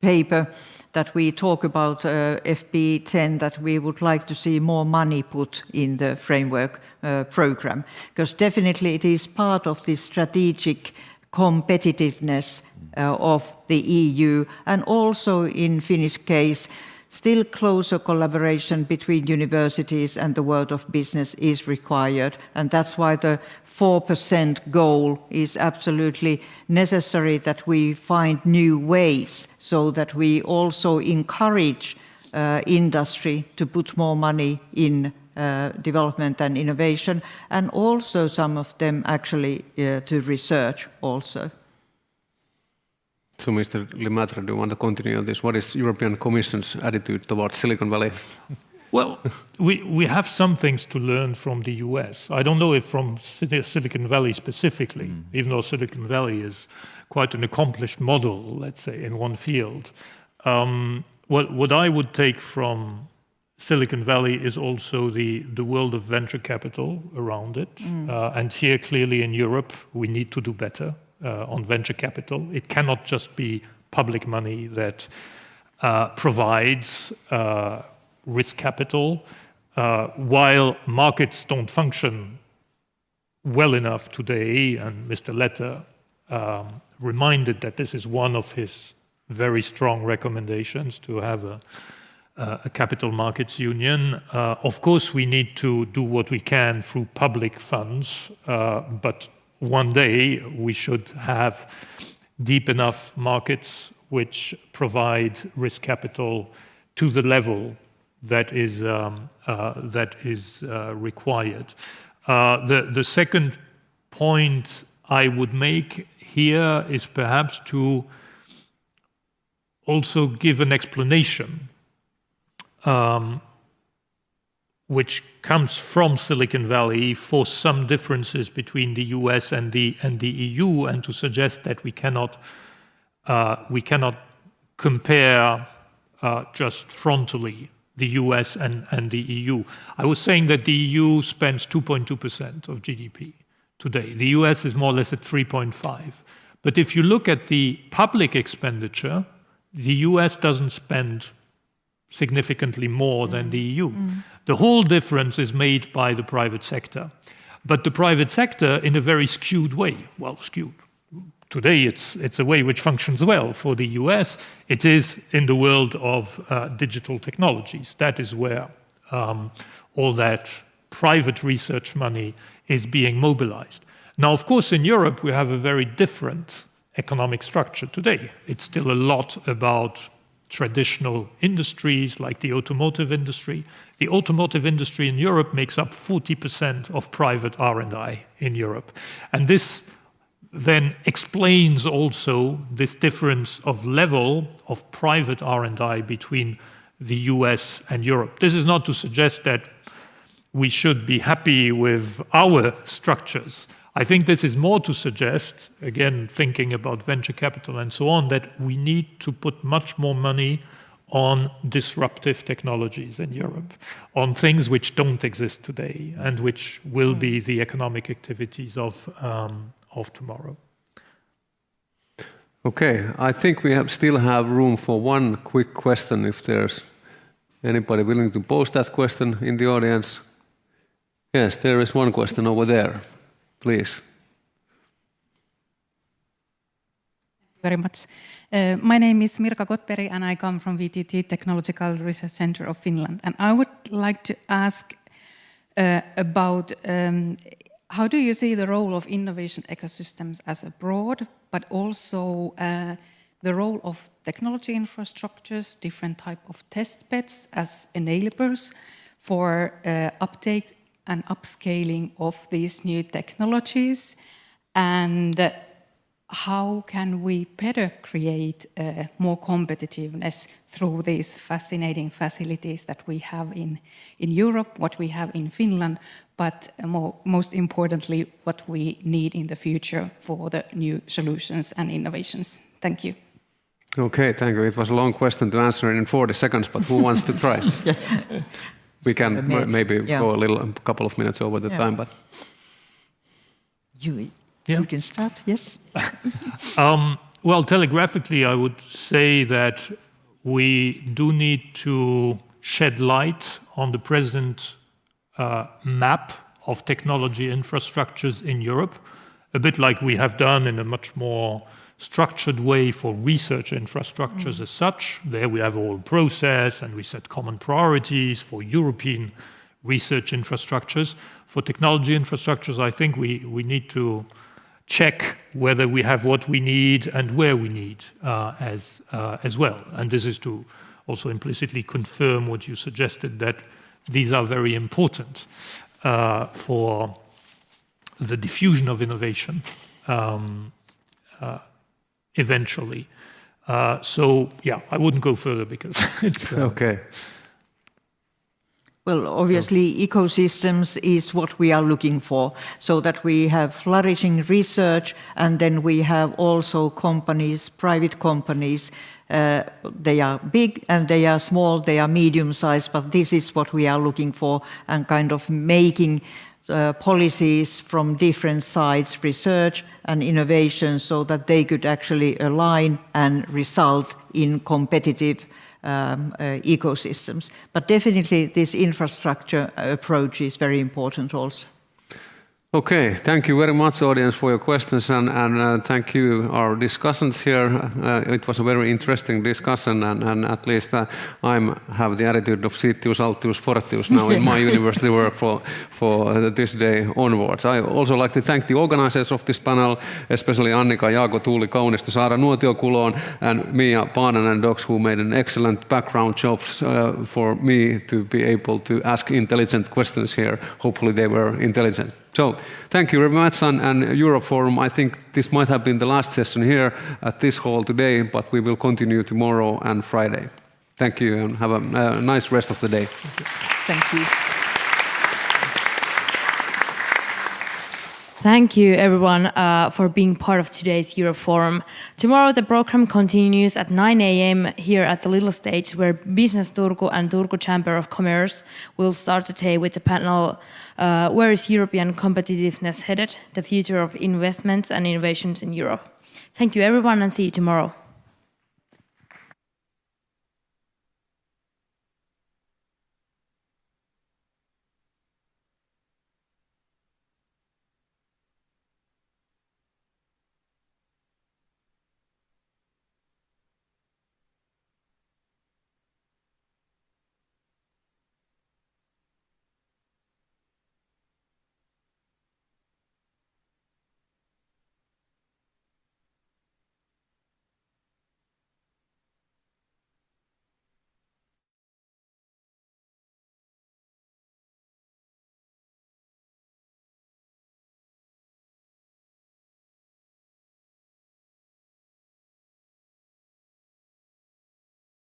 paper that we talk about FP10, that we would like to see more money put in the framework program, because definitely it is part of the strategic competitiveness of the EU, and also in Finnish case, still closer collaboration between universities and the world of business is required, and that's why the 4% goal is absolutely necessary, that we find new ways so that we also encourage industry to put more money in development and innovation, and also some of them actually to research also. So, Mr. Lemaitre, do you want to continue on this? What is European Commission's attitude towards Silicon Valley? Well, we have some things to learn from the US. I don't know if from Silicon Valley specifically, even though Silicon Valley is quite an accomplished model, let's say, in one field. What I would take from Silicon Valley is also the world of venture capital around it. And here, clearly in Europe, we need to do better on venture capital. It cannot just be public money that provides risk capital, while markets don't function well enough today, and Mr. Letter reminded that this is one of his very strong recommendations, to have a capital markets union. Of course, we need to do what we can through public funds, but one day we should have deep enough markets which provide risk capital to the level that is required. The second point I would make here is perhaps to also give an explanation which comes from Silicon Valley for some differences between the US and the EU, and to suggest that we cannot compare just frontally the US and the EU. I was saying that the EU spends 2.2% of GDP today. The US is more or less at 3.5%. But if you look at the public expenditure, the US doesn't spend significantly more than the EU. The whole difference is made by the private sector. But the private sector in a very skewed way. Well, skewed. Today it's a way which functions well. For the US, it is in the world of digital technologies. That is where all that private research money is being mobilized. Now, of course, in Europe, we have a very different economic structure today. It's still a lot about traditional industries like the automotive industry. The automotive industry in Europe makes up 40% of private R&I in Europe. And this then explains also this difference of level of private R&I between the US and Europe. This is not to suggest that we should be happy with our structures. I think this is more to suggest, again, thinking about venture capital and so on, that we need to put much more money on disruptive technologies in Europe, on things which don't exist today and which will be the economic activities of tomorrow. Okay, I think we still have room for one quick question if there's anybody willing to pose that question in the audience. Yes, there is one question over there. Please. Very much. My name is Mirka Gottberg and I come from VTT Technological Research Center of Finland. And I would like to ask about how do you see the role of innovation ecosystems as abroad, but also the role of technology infrastructures, different type of test beds as enablers for uptake and upscaling of these new technologies, and how can we better create more competitiveness through these fascinating facilities that we have in Europe, what we have in Finland, but most importantly, what we need in the future for the new solutions and innovations. Thank you. Okay, thank you. It was a long question to answer in 40 seconds, but who wants to try? We can maybe go a couple of minutes over the time, but... You can start, yes? Well, telegraphically, I would say that we do need to shed light on the present map of technology infrastructures in Europe, a bit like we have done in a much more structured way for research infrastructures as such. There we have a whole process and we set common priorities for European research infrastructures. For technology infrastructures, I think we need to check whether we have what we need and where we need as well. And this is to also implicitly confirm what you suggested, that these are very important for the diffusion of innovation eventually. So, yeah, I wouldn't go further because it's... Okay. Well, obviously, ecosystems is what we are looking for, so that we have flourishing research, and then we have also companies, private companies. They are big and they are small, they are medium-sized, but this is what we are looking for, and kind of making policies from different sides, research and innovation, so that they could actually align and result in competitive ecosystems. But definitely this infrastructure approach is very important also. Okay, thank you very much, audience, for your questions, and thank you, our discussants here. It was a very interesting discussion, and at least I have the attitude of Sitius Altius Fortius now in my university work for this day onwards. I also like to thank the organizers of this panel, especially Annika Jaago, Tuuli Kaunisto, Saara Nuotiokuloon, and Mia Paananen-Dox, who made an excellent background job for me to be able to ask intelligent questions here. Hopefully they were intelligent. So, thank you very much, and Europe Forum, I think this might have been the last session here at this hall today, but we will continue tomorrow and Friday. Thank you, and have a nice rest of the day. Thank you. Thank you, everyone, for being part of today's Europe Forum. Tomorrow, the program continues at 9 a.m. here at the Little Stage, where Business Turku and Turku Chamber of Commerce will start today with the panel, Where is European Competitiveness Headed? The Future of Investments and Innovations in Europe. Thank you, everyone, and see you tomorrow.